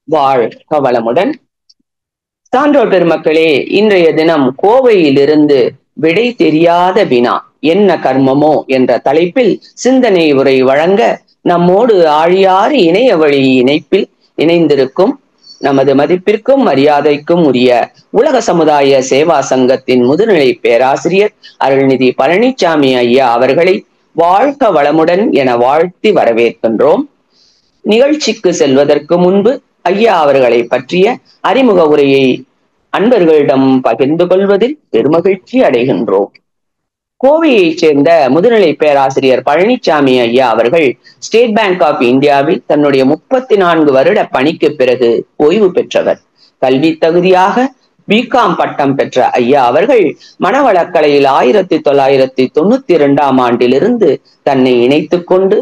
வாழ்க வளமுடன். சான்றோர் பெருமக்களே, இன்றைய தினம் கோவையிலிருந்து விடை தெரியாத வினா என்ன கர்மமோ என்ற தலைப்பில் சிந்தனை உரை வழங்க நம்மோடு ஆழியாறு இணைய வழி இணைப்பில் இணைந்திருக்கும் நமது மதிப்பிற்கும் மரியாதைக்கும் உரிய உலக சமுதாய சேவா சங்கத்தின் முதுநிலை பேராசிரியர் அருள்நிதி பழனிசாமி ஐயா அவர்களை வாழ்க வளமுடன் என வாழ்த்தி வரவேற்கின்றோம். நிகழ்ச்சிக்கு செல்வதற்கு முன்பு ஐயா அவர்களை பற்றிய அறிமுக உரையை அன்பர்களிடம் பகிர்ந்து கொள்வதில் பெருமகிழ்ச்சி அடைகின்றோம். கோவையைச் சேர்ந்த முதுநிலை பேராசிரியர் பழனிசாமி ஐயா அவர்கள் ஸ்டேட் பேங்க் ஆஃப் இந்தியாவில் தன்னுடைய 34 வருட பணிக்கு பிறகு ஓய்வு பெற்றவர். கல்வி தகுதியாக பிகாம் பட்டம் பெற்ற ஐயா அவர்கள் மனவளக்கலையில் 1992 ஆண்டிலிருந்து தன்னை இணைத்துக் கொண்டு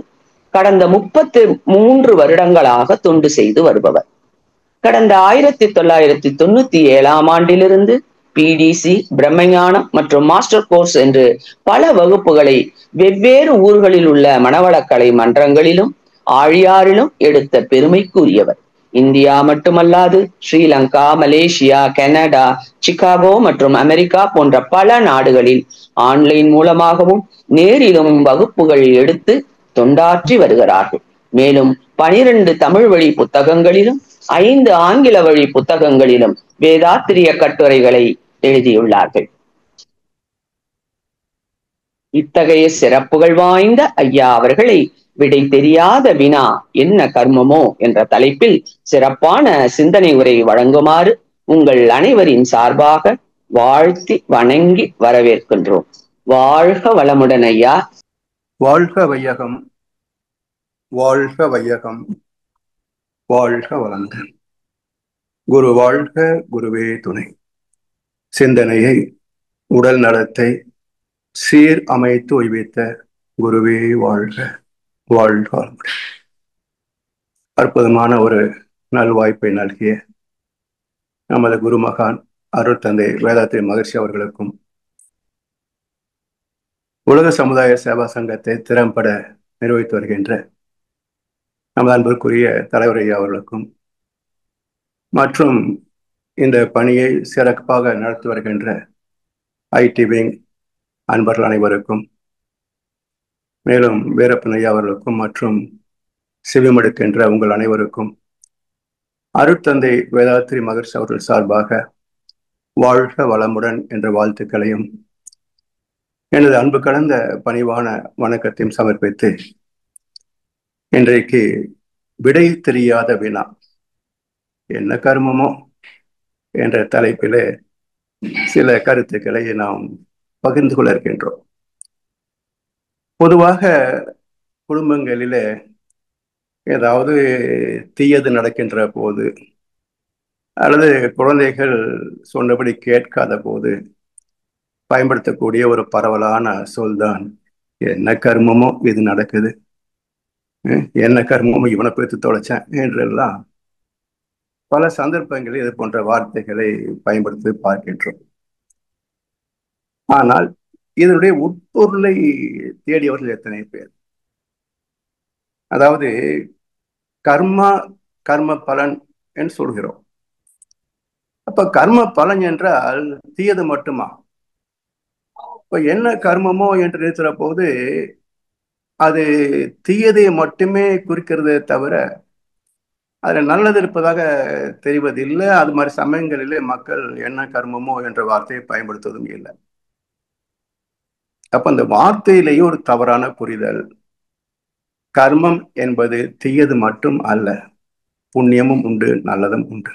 கடந்த 33 வருடங்களாக தொண்டு செய்து வருபவர். கடந்த 1997 ஆண்டிலிருந்து பிடிசி, பிரம்மஞானம் மற்றும் மாஸ்டர் கோர்ஸ் என்று பல வகுப்புகளை வெவ்வேறு ஊர்களில் உள்ள மனவளக்கலை மன்றங்களிலும் ஆழியாரிலும் எடுத்த பெருமைக்குரியவர். இந்தியா மட்டுமல்லாது ஸ்ரீலங்கா, மலேசியா, கனடா, சிகாகோ மற்றும் அமெரிக்கா போன்ற பல நாடுகளில் ஆன்லைன் மூலமாகவும் நேரிலும் வகுப்புகள் எடுத்து தொண்டாற்றி வருகிறார்கள். மேலும் 12 தமிழ் வழி புத்தகங்களிலும் 5 ஆங்கில வழி புத்தகங்களிலும் வேதாத்திரிய கட்டுரைகளை எழுதியுள்ளார்கள். இத்தகைய சிறப்புகள் வாய்ந்த ஐயா அவர்களை விடை தெரியாத வினா என்ன கர்மமோ என்ற தலைப்பில் சிறப்பான சிந்தனை உரை வழங்குமாறு உங்கள் அனைவரின் சார்பாக வாழ்த்தி வணங்கி வரவேற்கின்றோம். வாழ்க வளமுடன் ஐயா. வாழ்க வையகம், வாழ்க வையகம், வாழ்க வளமுடன். குரு வாழ்க, குருவே துணை. சிந்தனையை, உடல் நலத்தை சீர் அமைத்து ஓய்வித்த குருவே வாழ்க, வாழ்க வளமுடன். அற்புதமான ஒரு நல்வாய்ப்பை நல்கிய நமது குருமகான் அருட்தந்தை வேதாத்திரி மகர்ஷி அவர்களுக்கும், உலக சமுதாய சேவா சங்கத்தை திறம்பட நிர்வகித்து வருகின்ற நமது அன்பிற்குரிய தலைவர் ஐயா அவர்களுக்கும், மற்றும் இந்த பணியை சிறப்பாக நடத்தி வருகின்ற ஐடி விங் அன்பர்கள் அனைவருக்கும், மேலும் வீரப்பன் ஐயா அவர்களுக்கும் மற்றும் சிவமெடுக்கின்ற உங்கள் அனைவருக்கும் அருட்தந்தை வேதாத்திரி மகர்ஷி அவர்கள் சார்பாக வாழ்க வளமுடன் என்ற வாழ்த்துக்களையும் எனது அன்பு கலந்த பணிவான வணக்கத்தையும் சமர்ப்பித்து, இன்றைக்கு விடை தெரியாத வினா என்ன கர்மமோ என்ற தலைப்பிலே சில கருத்துக்களை நாம் பகிர்ந்து கொள்ள இருக்கின்றோம். பொதுவாக குடும்பங்களிலே ஏதாவது தீயது நடக்கின்ற போது அல்லது குழந்தைகள் சொன்னபடி கேட்காத போது பயன்படுத்தக்கூடிய ஒரு பரவலான சொல்தான் என்ன கர்மமோ இது நடக்குது, என்ன கர்மமோ இவனை பேத்து தொலைச்சேன் என்றெல்லாம் பல சந்தர்ப்பங்களில் இது போன்ற வார்த்தைகளை பயன்படுத்தி பார்க்கின்றோம். ஆனால் இதனுடைய உட்பொருளை தேடியவர்கள் எத்தனை பேர்? அதாவது கர்மா, கர்ம பலன் என்று சொல்கிறோம். அப்ப கர்ம பலன் என்றால் தீயது மட்டுமா? இப்ப என்ன கர்மமோ என்று நிறுத்துற போது அது தீயதை மட்டுமே குறிக்கிறதே தவிர அதுல நல்லது இருப்பதாக தெரிவதில்லை. அது மாதிரி சமயங்களிலே மக்கள் என்ன கர்மமோ என்ற வார்த்தையை பயன்படுத்துவதும் இல்லை. அப்ப அந்த வார்த்தையிலேயே ஒரு தவறான புரிதல். கர்மம் என்பது தீயது மட்டும் அல்ல, புண்ணியமும் உண்டு, நல்லதும் உண்டு.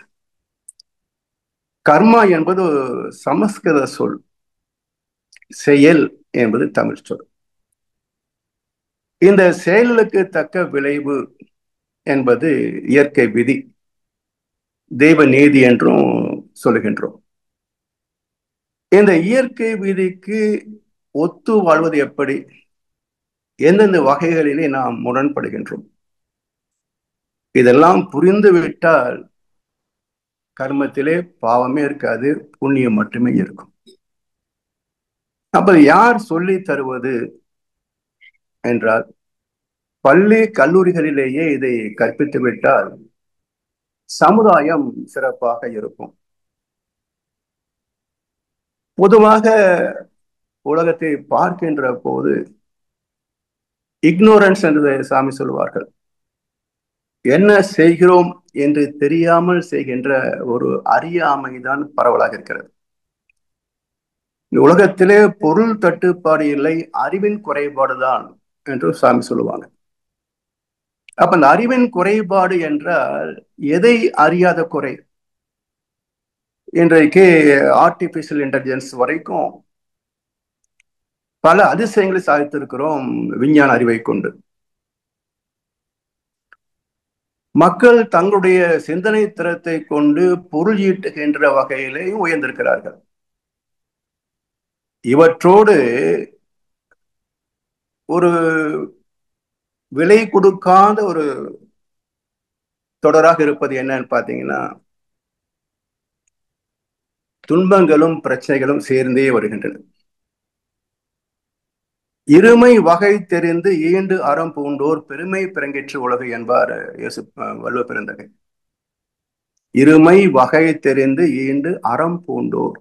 கர்மா என்பது சமஸ்கிருத சொல், செயல் என்பது தமிழ் சொல். இந்த செயலுக்கு தக்க விளைவு என்பது இயற்கை விதி, தெய்வ நீதி என்றும் சொல்லுகின்றோம். இந்த இயற்கை விதிக்கு ஒத்து வாழ்வது எப்படி? எந்தெந்த வகைகளிலே நாம் முரண்படுகின்றோம்? இதெல்லாம் புரிந்து விட்டால் கர்மத்திலே பாவமே இருக்காது, புண்ணியம் மட்டுமே இருக்கும். அப்ப யார் சொல்லி தருவது என்றால், பள்ளி கல்லூரிகளிலேயே இதை கற்பித்து விட்டால் சமுதாயம் சிறப்பாக இருக்கும். பொதுவாக உலகத்தை பார்க்கின்ற போது இக்னோரன்ஸ் என்று சாமி சொல்வார்கள். என்ன செய்கிறோம் என்று தெரியாமல் செய்கின்ற ஒரு அறியாமைதான் பரவலாக இருக்கிறது. இந்த உலகத்திலே பொருள் தட்டுப்பாடு இல்லை, அறிவின் குறைபாடுதான் என்று சாமி சொல்லுவாங்க. அப்ப அந்த அறிவின் குறைபாடு என்றால் எதை அறியாத குறை? இன்றைக்கு ஆர்டிபிஷியல் இன்டெலிஜென்ஸ் வரைக்கும் பல அதிசயங்களை சாதித்திருக்கிறோம் விஞ்ஞான அறிவை கொண்டு. மக்கள் தங்களுடைய சிந்தனை திறத்தை கொண்டு பொருள் ஈட்டுகின்ற வகையிலேயும் உயர்ந்திருக்கிறார்கள். இவற்றோடு ஒரு விலை கொடுக்காத ஒரு தொடராக இருப்பது என்னன்னு பாத்தீங்கன்னா, துன்பங்களும் பிரச்சனைகளும் சேர்ந்தே வருகின்றன. இருமை வகை தெரிந்து ஈண்டு அறம் பூண்டோர் பெருமை பிறங்கிற்று உலகு என்பார் வள்ளுவ பெருந்தகை. இருமை வகை தெரிந்து ஈண்டு அறம் பூண்டோர்.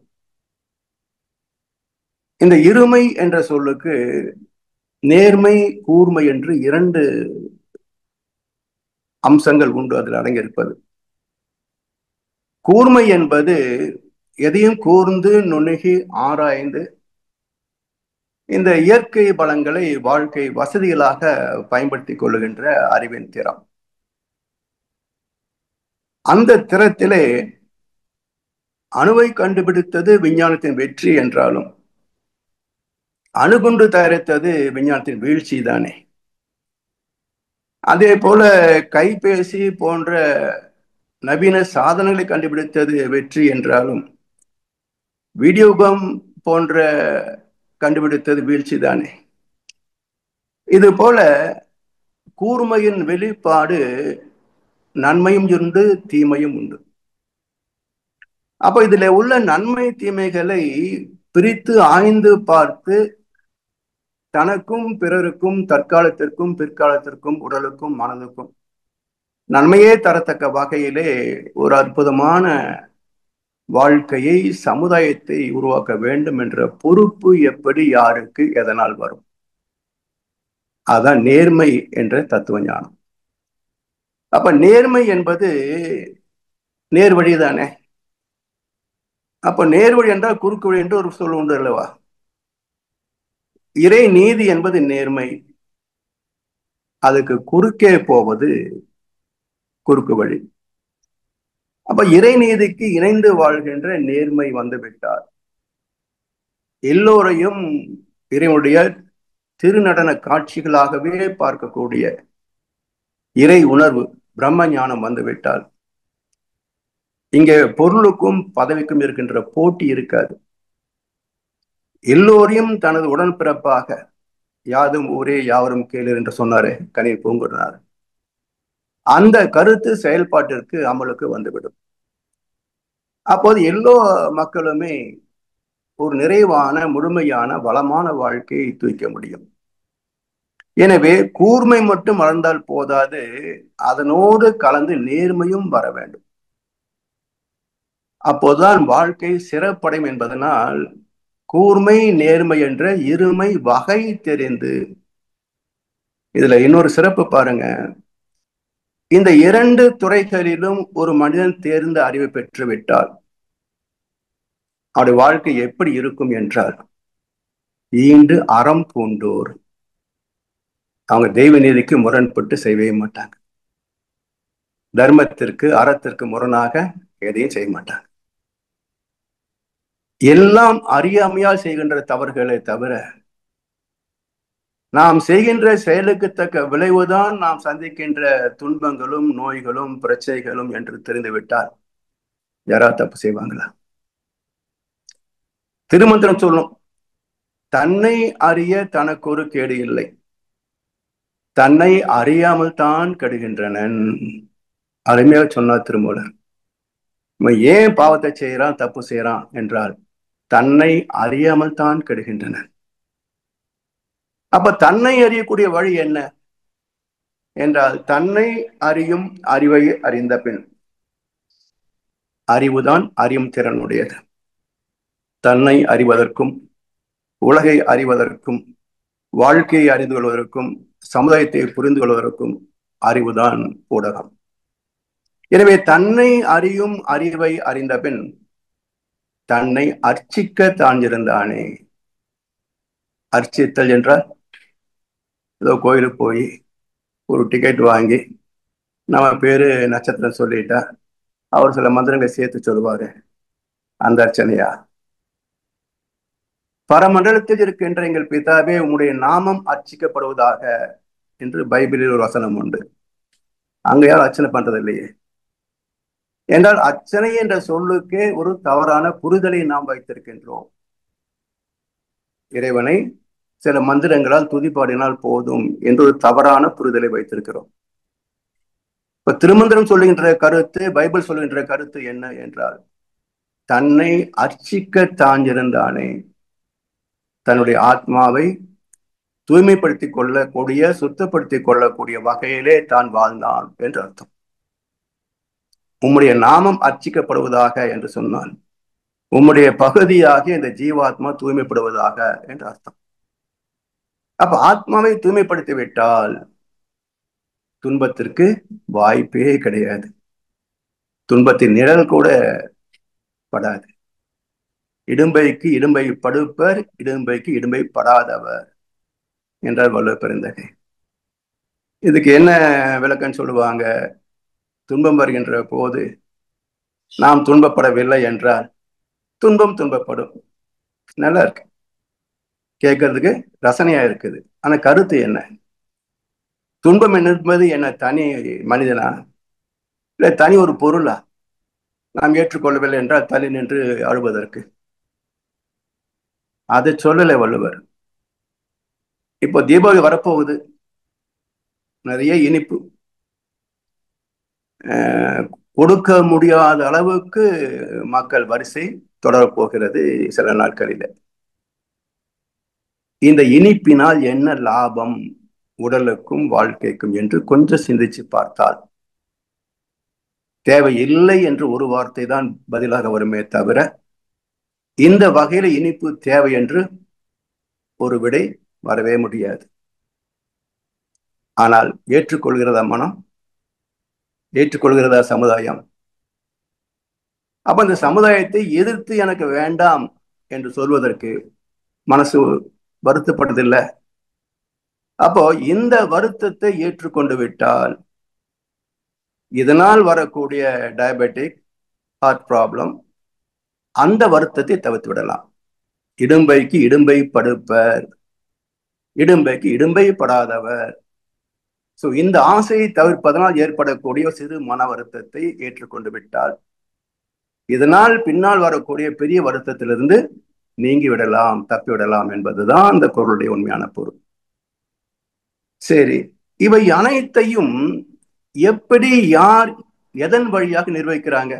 இந்த இருமை என்ற சொல்லுக்கு நேர்மை, கூர்மை என்று இரண்டு அம்சங்கள் உண்டு அதில் அடங்கியிருப்பது. கூர்மை என்பது எதையும் கூர்ந்து நுணுகி ஆராய்ந்து இந்த இயற்கை பலங்களை வாழ்க்கை வசதிகளாக பயன்படுத்திக் கொள்ளுகின்ற அறிவின் திறம். அந்த திறத்திலே அணுவை கண்டுபிடித்தது விஞ்ஞானத்தின் வெற்றி என்றாலும் அணுகுண்டு தயாரித்தது விஞ்ஞானத்தின் வீழ்ச்சி தானே. அதே போல கைபேசி போன்ற நவீன சாதனங்களை கண்டுபிடித்தது வெற்றி என்றாலும் வீடியோகம் போன்ற கண்டுபிடித்தது வீழ்ச்சி தானே. இது போல கூர்மையின் வெளிப்பாடு நன்மையும் உண்டு, தீமையும் உண்டு. அப்ப இதுல உள்ள நன்மை தீமைகளை பிரித்து ஆய்ந்து பார்த்து தனக்கும் பிறருக்கும் தற்காலத்திற்கும் பிற்காலத்திற்கும் உடலுக்கும் மனதுக்கும் நன்மையே தரத்தக்க வகையிலே ஒரு அற்புதமான வாழ்க்கையை, சமுதாயத்தை உருவாக்க வேண்டும் என்ற பொறுப்பு எப்படி, யாருக்கு, எதனால் வரும்? அதான் நேர்மை என்ற தத்துவ ஞானம். அப்ப நேர்மை என்பது நேர்வழி தானே. அப்ப நேர்வழி என்றால் குறுக்கு வழி என்று ஒரு சொல் உண்டு அல்லவா? இறை நீதி என்பது நேர்மை, அதுக்கு குறுக்கே போவது குறுக்கு வழி. அப்ப இறை நீதிக்கு இணைந்து வாழ்கின்ற நேர்மை வந்துவிட்டார் எல்லோரையும் இறைவனுடைய திருநடன காட்சிகளாகவே பார்க்கக்கூடிய இறை உணர்வு, பிரம்ம ஞானம் வந்துவிட்டால் இங்கே பொருளுக்கும் பதவிக்கும் இருக்கின்ற போட்டி இருக்காது. எல்லோரையும் தனது உடன்பிறப்பாக, யாதும் ஊரே யாவரும் கேளு என்று சொன்னாரே கனியன் பூங்குன்றனார், அந்த கருத்து செயல்பாட்டிற்கு அமலுக்கு வந்துவிடும். அப்போது எல்லோ மக்களுமே ஒரு நிறைவான, முழுமையான, வளமான வாழ்க்கையை தூக்க முடியும். எனவே கூர்மை மட்டும் வளர்ந்தால் போதாது, அதனோடு கலந்து நேர்மையும் வர வேண்டும். அப்போதுதான் வாழ்க்கை சிறப்படையும் என்பதனால் கூர்மை, நேர்மை என்ற இருமை வகை தெரிந்து. இதுல இன்னொரு சிறப்பு பாருங்க, இந்த இரண்டு துறைகளிலும் ஒரு மனிதன் தேர்ந்த அறிவை பெற்று விட்டால் அவருடைய வாழ்க்கை எப்படி இருக்கும் என்றால், ஈண்டு அறம் பூண்டோர். அவங்க தெய்வ நீதிக்கு முரண்பட்டு செய்யவே மாட்டாங்க, தர்மத்திற்கு அறத்திற்கு முரணாக எதையும் செய்ய மாட்டாங்க. எல்லாம் அறியாமையால் செய்கின்ற தவறுகளை தவிர நாம் செய்கின்ற செயலுக்கு தக்க விளைவுதான் நாம் சந்திக்கின்ற துன்பங்களும் நோய்களும் பிரச்சனைகளும் என்று தெரிந்துவிட்டால் யாராவது தப்பு செய்வாங்களா? திருமந்திரம் சொல்லும், தன்னை அறிய தனக்கு ஒரு கேடு இல்லை, தன்னை அறியாமல் தான் கெடுகின்றனன். அருமையாக சொன்னார் திருமூலர். ஏன் பாவத்தை செய்யறான், தப்பு செய்யறான் என்றால் தன்னை அறியாமல் தான் கெடுகின்றனர். அப்ப தன்னை அறியக்கூடிய வழி என்ன என்றால், தன்னை அறியும் அறிவை அறிந்த பின் அறிவுதான் அறியும் திறனுடையது. தன்னை அறிவதற்கும், உலகை அறிவதற்கும், வாழ்க்கையை அறிந்து கொள்வதற்கும், சமுதாயத்தை புரிந்து கொள்வதற்கும் அறிவுதான் ஊடகம். எனவே தன்னை அறியும் அறிவை அறிந்த பின் தன்னை அர்ச்சிக்க தான் இருந்தானே. அர்ச்சித்தல் என்றால் ஏதோ கோயிலுக்கு போய் ஒரு டிக்கெட் வாங்கி நம்ம பேரு நட்சத்திரம் சொல்லிட்டா அவர் சில மந்திரங்களை சேர்த்து சொல்லுவாரு, அந்த அர்ச்சனையா? பரமண்டலத்தில் இருக்கின்ற எங்கள் பிதாவே உம்முடைய நாமம் அர்ச்சிக்கப்படுவதாக என்று பைபிளில் ஒரு வசனம் உண்டு. அங்க யாரும் அர்ச்சனை பண்றது இல்லையே. என்றால் அர்ச்சனை என்ற சொல்லுக்கே ஒரு தவறான புரிதலை நாம் வைத்திருக்கின்றோம். இறைவனை சில மந்திரங்களால் துதிப்பாடினால் போதும் என்று ஒரு தவறான புரிதலை வைத்திருக்கிறோம். இப்ப திருமந்திரம் சொல்லுகின்ற கருத்து, பைபிள் சொல்லுகின்ற கருத்து என்ன என்றால், தன்னை அர்ச்சிக்க தான் இருந்தானே, தன்னுடைய ஆத்மாவை தூய்மைப்படுத்திக் கொள்ளக்கூடிய, சுத்தப்படுத்திக் கொள்ளக்கூடிய வகையிலே தான் வாழ்ந்தான் என்று அர்த்தம். உம்முடைய நாமம் அர்ச்சிக்கப்படுவதாக என்று சொன்னால் உம்முடைய பகுதியாக இந்த ஜீவாத்மா தூய்மைப்படுவதாக என்று அர்த்தம். அப்ப ஆத்மாவை தூய்மைப்படுத்தி விட்டால் துன்பத்திற்கு வாய்ப்பே கிடையாது. துன்பத்தின் நிழல் கூட படாது. இடும்பைக்கு இடும்பை படுப்பர், இடும்பைக்கு இடும்பை படாதவர் என்றார் வள்ளுவர் பெருந்தகை. இதுக்கு என்ன விளக்கம் சொல்லுவாங்க? துன்பம் வருகின்ற போது நாம் துன்பப்படவில்லை என்றால் துன்பம் துன்பப்படும். நல்லா இருக்கு, கேட்கறதுக்கு ரசனையா இருக்குது. ஆனா கருத்து என்ன? துன்பம் என்பது என்ன தனி மனிதனா, இல்லை தனி ஒரு பொருளா? நாம் ஏற்றுக்கொள்ளவில்லை என்றால் தனி நின்று அழுவதற்கு? அதை சொல்லலை வள்ளுவர். இப்போ தீபாவளி வரப்போகுது, நிறைய இனிப்பு கொடுக்க முடியாத அளவுக்கு மக்கள் வரிசை தொடரப்போகிறது சில நாட்களில். இந்த இனிப்பினால் என்ன லாபம் உடலுக்கும் வாழ்க்கைக்கும் என்று கொஞ்சம் சிந்திச்சு பார்த்தால், தேவையில்லை என்று ஒரு வார்த்தை தான் பதிலாக வருமே தவிர இந்த வகையில இனிப்பு தேவை என்று ஒரு விடை வரவே முடியாது. ஆனால் ஏற்றுக்கொள்கிறதா மனம்? ஏற்றுக்கொள்கிறதா சமுதாயம்? அப்ப அந்த சமுதாயத்தை எதிர்த்து எனக்கு வேண்டாம் என்று சொல்வதற்கு மனசு வருத்தப்பட்டதில்லை. அப்போ இந்த வருத்தத்தை ஏற்றுக்கொண்டு விட்டால் இதனால் வரக்கூடிய டயபெட்டிக், ஹார்ட் ப்ராப்ளம், அந்த வருத்தத்தை தவிர்த்து விடலாம். இடும்பைக்கு இடும்பை படுப்பர், இடும்பைக்கு இடும்பை படாதவர். இந்த ஆசையை தவிர்ப்பதனால் ஏற்படக்கூடிய சிறு மன வருத்தத்தை ஏற்றுக்கொண்டு விட்டால் இதனால் பின்னால் வரக்கூடிய பெரிய வருத்தத்திலிருந்து நீங்கி விடலாம், தப்பி விடலாம் என்பதுதான் அந்த பொருளுடைய உண்மையான பொருள். சரி, இவை அனைத்தையும் எப்படி, யார், எதன் வழியாக நிர்வகிக்கிறாங்க?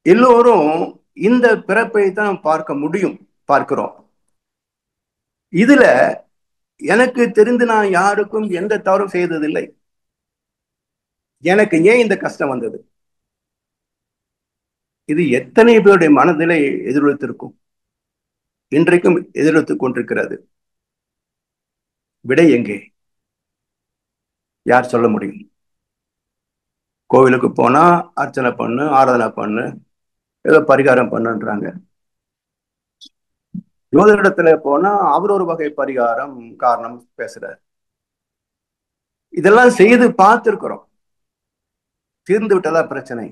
எல்லோரும் இந்த பிறப்பை தான் பார்க்கிறோம். இதுல எனக்கு தெரிந்து நான் யாருக்கும் எந்த தவறும் செய்ததில்லை. எனக்கு ஏன் இந்த கஷ்டம் வந்தது? இது எத்தனை பேருடைய மனதிலே எதிரொலித்திருக்கும், இன்றைக்கும் எதிரொலித்துக் கொண்டிருக்கிறது. விடை எங்கே? யார் சொல்ல முடியும்? கோவிலுக்கு போனா அர்ச்சனை பண்ணு, ஆராதனை பண்ணு, ஏதோ பரிகாரம் பண்ணுன்றாங்க. ஜோதிடத்துல போனா அவர் ஒரு வகை பரிகாரம் காரணம் பேசுறார். இதெல்லாம் செய்து பார்த்திருக்கிறோம். தீர்ந்து விட்டதா பிரச்சனை?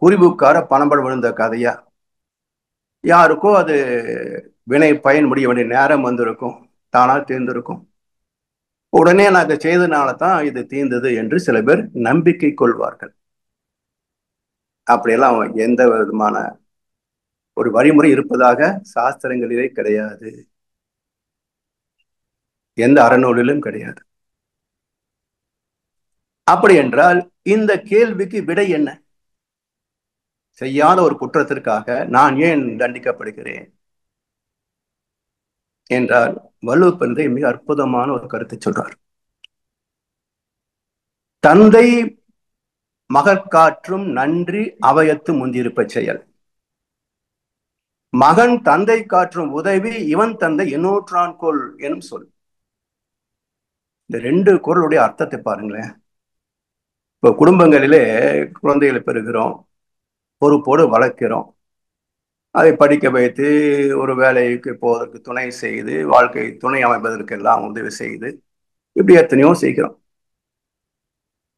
குறிபுக்கார பணம்பட விழுந்த கதையா? யாருக்கோ அது வினை பயன் முடிய வேண்டிய நேரம் வந்திருக்கும், தானா தீர்ந்திருக்கும். உடனே நான் அதை செய்தனால தான் இது தீர்ந்தது என்று சில பேர் நம்பிக்கை கொள்வார்கள். அப்படியெல்லாம் எந்த விதமான ஒரு வழிமுறை இருப்பதாக சாஸ்திரங்களிலே கிடையாது, எந்த அறநூலிலும் கிடையாது. அப்படி என்றால் இந்த கேள்விக்கு விடை என்ன? செய்யாத ஒரு குற்றத்திற்காக நான் ஏன் தண்டிக்கப்படுகிறேன் என்றால் வள்ளுவ பெருந்தை மிக அற்புதமான ஒரு கருத்தை சொல்றார். தந்தை மகற்காற்றும் நன்றி அவையத்து முந்தியிருப்ப செயல். மகன் தந்தை காற்றும் உதவி இவன் தந்தை எண்ணூற்றான் கொள் எனும் சொல். இந்த ரெண்டு குறளுடைய அர்த்தத்தை பாருங்களேன். இப்போ குடும்பங்களிலே குழந்தைகளை பெறுகிறோம், பொறுப்போடு வளர்க்கிறோம், அதை படிக்க வைத்து ஒரு வேலைக்கு போவதற்கு துணை செய்து வாழ்க்கை துணை அமைப்பதற்கெல்லாம் உதவி செய்து இப்படி எத்தனையோ செய்கிறோம்.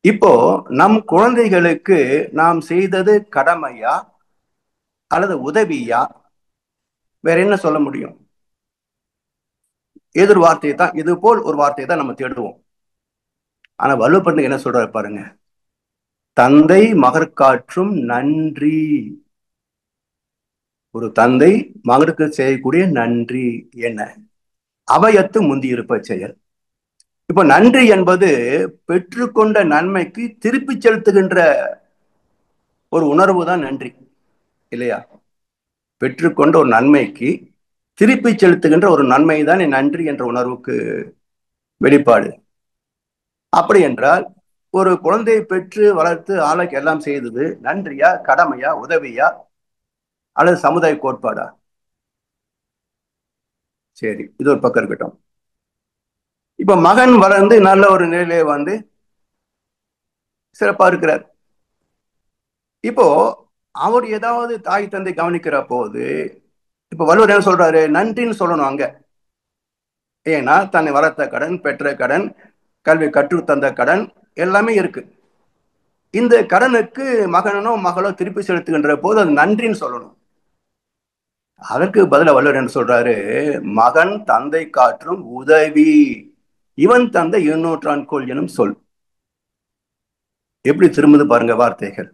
இப்போ நம் குழந்தைகளுக்கு நாம் செய்தது கடமையா அல்லது உதவியா? வேற என்ன சொல்ல முடியும்? எதிர் வார்த்தையை தான், இது போல் ஒரு வார்த்தையை தான் நம்ம தேடுவோம். ஆனா வள்ளுவப்பட்டு என்ன சொல்றாரு பாருங்க, தந்தை மகற்காற்றும் நன்றி. ஒரு தந்தை மகனுக்கு செய்யக்கூடிய நன்றி என்ன? அவையத்து முந்தி இருப்ப செயல். இப்ப நன்றி என்பது பெற்றுக்கொண்ட நன்மைக்கு திருப்பி செலுத்துகின்ற ஒரு உணர்வு தான் நன்றி, இல்லையா? பெற்றுக்கொண்ட ஒரு நன்மைக்கு திருப்பி செலுத்துகின்ற ஒரு நன்மை தான் நன்றி என்ற உணர்வுக்கு வெளிப்பாடு. அப்படி என்றால் ஒரு குழந்தையை பெற்று வளர்த்து ஆளுக்கு எல்லாம் செய்தது நன்றியா, கடமையா, உதவியா, அல்லது சமுதாய கோட்பாடா? சரி, இது ஒரு பக்கம் இருக்கட்டும். இப்ப மகன் வளர்ந்து நல்ல ஒரு நிலையிலே வந்து சிறப்பா இருக்கிறார். இப்போ அவர் ஏதாவது தாய் தந்தை கவனிக்கிற போது இப்ப வள்ளுவர் என்ன சொல்றாரு? நன்றின்னு சொல்லணும் அங்க. ஏன்னா தன்னை வளர்த்த கடன், பெற்ற கடன், கல்வி கற்று தந்த கடன் எல்லாமே இருக்கு. இந்த கடனுக்கு மகனோ மகளோ திருப்பி செலுத்துகின்ற போது அது நன்றின்னு சொல்லணும். அதற்கு பதில வள்ளுவர் என்ன சொல்றாரு? மகன் தந்தை காற்றும் உதவி இவன் தந்தை எண்ணூற்றான் கொள் எனும் சொல். எப்படி திரும்புது பாருங்க வார்த்தைகள்.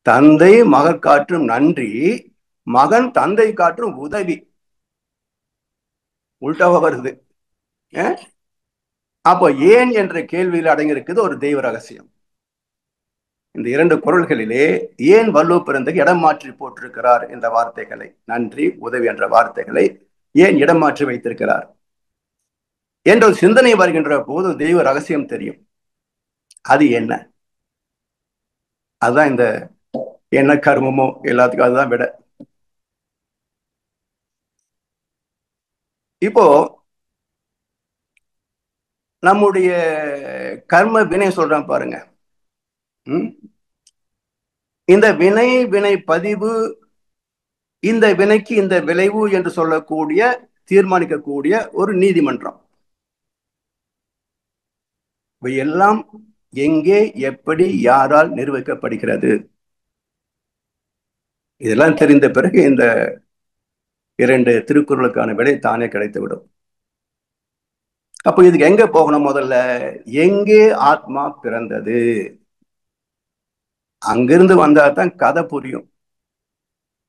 தந்தை மகற்காற்றும் நன்றி, மகன் தந்தை காற்றும் உதவி. உள்டாவா வருது. அப்போ ஏன் என்ற கேள்வியில் அடங்கியிருக்குது ஒரு தெய்வ ரகசியம். இந்த இரண்டு குறள்களிலே ஏன் வள்ளுவ பெருந்தகை இடம் மாற்றி போட்டிருக்கிறார் இந்த வார்த்தைகளை, நன்றி உதவி என்ற வார்த்தைகளை ஏன் இடம் மாற்றி வைத்திருக்கிறார் என்ற சிந்தனை வருகின்ற போது தெய்வ ரகசியம் தெரியும். அது என்ன? அதுதான் இந்த என்ன கர்மமோ எல்லாத்துக்கும் அதுதான் விட. இப்போ நம்முடைய கர்ம வினை சொல்றான் பாருங்க. இந்த வினை, வினை பதிவு, இந்த வினைக்கு இந்த விளைவு என்று சொல்லக்கூடிய தீர்மானிக்கக்கூடிய ஒரு நீதிமன்றம். இவையெல்லாம் எங்கே, எப்படி, யாரால் நிர்வகிக்கப்படுகிறது? இதெல்லாம் தெரிந்த பிறகு இந்த இரண்டு திருக்குறளுக்கான விடை தானே கிடைத்துவிடும். அப்போ இதுக்கு எங்க போகணும்? முதல்ல எங்கே ஆத்மா பிறந்தது, அங்கிருந்து வந்தா தான் கதை புரியும்.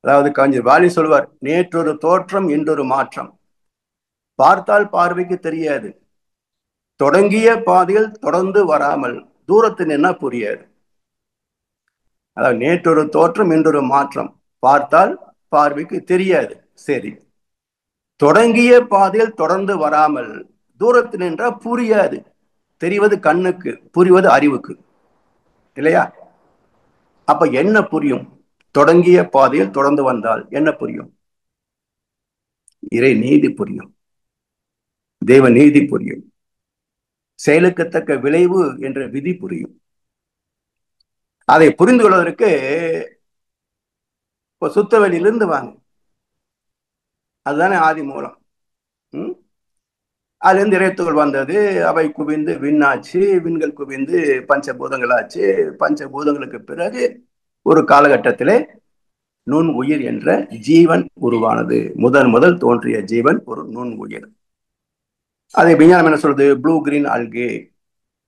அதாவது கவிஞர் வாலி சொல்வார், நேற்றொரு தோற்றம் இன்றொரு மாற்றம், பார்த்தால் பார்வைக்கு தெரியாது, தொடங்கிய பாதையில் தொடர்ந்து வராமல் தூரத்தில் என்ன புரியாது. அதாவது நேற்றொரு தோற்றம் இன்றொரு மாற்றம், பார்த்தால் பார்வைக்கு தெரியாது, சரி. தொடங்கிய பாதையில் தொடர்ந்து வராமல் தூரத்தில் நின்றால் புரியாது. தெரிவது கண்ணுக்கு, புரிவது அறிவுக்கு, இல்லையா? அப்ப என்ன புரியும்? தொடங்கிய பாதையில் தொடர்ந்து வந்தால் என்ன புரியும்? இறை நீதி புரியும், தெய்வ நீதி புரியும், செயலுக்கு தக்க விளைவு என்ற விதி புரியும். அதை புரிந்து கொள்வதற்கு இப்போ சுத்த வெளியிலிருந்து வாங்க, அதுதானே ஆதி மூலம். அதுலேருந்து இறைத்துகள் வந்தது, அவை குவிந்து விண்ணாச்சு, விண்கள் குவிந்து பஞ்சபூதங்களாச்சு, பஞ்சபூதங்களுக்கு பிறகு ஒரு காலகட்டத்திலே நுண் உயிர் என்ற ஜீவன் உருவானது. முதல் தோன்றிய ஜீவன் ஒரு நுண் உயிர். அதை விஞ்ஞானம் என்ன சொல்றது? ப்ளூ கிரீன் ஆல்கே,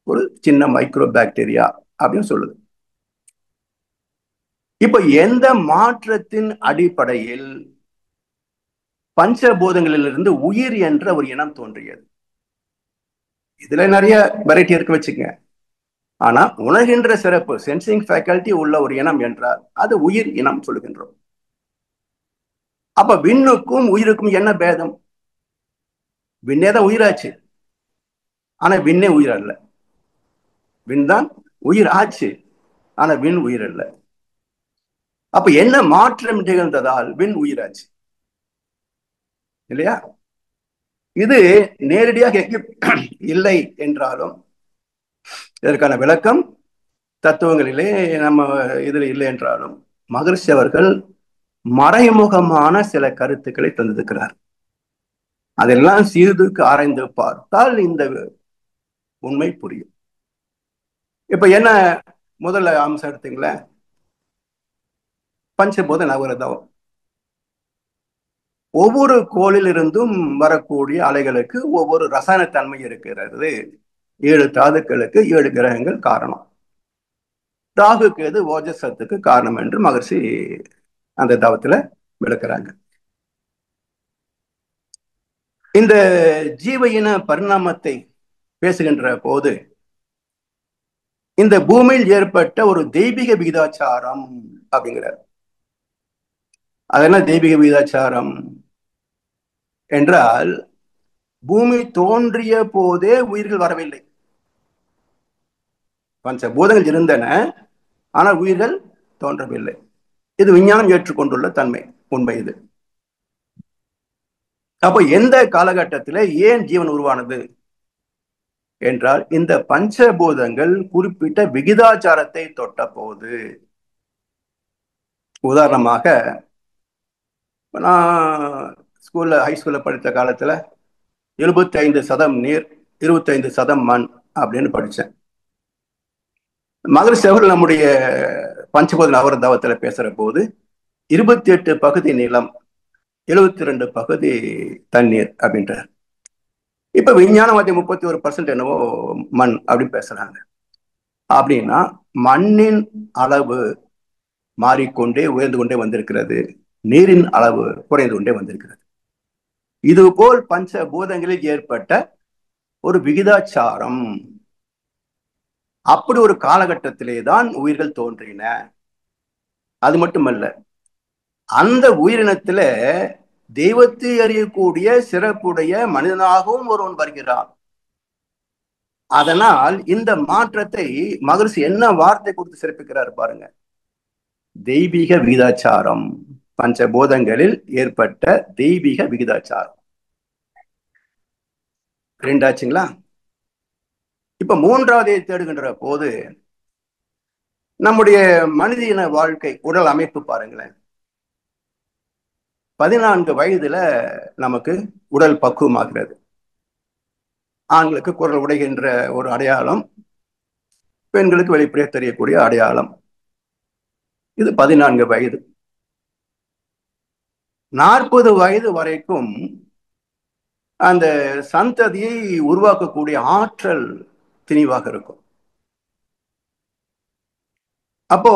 ஒரு சின்ன மைக்ரோ பாக்டீரியா அப்படின்னு சொல்லுது. இப்ப எந்த மாற்றத்தின் அடிப்படையில் பஞ்சபூதங்களிலிருந்து உயிர் என்ற ஒரு இனம் தோன்றியது? இதுல நிறைய வெரைட்டி இருக்கு வச்சுக்க. ஆனா உணர்கின்ற சிறப்பு, சென்சிங் ஃபேக்கல்டி உள்ள ஒரு இனம் என்றால் அது உயிர் இனம் சொல்லுகின்றோம். அப்ப விண்ணுக்கும் உயிருக்கும் என்ன பேதம்? விண்ணேதான் உயிராச்சு, ஆனா விண்ணே உயிர் அல்ல. விண் தான் உயிர் ஆச்சு, ஆனா விண் உயிர் அல்ல. அப்ப என்ன மாற்றம் நிகழ்ந்ததால் விண் உயிராச்சு இல்லையா? இது நேரடியாக இல்லை என்றாலும் இதற்கான விளக்கம் தத்துவங்களிலே நம்ம இதுல இல்லை என்றாலும் மகரிஷி அவர்கள் மறைமுகமான சில கருத்துக்களை தந்திருக்கிறார். அதெல்லாம் சீர்தூக்கி ஆராய்ந்து பார்த்தால் இந்த உண்மை புரியும். இப்ப என்ன முதல்ல அம்சம் எடுத்தீங்களேன், பஞ்சபூத நவரதம். ஒவ்வொரு கோளிலிருந்தும் வரக்கூடிய அலைகளுக்கு ஒவ்வொரு ரசாயன தன்மை இருக்கிறது. 7 தாதுக்களுக்கு 7 கிரகங்கள் காரணம். ராகு கேது ஓஜசத்துக்கு காரணம் என்று மகர்ஷி அந்த தவத்துல விளக்குறாங்க. இந்த ஜீவ இன பரிணாமத்தை பேசுகின்ற போது இந்த பூமியில் ஏற்பட்ட ஒரு தெய்வீக விகிதாச்சாரம் அப்படிங்கிறார். அதெல்லாம் தெய்வீக விகிதாச்சாரம் என்றால், பூமி தோன்றிய போதே உயிர்கள் வரவில்லை. பஞ்ச பூதங்கள் இருந்தன, ஆனால் உயிர்கள் தோன்றவில்லை. இது விஞ்ஞானம் ஏற்றுக்கொண்டுள்ள தன்மை, உண்மை இது. அப்போ எந்த காலகட்டத்தில் ஏன் ஜீவன் உருவானது என்றால், இந்த பஞ்சபூதங்கள் குறிப்பிட்ட விகிதாச்சாரத்தை தொட்ட போது. உதாரணமாக, நான் ஹைஸ்கூல்ல படித்த காலத்துல 75% நீர் 25% மண் அப்படின்னு படிச்சேன். மகரிஷி அவர்கள் நம்முடைய பஞ்சபூத நவரதவத்துல பேசுற போது 28 பகுதி நிலம், 72 பகுதி தண்ணீர் அப்படின்றார். இப்ப விஞ்ஞானவாதி 31% என்னவோ மண் அப்படின்னு பேசுறாங்க. அப்படின்னா மண்ணின் அளவு மாறிக்கொண்டே உயர்ந்து கொண்டே வந்திருக்கிறது, நீரின் அளவு குறைந்து கொண்டே வந்திருக்கிறது. இதுபோல் பஞ்ச பூதங்களில் ஏற்பட்ட ஒரு விகிதாச்சாரம். அப்படி ஒரு காலகட்டத்திலே தான் உயிர்கள் தோன்றின. அது மட்டுமல்ல, அந்த உயிரினத்துல தெய்வத்தை அறியக்கூடிய சிறப்புடைய மனிதனாகவும் ஒருவன் வருகிறான். அதனால் இந்த மாற்றத்தை மகரிஷி என்ன வார்த்தை கொடுத்து சிறப்பிக்கிறார் பாருங்க. தெய்வீக விகிதாச்சாரம், பஞ்சபூதங்களில் ஏற்பட்ட தெய்வீக விகிதாச்சாரம். 2 ஆச்சுங்களா? இப்ப 3வதை தேடுகின்ற போது நம்முடைய மனிதன வாழ்க்கை உடல் அமைப்பு பாருங்களேன். 14 வயதுல நமக்கு உடல் பக்குவமாகிறது. ஆண்களுக்கு குரல் உடைகின்ற ஒரு அடையாளம், பெண்களுக்கு வெளிப்படையாக தெரியக்கூடிய அடையாளம். இது 14 வயது. 40 வயது வரைக்கும் அந்த சந்ததியை உருவாக்கக்கூடிய ஆற்றல் திணிவாக இருக்கும். அப்போ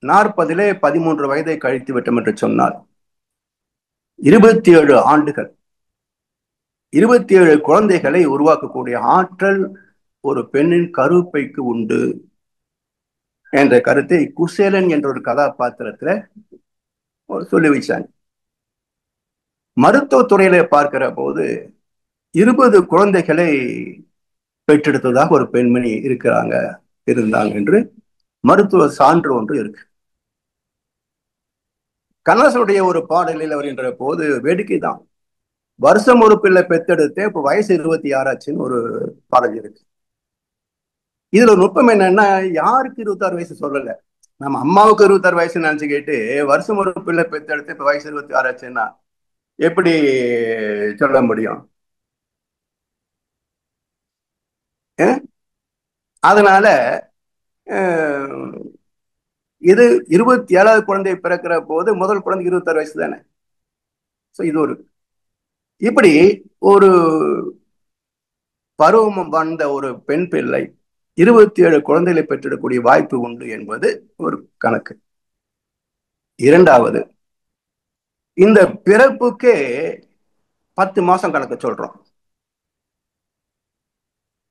40 13 வயதை கழித்து விட்டோம் என்று சொன்னால் 27 ஆண்டுகள், 27 குழந்தைகளை உருவாக்கக்கூடிய ஆற்றல் ஒரு பெண்ணின் கருப்பைக்கு உண்டு என்ற கருத்தை குசேலன் என்ற ஒரு கதாபாத்திரத்துல சொல்லி வச்சாங்க. மருத்துவத்துறையில பார்க்கிற போது 20 குழந்தைகளை பெற்றெடுத்ததாக ஒரு பெண்மணி இருந்தாங்க என்று மருத்துவ சான்று ஒன்று இருக்கு. கண்ணாசனுடைய ஒரு பாடலில் வருகின்ற போது வேடிக்கை தான். வருஷம் ஒரு பிள்ளை பெத்தெடுத்து இப்ப வயசு 26 ஆச்சுன்னு ஒரு பாடல் இருக்கு. இதுல ஒரு நுட்பம் என்னன்னா, யாருக்கு 26 வயசு சொல்லல, நம்ம அம்மாவுக்கு 26 வயசு நினைச்சு கேட்டு வருஷம் ஒரு பிள்ளை பெத்தெடுத்து இப்ப வயசு 26 ஆச்சுன்னா எப்படி சொல்ல முடியும்? அதனால இது 27வது குழந்தை பிறக்கிற போது முதல் குழந்தை 26 வயசு தானே. இது ஒரு இப்படி ஒரு பருவம் வந்த ஒரு பெண் பிள்ளை 27 குழந்தைகளை பெற்றெடுக்கக்கூடிய வாய்ப்பு உண்டு என்பது ஒரு கணக்கு. 2வது, இந்த பிறப்புக்கே 10 மாசம் கணக்கு சொல்றோம்.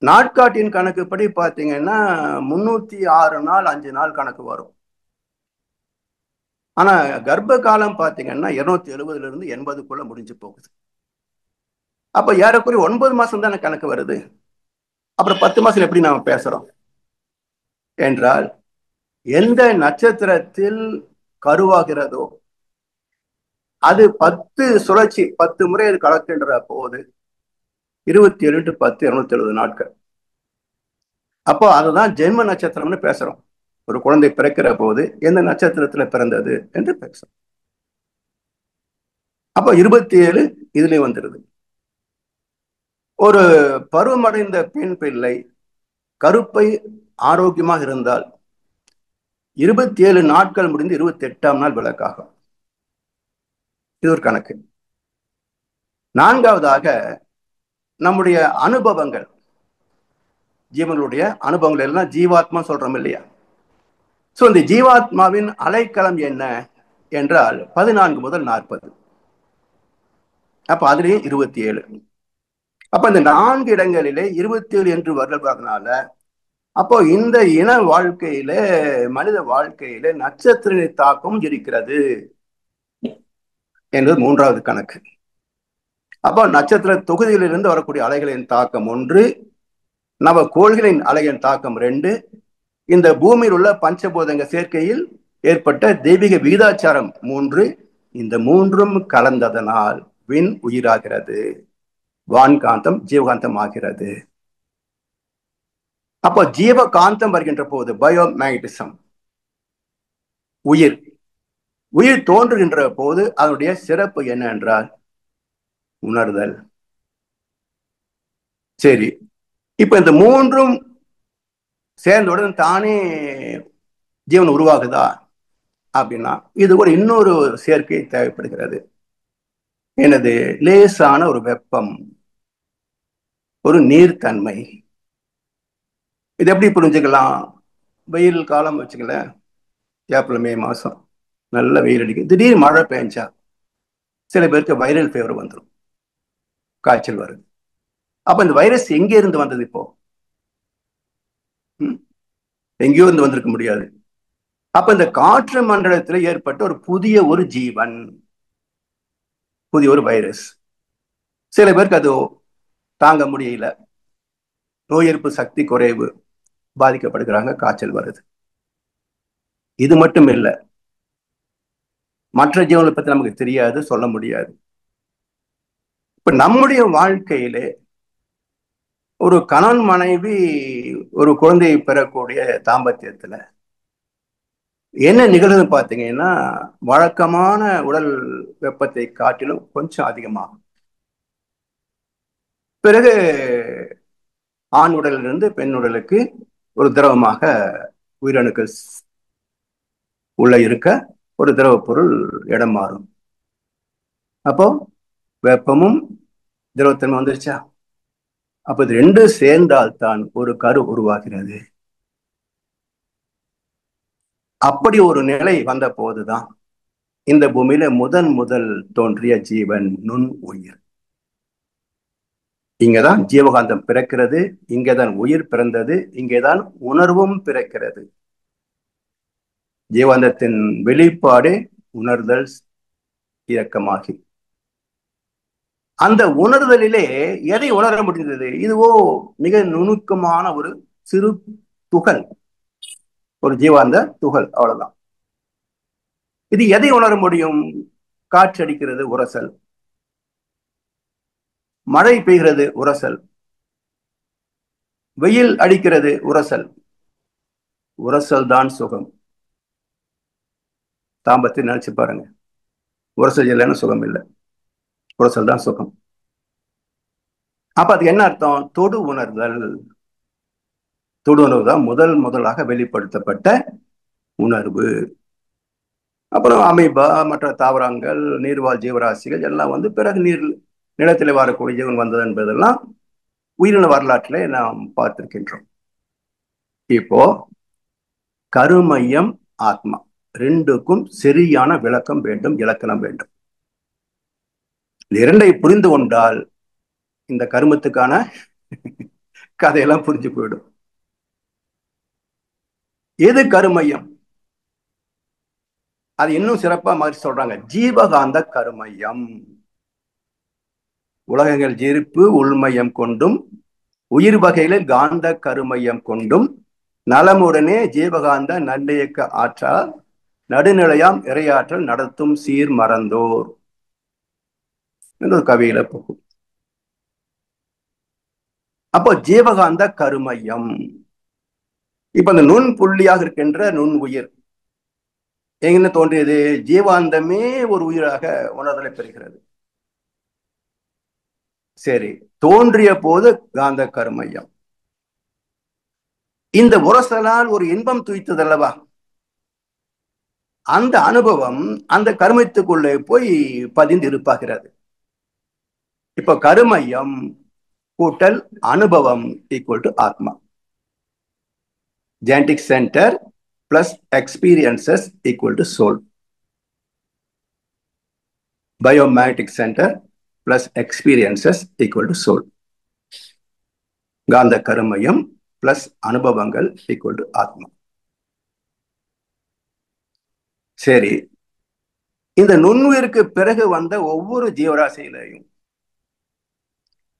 நாட்காட்டின் கணக்குப்படி பாத்தீங்கன்னா 306 நாள் 5 நாள் கணக்கு வரும். ஆனா கர்ப்ப காலம் பாத்தீங்கன்னா 270 இருந்து 80க்குள்ள முடிஞ்சு போகுது. அப்ப ஏறக்குறைய 9 மாசம் தானே கணக்கு வருது. அப்புறம் 10 மாசம் எப்படி நாம பேசுறோம் என்றால், எந்த நட்சத்திரத்தில் கருவாகிறதோ அது 10 சுழற்சி 10 முறை அது கலக்கின்ற போது 27 × 10 270 நாட்கள். அப்போ அதுதான் ஜென்ம நட்சத்திரம்னு பேசுறோம். ஒரு குழந்தை பிறக்கிற போது எந்த நட்சத்திரத்துல பிறந்தது என்று பேசுறோம். அப்ப 27 இதுலயும் வந்துருது. ஒரு பருவமடைந்த பெண் பிள்ளை கருப்பை ஆரோக்கியமாக இருந்தால் 27 நாட்கள் முடிந்து 28ஆம் நாள் விளக்காகும். இது ஒரு கணக்கு. நான்காவதாக நம்முடைய அனுபவங்கள், ஜீவனுடைய அனுபவங்கள் எல்லாம் ஜீவாத்மா சொல்றோம் இல்லையா? சோ இந்த ஜீவாத்மாவின் அலைக்களம் என்ன என்றால் 14 முதல் 40. அப்ப அதுலயும் 27. அப்ப இந்த 4 இடங்களிலே 27 என்று வருவதனால அப்போ இந்த இன வாழ்க்கையில மனித வாழ்க்கையில நட்சத்திர தாக்கம் இருக்கிறது என்பது மூன்றாவது கணக்கு. அப்போ நட்சத்திர தொகுதியிலிருந்து வரக்கூடிய அலைகளின் தாக்கம் 1, நவ கோள்களின் அலையின் தாக்கம் 2, இந்த பூமியில் உள்ள பஞ்சபூதங்க சேர்க்கையில் ஏற்பட்ட தெய்வீக விகிதாச்சாரம் 3, இந்த மூன்றும் கலந்ததனால் விண் உயிராகிறது, வான்காந்தம் ஜீவகாந்தம் ஆகிறது. அப்போ ஜீவகாந்தம் வருகின்ற போது பயோமேக்னடிசம், உயிர் உயிர் தோன்றுகின்ற போது அதனுடைய சிறப்பு என்ன என்றால் உணர்தல். சரி, இப்ப இந்த மூன்றும் சேர்ந்தவுடன் தானே ஜீவன் உருவாகுதா அப்படின்னா இது கூட இன்னொரு சேர்க்கை தேவைப்படுகிறது. எனது லேசான ஒரு வெப்பம், ஒரு நீர்த்தன்மை. இது எப்படி புரிஞ்சுக்கலாம்? வெயில் காலம் வச்சுக்கல, ஏப்ரல் மே மாசம் நல்ல வெயில் அடிக்கும், திடீர்னு மழை பெஞ்சா சில பேருக்கு வைரல் ஃபீவர் வந்துடும், காய்ச்சல் வருது. அப்ப இந்த வைரஸ் எங்கே இருந்து வந்தது? இப்போ எங்கேயோ இருந்து வந்திருக்க முடியாது. அப்ப இந்த காற்று மண்டலத்தில் ஏற்பட்ட ஒரு புதிய ஒரு ஜீவன், புதிய ஒரு வைரஸ். சில பேருக்கு அது தாங்க முடியல, நோய் எதிர்ப்பு சக்தி குறைவு, பாதிக்கப்படுகிறாங்க, காய்ச்சல் வருது. இது மட்டும் இல்ல, மற்ற ஜீவனை பத்தி நமக்கு தெரியாது, சொல்ல முடியாது. இப்ப நம்முடைய வாழ்க்கையிலே ஒரு கணவன் மனைவி ஒரு குழந்தையை பெறக்கூடிய தாம்பத்தியத்துல என்ன நிகழ்வு பார்த்தீங்கன்னா, வழக்கமான உடல் வெப்பத்தை காட்டிலும் கொஞ்சம் அதிகமாகும். பிறகு ஆண் உடலிலிருந்து பெண் உடலுக்கு ஒரு திரவமாக உயிரணுக்கள் உள்ள இருக்க ஒரு திரவ பொருள் இடம் மாறும். அப்போ வெப்பமும் திரவத்தன்மை வந்துருச்சா? அப்ப இது ரெண்டு சேர்ந்தால்தான் ஒரு கரு உருவாகிறது. அப்படி ஒரு நிலை வந்த போதுதான் இந்த பூமியில முதல் தோன்றிய ஜீவன் நுண் உயிர். இங்கதான் ஜீவகாந்தம் பிறக்கிறது, இங்கேதான் உயிர் பிறந்தது, இங்கேதான் உணர்வும் பிறக்கிறது. ஜீவாந்தத்தின் வெளிப்பாடு உணர்தல் இயக்கமாகி, அந்த உணர்தலிலே எதை உணர முடிந்தது? இதுவோ மிக நுணுக்கமான ஒரு சிறு துகள், ஒரு ஜீவாந்த துகள், அவ்வளவுதான். இது எதை உணர முடியும்? காற்றடிக்கிறது உரசல், மழை பெய்கிறது உரசல், வெயில் அடிக்கிறது உரசல். உரசல் தான் சுகம். தாம்பத்தை நினைச்சு பாருங்க, உரசல் இல்லைன்னு சுகம் இல்லை, உரசல் தான் சுகம். அப்ப அது என்ன அர்த்தம்? தொடு உணர்தல். தொடு உணர்வு தான் முதலாக வெளிப்படுத்தப்பட்ட உணர்வு. அப்புறம் அமீபா, மற்ற தாவரங்கள், நீர்வாழ் ஜீவராசிகள் எல்லாம் வந்து பிறகு நிலத்தில் வரக்கூடிய ஜீவன் வந்தது என்பதெல்லாம் உயிரின வரலாற்றிலே நாம் பார்த்திருக்கின்றோம். இப்போ கருமையம் ஆத்மா ரெண்டுக்கும் சரியான விளக்கம் வேண்டும், இலக்கணம் வேண்டும். இரண்டை புரிந்து கொண்டால் இந்த கருமத்துக்கான கதையெல்லாம் புரிஞ்சு போயிடும். எது கருமையம்? அது இன்னும் சிறப்பா மாதிரி சொல்றாங்க, ஜீவகாந்த கருமையம். உலகங்கள் ஜெரிப்பு உள்மையம் கொண்டும் உயிர் வகைகளில் காந்த கருமையம் கொண்டும் நலமுடனே ஜீவகாந்த நல்லியக்க ஆற்றால் நடுநிலையாம் இறையாற்றல் நடத்தும் சீர் மறந்தோர் என்று ஒரு கவியில போகும். அப்போ ஜீவகாந்த கருமையம். இப்ப அந்த நுண் புள்ளியாக இருக்கின்ற நுண் உயிர் எங்க தோன்றியது? ஜீவாந்தமே ஒரு உயிராக உணர்தலை பெறுகிறது. சரி, தோன்றிய போது காந்த கருமையம். இந்த உரசலால் ஒரு இன்பம் துய்த்தது அல்லவா? அந்த அனுபவம் அந்த கருமத்துக்குள்ளே போய் பதிந்து இருப்பாகிறது. இப்ப கருமையம் கூட்டல் அனுபவம் ஈக்குவல் டு ஆத்மா. Genetic centre plus experiences equal to soul. Biomagnetic centre plus experiences equal to soul. காந்த கருமையம் பிளஸ் அனுபவங்கள் ஈக்குவல் டு ஆத்மா. சரி, இந்த நுண்ணுயிருக்கு பிறகு வந்த ஒவ்வொரு ஜீவராசியிலையும்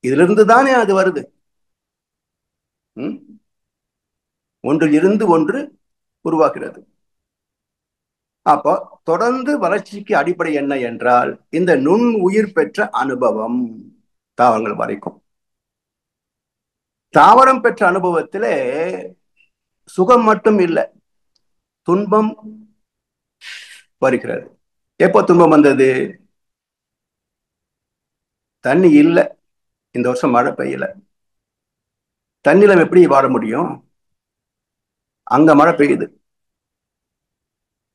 இதிலிருந்து தானே அது வருது. ஒன்றில் இருந்து ஒன்று உருவாக்குறது. அப்போ தொடர்ந்து வளர்ச்சிக்கு அடிப்படை என்ன என்றால் இந்த நுண் உயிர் பெற்ற அனுபவம். தாவரங்கள் வரைக்கும் தாவரம் பெற்ற அனுபவத்திலே சுகம் மட்டும் இல்லை, துன்பம் வருகிறது. எப்போ துன்பம் வந்தது? தண்ணி இல்லை, இந்த வருஷம் மழை பெய்யல. தண்ணில எப்படி வாழ முடியும்? அங்க மழை பெய்யுது,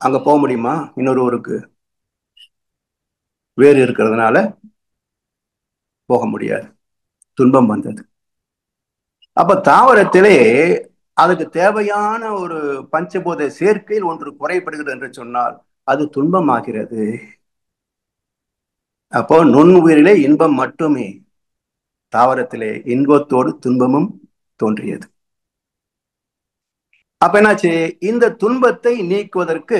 அங்க போக முடியுமா? இன்னொரு ஊருக்கு வேறு இருக்கிறதுனால போக முடியாது. துன்பம் வந்தது. அப்ப தாவரத்திலே அதுக்கு தேவையான ஒரு பஞ்சபூத சேர்க்கையில் ஒன்று குறைபடுகிறது என்று சொன்னால் அது துன்பமாகிறது. அப்போ நுண் உயிரிலே இன்பம் மட்டுமே, தாவரத்திலே இன்பத்தோடு துன்பமும் தோன்றியது. அப்ப என்னாச்சு? இந்த துன்பத்தை நீக்குவதற்கு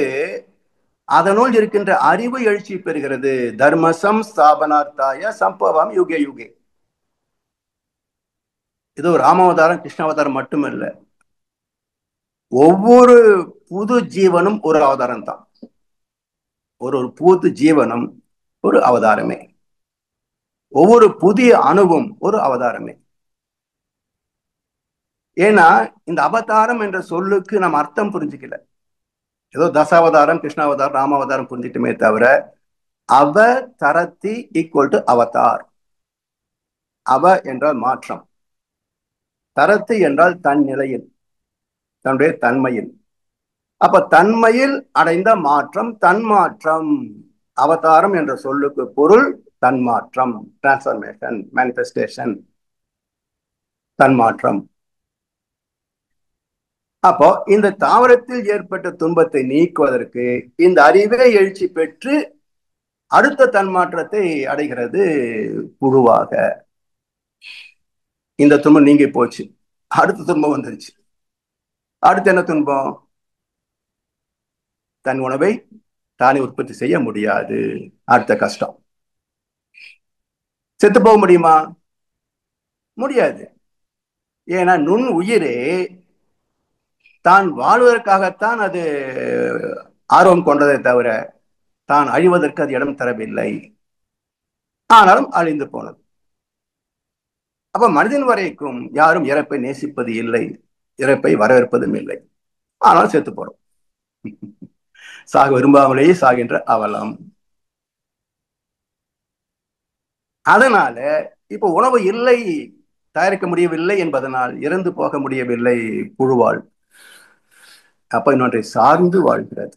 அதனுள் இருக்கின்ற அறிவு எழுச்சி பெறுகிறது. தர்மசம் ஸ்தாபனார்த்தாய சம்பவம் யுகே யுகே. இது ஒரு ராமாவதாரம் கிருஷ்ணாவதாரம் மட்டுமல்ல, ஒவ்வொரு புது ஜீவனும் ஒரு அவதாரம் தான். ஒரு புது ஜீவனும் ஒரு அவதாரமே. ஒவ்வொரு புதிய அணுவும் ஒரு அவதாரமே. ஏன்னா இந்த அவதாரம் என்ற சொல்லுக்கு நம்ம அர்த்தம் புரிஞ்சுக்கல. ஏதோ தசாவதாரம் கிருஷ்ணாவதாரம் ராமாவதாரம் புரிஞ்சுட்டுமே தவிர அவதரதி ஈக்குவல் டு அவதார். அவ என்றால் மாற்றம், தரத்து என்றால் தன் நிலையில், தன்னுடைய தன்மையில். அப்ப தன்மையில் அடைந்த மாற்றம் தன்மாற்றம். அவதாரம் என்ற சொல்லுக்கு பொருள் தன்மாற்றம், டிரான்ஸ்பர்மேஷன், மேனிஃபெஸ்டேஷன், தன்மாற்றம். அப்போ இந்த தாவரத்தில் ஏற்பட்ட துன்பத்தை நீக்குவதற்கு இந்த அறிவே எழுச்சி பெற்று அடுத்த தன்மாற்றத்தை அடைகிறது புழுவாக. இந்த துன்பம் நீங்கி போச்சு, அடுத்த துன்பம் வந்துருச்சு. அடுத்து என்ன துன்பம்? தன் உணவை தானே உற்பத்தி செய்ய முடியாது. அடுத்த கஷ்டம். செத்து போக முடியுமா? முடியாது. ஏன்னா நுண் உயிரே தான் வாழ்வதற்காகத்தான் அது ஆர்வம் கொண்டதை தவிர தான் அழிவதற்கு அது இடம் தரவில்லை. ஆனாலும் அழிந்து போனது. அப்ப மனிதன் வரைக்கும் யாரும் இறப்பை நேசிப்பது இல்லை, இறப்பை வரவேற்பதும் இல்லை. ஆனால் செத்து போறோம். சாக விரும்பாமலேயே சாகின்ற அவலம். அதனால இப்ப உணவு இல்லை, தயாரிக்க முடியவில்லை என்பதனால் இறந்து போக முடியவில்லை புழுவாள். அப்ப இன்னொன்றை சார்ந்து வாழ்கிறது.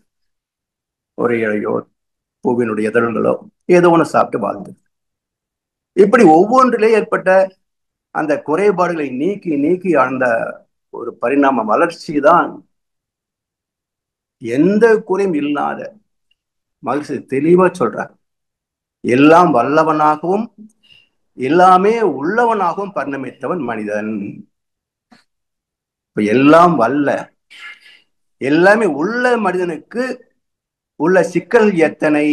ஒரு இழையோ பூவினுடைய இதழ்களோ ஏதோ ஒன்று சாப்பிட்டு வாழ்ந்தது. இப்படி ஒவ்வொன்றிலே ஏற்பட்ட அந்த குறைபாடுகளை நீக்கி நீக்கி ஆழ்ந்த ஒரு பரிணாம வளர்ச்சி தான் எந்த குறையும் இல்லாத மகிழ்ச்சி தெளிவா சொல்றார். எல்லாம் வல்லவனாகவும் எல்லாமே உள்ளவனாகவும் பரிணமித்தவன் மனிதன். இப்ப எல்லாம் வல்ல எல்லாமே உள்ள மனிதனுக்கு உள்ள சிக்கல் எத்தனை?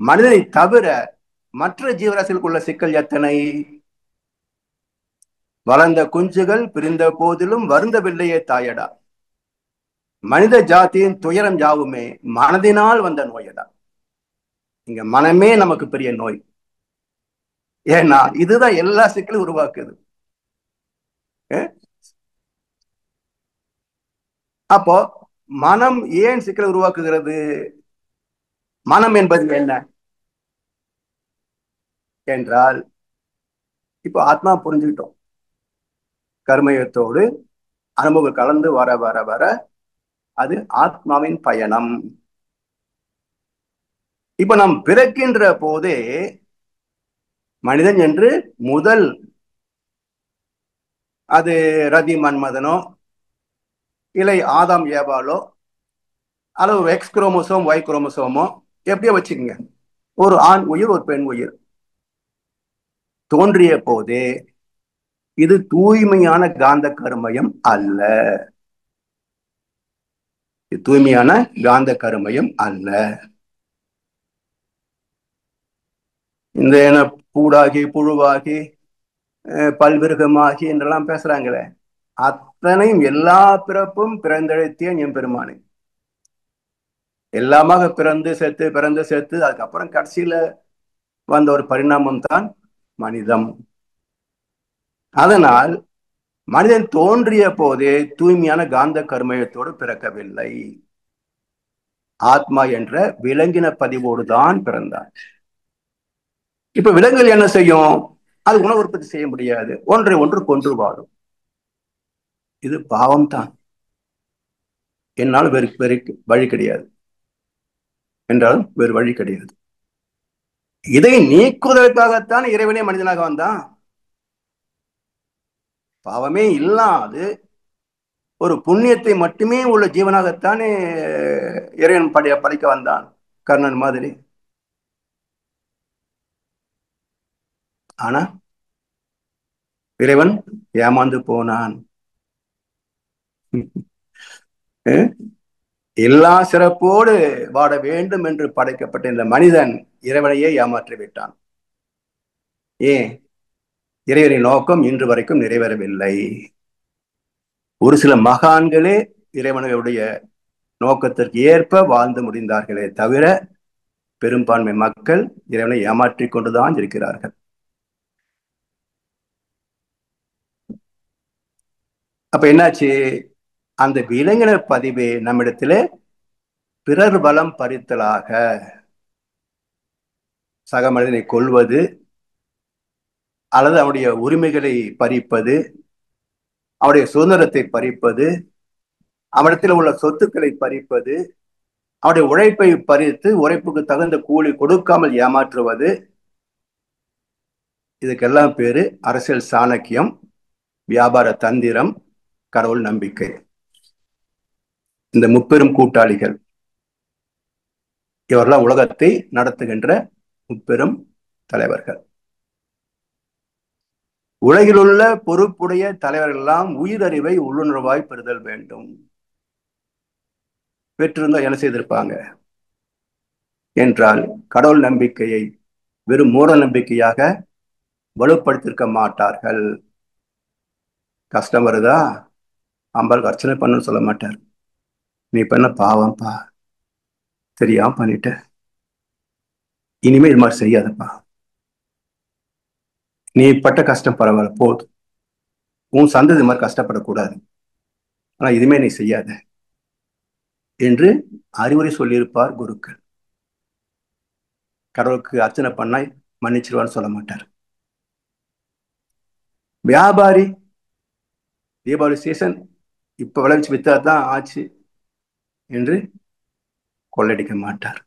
மனிதனை தவிர மற்ற ஜீவராசிகளுக்கு உள்ள சிக்கல் எத்தனை? வளர்ந்த குஞ்சுகள் பிரிந்த போதிலும் வருந்தவில்லையே தாயடா. மனித ஜாதியின் துயரம் யாவுமே மனதினால் வந்த நோயடா. இங்க மனமே நமக்கு பெரிய நோய். ஏன்னா இதுதான் எல்லா சிக்கலும் உருவாக்குது. அப்போ மனம் ஏன் சிக்கலை உருவாக்குகிறது? மனம் என்பது என்ன என்றால், இப்போ ஆத்மா புரிஞ்சுக்கிட்டோம். கர்மயத்தோடு அனுபவம் கலந்து வர வர வர அது ஆத்மாவின் பயணம். இப்ப நாம் பிறக்கின்ற போதே மனிதன் என்று முதல் அது ரதி மன்மதனோ இல்லை ஆதாம் ஏவாலோ அல்லது எக்ஸ் குரோமோசோம் ஒய் குரோமோசோமோ எப்படியோ வச்சுக்கோங்க, ஒரு ஆண் உயிர் ஒரு பெண் உயிர் தோன்றிய போதே இது தூய்மையான காந்த கருமயம் அல்ல. தூய்மையான காந்த கருமயம் அல்ல. இந்த பூடாகி புழுவாகி பல்விருகமாகி என்றெல்லாம் பேசுறாங்களே, அத்தனையும் எல்லா பிறப்பும் பிறந்தெழுத்திய எம்பெருமானே. எல்லாமாக பிறந்து சேர்த்து பிறந்து சேர்த்து அதுக்கப்புறம் கடைசியில வந்த ஒரு பரிணாமம் தான் மனிதம். அதனால் மனிதன் தோன்றிய போதே தூய்மையான காந்த கர்மயத்தோடு பிறக்கவில்லை. ஆத்மா என்ற விலங்கின பதிவோடு தான் பிறந்தார். இப்ப விலங்குகள் என்ன செய்யும்? அது உணவு உற்பத்தி செய்ய முடியாது, ஒன்றை ஒன்று கொன்று வாடும். இது பாவம் தான். என்னால் வேறு வேறு வழி கிடையாது என்றாலும் வேறு வழி கிடையாது. இதை நீக்குவதற்காகத்தான் இறைவனே மனிதனாக வந்தான். பாவமே இல்லாது ஒரு புண்ணியத்தை மட்டுமே உள்ள ஜீவனாகத்தானே இறைவன் படைக்க வந்தான், கர்ணன் மாதிரி. ஆனா இறைவன் ஏமாந்து போனான். எல்லா சிறப்போடு வாட வேண்டும் என்று படைக்கப்பட்ட இந்த மனிதன் இறைவனையே ஏமாற்றி விட்டான். ஏன்? இறைவனின் நோக்கம் இன்று வரைக்கும் நிறைவேறவில்லை. ஒரு சில மகான்களே இறைவனுடைய நோக்கத்திற்கு ஏற்ப வாழ்ந்து முடிந்தார்களே தவிர பெரும்பான்மை மக்கள் இறைவனை ஏமாற்றிக் கொண்டுதான் இருக்கிறார்கள். அப்ப என்னாச்சு? அந்த விலங்கின பதிவே நம்மிடத்திலே பிறர் பலம் பறித்தலாக, சக மனிதனை கொல்வது அல்லது அவனுடைய உரிமைகளை பறிப்பது, அவனுடைய சுதந்திரத்தை பறிப்பது, அவனிடத்தில் உள்ள சொத்துக்களை பறிப்பது, அவனுடைய உழைப்பை பறித்து உழைப்புக்கு தகுந்த கூலி கொடுக்காமல் ஏமாற்றுவது, இதுக்கெல்லாம் பேரு அரசியல் சாணக்கியம், வியாபார தந்திரம், கடவுள் நம்பிக்கை. இந்த முப்பெரும் கூட்டாளிகள் இவரெல்லாம் உலகத்தை நடத்துகின்ற முப்பெரும் தலைவர்கள். உலகில் உள்ள பொறுப்புடைய தலைவர்கள் எல்லாம் உயிரறிவை உள்ளுணர்வாய் பெறுதல் வேண்டும். பெற்றிருந்தால் என்ன செய்திருப்பாங்க என்றால், கடவுள் நம்பிக்கையை வெறும் மூட நம்பிக்கையாக வலுப்படுத்திருக்க மாட்டார்கள். கஷ்டம் வருதா, அம்பாளுக்கு அர்ச்சனை பண்ணு சொல்ல மாட்டார். நீ பண்ண பாவம்பா, தெரியாம பண்ணிட்ட, இனிமே இது மாதிரி செய்யாதப்பா, நீ பட்ட கஷ்டம் பரவாயில்ல போதும், உன் சந்ததி இது மாதிரி கஷ்டப்படக்கூடாது, ஆனா இதுமே நீ செய்யாத என்று அறிவுரை சொல்லியிருப்பார் குருக்கள். கடவுளுக்கு அர்ச்சனை பண்ணா மன்னிச்சிருவான்னு சொல்ல மாட்டார். வியாபாரி தீபாவளி சீசன் இப்ப விளைவிச்சு வித்தாதான் ஆச்சு என்று கொள்ளடிக்க மாட்டார்.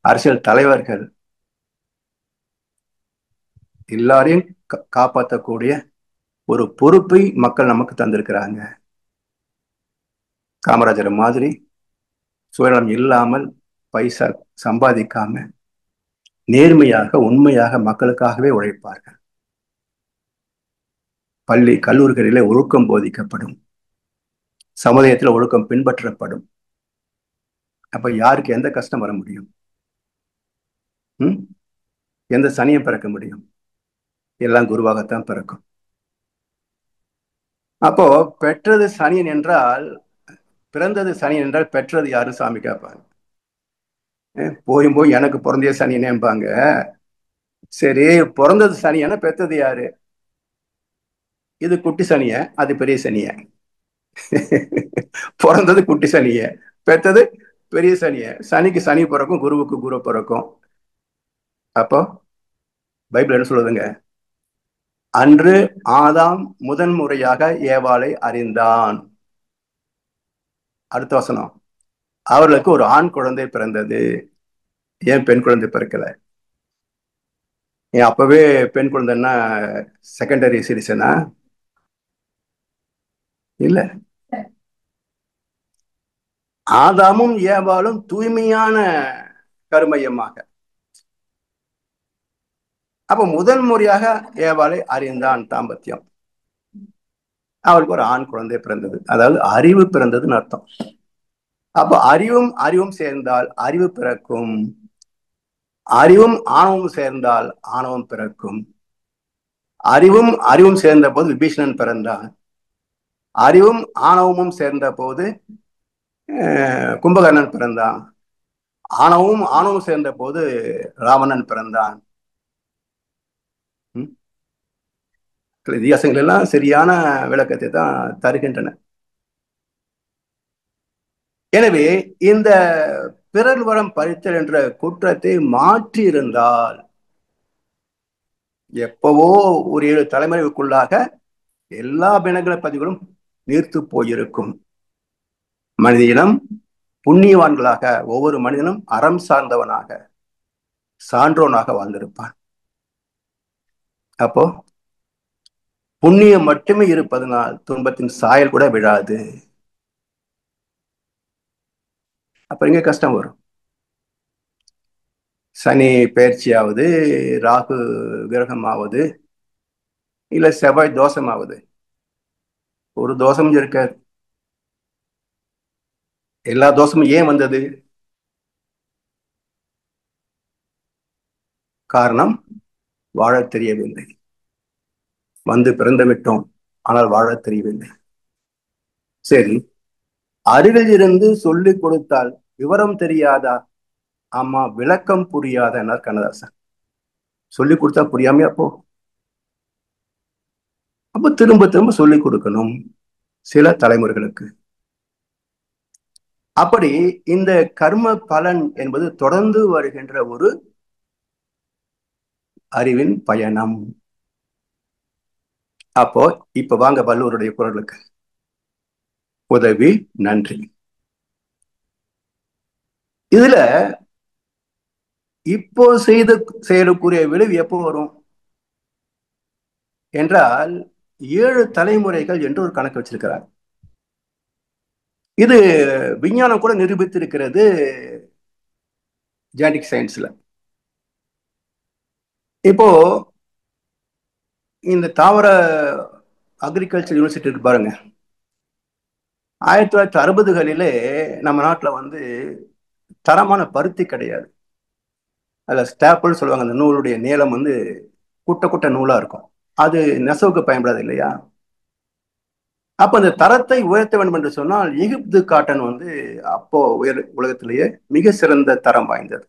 அரசியல் தலைவர்கள் எல்லாரையும் காப்பாற்றக்கூடிய ஒரு பொறுப்பை மக்கள் நமக்கு தந்திருக்கிறாங்க. காமராஜர் மாதிரி சுயநலம் இல்லாமல் பைசா சம்பாதிக்காம நேர்மையாக உண்மையாக மக்களுக்காகவே உழைப்பார்கள். பள்ளி கல்லூரிகளிலே ஒழுக்கம் போதிக்கப்படும், சமுதாயத்தில் ஒழுக்கம் பின்பற்றப்படும். அப்ப யாருக்கு எந்த கஷ்டம் வர முடியும்? எந்த சனியை பிறக்க முடியும்? எல்லாம் குருவாகத்தான் பிறக்கும். அப்போ பெற்றது சனியன் என்றால், பிறந்தது சனியன் என்றால் பெற்றது யாரு? சாமி கேட்பாங்க. போயும் போய் எனக்கு பிறந்தே சனியனேம்பாங்க. சரி, பிறந்தது சனியன, பெற்றது யாரு? இது குட்டி சனிய, அது பெரிய சனிய. பிறந்தது குட்டி சனிய, பெற்றது பெரிய சனிய. சனிக்கு சனி பிறக்கும், குருவுக்கு குரு பிறக்கும். அப்போ பைபிள் என்ன சொல்லுதுங்க? அன்று ஆதாம் முதன்முறையாக ஏவாளை அறிந்தான். அடுத்த வசனம், அவர்களுக்கு ஒரு ஆண் குழந்தை பிறந்தது. ஏன் பெண் குழந்தை பிறக்கல? ஏன் அப்பவே பெண் குழந்தைன்னா செகண்டரி சிட்டிசனா? இல்ல. ஆதாமும் ஏவாளும் தூய்மையான கருமையமாக. அப்ப முதல் முறையாக ஏவாளை அறிந்தான் தாம்பத்தியம். அவளுக்கு ஒரு ஆண் குழந்தை பிறந்தது. அதாவது அறிவு பிறந்ததுன்னு அர்த்தம். அப்ப அறிவும் அறிவும் சேர்ந்தால் அறிவு பிறக்கும். அறிவும் ஆணவமும் சேர்ந்தால் ஆணவம் பிறக்கும். அறிவும் அறிவும் சேர்ந்த போது விபீஷணன் பிறந்தான். அறிவும் ஆணவமும் சேர்ந்த போது கும்பகர்ணன் பிறந்தான். ஆணவமும் ஆணவமும் சேர்ந்த போது ராவணன் பிறந்தான். இதிகாசங்கள் எல்லாம் சரியான விளக்கத்தை தான் தருகின்றன. எனவே இந்த பிறர் வரம் பறித்தல் என்ற குற்றத்தை மாற்றி இருந்தால் எப்பவோ ஒரு 7 தலைமுறைக்குள்ளாக எல்லா பிணங்கள பதிவுகளும் நீர்த்து போயிருக்கும். மனித இனம் புண்ணியவான்களாக, ஒவ்வொரு மனிதனும் அறம் சார்ந்தவனாக, சான்றோனாக வாழ்ந்திருப்பான். அப்போ புண்ணியம் மட்டுமே இருப்பதனால் துன்பத்தின் சாயல் கூட விழாது. அப்ப எங்க கஷ்டம் வரும்? சனி பயிற்சியாவது, ராகு கிரகமாவது, இல்ல செவ்வாய் தோஷமாவது, ஒரு தோஷம் இருக்காது. எல்லா தோஷமும் ஏன் வந்தது? காரணம், வாழ தெரியவில்லை. வந்து பிறந்து விட்டோம், ஆனால் வாழ தெரியவில்லை. சரி, அருகில் இருந்து சொல்லிக் கொடுத்தால் விவரம் தெரியாதா? ஆமா, விளக்கம் புரியாத கண்ணதாசன். சொல்லிக் கொடுத்தா புரியாமையா போ? அப்ப திரும்ப திரும்ப சொல்லிக் கொடுக்கணும் சில தலைமுறைகளுக்கு. அப்படி இந்த கர்ம பலன் என்பது தொடர்ந்து வருகின்ற ஒரு அறிவின் பயணம். அப்போ இப்ப வாங்க வள்ளுவருடைய குரலுக்கு. உதவி நன்றி. இதுல இப்போ செய்த செயலுக்குரிய விளைவு எப்போ வரும் என்றால் 7 தலைமுறைகள் என்று ஒரு கணக்கு வச்சிருக்கிறார். இது விஞ்ஞானம் கூட நிரூபித்திருக்கிறது. ஜெனடிக் சயின்ஸ்ல இப்போ இந்த தாவர அக்ரிகல்ச்சர் யூனிவர்சிட்டி இருக்கு பாருங்க. 1960களிலே நம்ம நாட்டுல தரமான பருத்தி கிடையாது. அதுல ஸ்டாப்பிள் சொல்லுவாங்க. அந்த நூலுடைய நீளம் குட்ட குட்ட நூலா இருக்கும். அது நெசவுக்கு பயன்படாது இல்லையா? அப்ப அந்த தரத்தை உயர்த்த வேண்டும் என்று சொன்னால் எகிப்து காட்டன் அப்போ உலகத்திலேயே மிக சிறந்த தரம் வாய்ந்தது.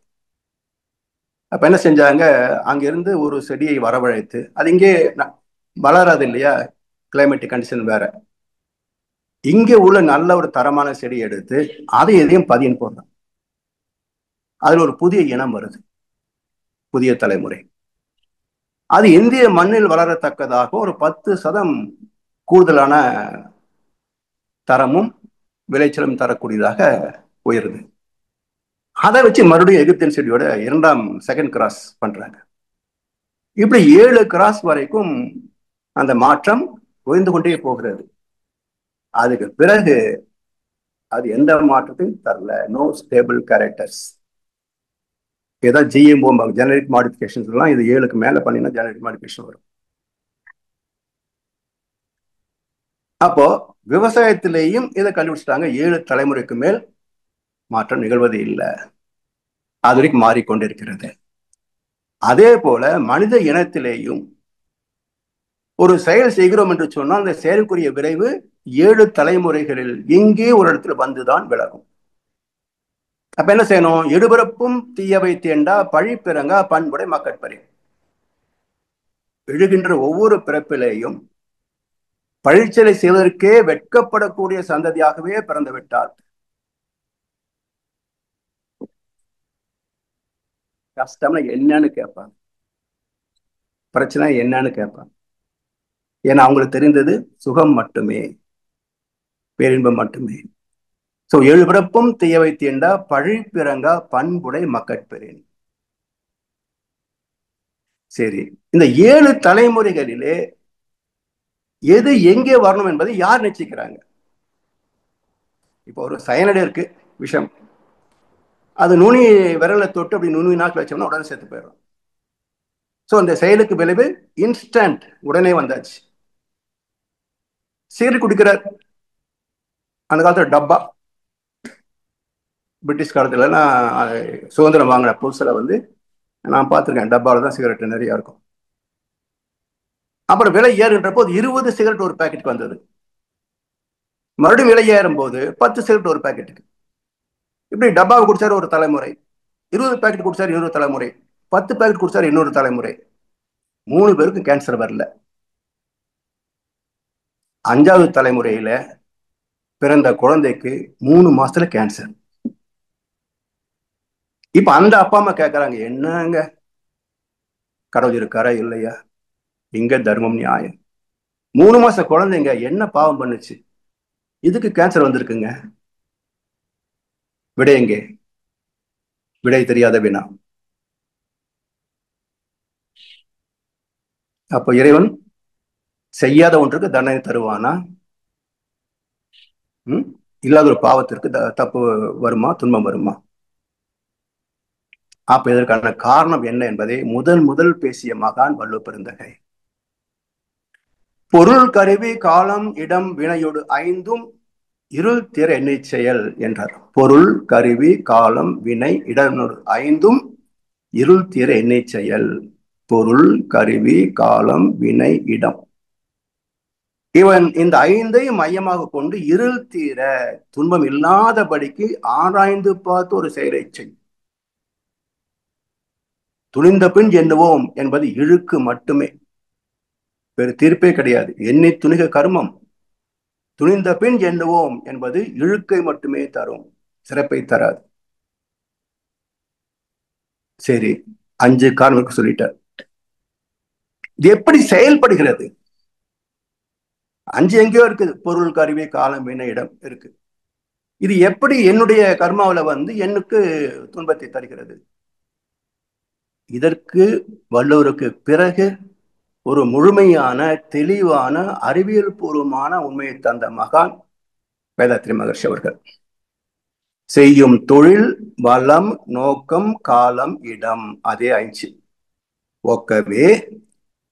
அப்ப என்ன செஞ்சாங்க, அங்கிருந்து ஒரு செடியை வரவழைத்து, அது இங்கே வளராது இல்லையா, கிளைமேட்டிக் கண்டிஷன் வேற. இங்கே உள்ள நல்ல ஒரு தரமான செடியை எடுத்து அதை எதையும் பதியம் போடுறாங்க. அதுல ஒரு புதிய இனம் வருது, புதிய தலைமுறை. அது இந்திய மண்ணில் வளரத்தக்கதாக ஒரு 10% கூடுதலான தரமும் விளைச்சலும் தரக்கூடியதாக உயருது. அதை வச்சு மறுபடியும் எகிப்தியன் செடியோட செகண்ட் கிராஸ் பண்றாங்க. இப்படி 7 கிராஸ் வரைக்கும் அந்த மாற்றம் உயர்ந்து கொண்டே போகிறது. அதுக்கு பிறகு அது எந்த மாற்றத்தையும் தரல. No stable characters. ஏதாவது ஜிஎம்ஓ ஜெனரிக் மாடிஃபிகேஷன்ஸ் எல்லாம் இது 7க்கு மேல பண்ணினா ஜெனரிக் மாடிஃபிகேஷன் வரும். அப்போ விவசாயத்திலேயும் இதை கண்டுபிடிச்சிட்டாங்க. 7 தலைமுறைக்கு மேல் மாற்றம் நிகழ்வது இல்லை, அது வரைக்கும் மாறிக்கொண்டிருக்கிறது. அதே போல மனித இனத்திலேயும் ஒரு செயல் செய்கிறோம் என்று சொன்னால் அந்த செயலுக்குரிய விரைவு 7 தலைமுறைகளில் எங்கே ஒரு இடத்துல வந்துதான் விலகும். அப்ப என்ன செய்யணும்? எடுபிறப்பும் தீயவை தீண்டா பழி பிறங்கா பண்புடை மக்கட்பரி. எழுகின்ற ஒவ்வொரு பிறப்பிலேயும் பழிச்சலை செய்வதற்கே வெட்கப்படக்கூடிய சந்ததியாகவே பிறந்து விட்டால் கஷ்டம்னா என்னன்னு கேட்பாங்க, பிரச்சனை என்னன்னு கேட்பாங்க. ஏன்னா அவங்களுக்கு தெரிந்தது சுகம் மட்டுமே, பேரின்பம் மட்டுமே. சோ 7 பிறப்பும் தீயவை தீண்டா பழி பிறங்கா பண்புடை மக்கட்பெறேன். சரி, இந்த 7 தலைமுறைகளிலே எது எங்கே வரணும் என்பதை யார் நிச்சயிக்கிறாங்க? இப்போ ஒரு சயனடை இருக்கு, விஷம், அது நுனி விரலை தொட்டு அப்படி நுனி நாக்கில் வச்சோம்னா உடனே செத்து போயிடும். சோ அந்த செயலுக்கு விளைவு இன்ஸ்டன்ட், உடனே வந்தாச்சு. சீர் குடிக்கிறார், அந்த காலத்துல டப்பா, பிரிட்டிஷ் காலத்துல நான் சுதந்திரம் வாங்கின புதுசுல நான் பார்த்துருக்கேன், டப்பாவில் தான் சிகரெட் நிறைய இருக்கும். அப்புறம் விலை ஏறுகின்ற போது 20 சிகரெட் ஒரு பேக்கெட் வந்தது. மறுபடியும் விலை ஏறும் போது 10 சிகரெட் ஒரு பேக்கெட்டுக்கு. இப்படி டப்பாவை குடிச்சாரு ஒரு தலைமுறை, 20 பேக்கெட் குடிச்சாரு இன்னொரு தலைமுறை, 10 பேக்கெட் குடிச்சாரு இன்னொரு தலைமுறை. 3 பேருக்கும் கேன்சர் வரல. 5வது தலைமுறையில பிறந்த குழந்தைக்கு 3 மாசத்துல கேன்சர். இப்ப அந்த அப்பா அம்மா கேட்கறாங்க, என்னங்க கடவுள் இருக்காரா இல்லையா? இங்க தர்மம் நியாயம்? 3 மாச குழந்தைங்க என்ன பாவம் பண்ணுச்சு, இதுக்கு கேன்சர் வந்திருக்குங்க? விடை எங்கே? விடை தெரியாத வினா. அப்ப இறைவன் செய்யாத ஒன்றுக்கு தண்டனை தருவானா? இல்லாத ஒரு பாவத்திற்கு தப்பு வருமா, துன்பம் வருமா? அப்ப இதற்கான காரணம் என்ன என்பதை முதல் பேசிய மகான் வள்ளுவ பெருந்தகை. பொருள் கருவி காலம் இடம் வினையோடு 5ம் இருள் திற எண்ணெய் செயல் என்றார். பொருள் கருவி காலம் வினை இடனோடு 5ம் இருள் தீர எண்ணெய் செயல். பொருள் கருவி காலம் வினை இடம், இவன் இந்த 5ஐயும் மையமாக கொண்டு இருள் தீர, துன்பம் இல்லாதபடிக்கு ஆராய்ந்து பார்த்து ஒரு செயலை செய். துணிந்த பின் எண்ணுவோம் என்பது இழுக்கு மட்டுமே, வேறு தீர்ப்பே கிடையாது. எண்ணி துணிக கர்மம், துணிந்த பின் எண்ணுவோம் என்பது இழுக்கை மட்டுமே தரும், சிறப்பை தராது. சரி, 5 காரணம் சொல்லிட்டார். இது எப்படி செயல்படுகிறது? 5 எங்கேயோ இருக்குது, பொருள் கருவி காலம் வினை இடம் இருக்கு. இது எப்படி என்னுடைய கர்மாவில எனக்கு துன்பத்தை தருகிறது? இதற்கு வள்ளுவருக்கு பிறகு ஒரு முழுமையான தெளிவான அறிவியல் பூர்வமான உண்மையை தந்த மகான் வேதாத்ரி மகர்ஷி அவர்கள். செய்யும் தொழில் வளம் நோக்கம் காலம் இடம், அதே 5 ஒக்கவே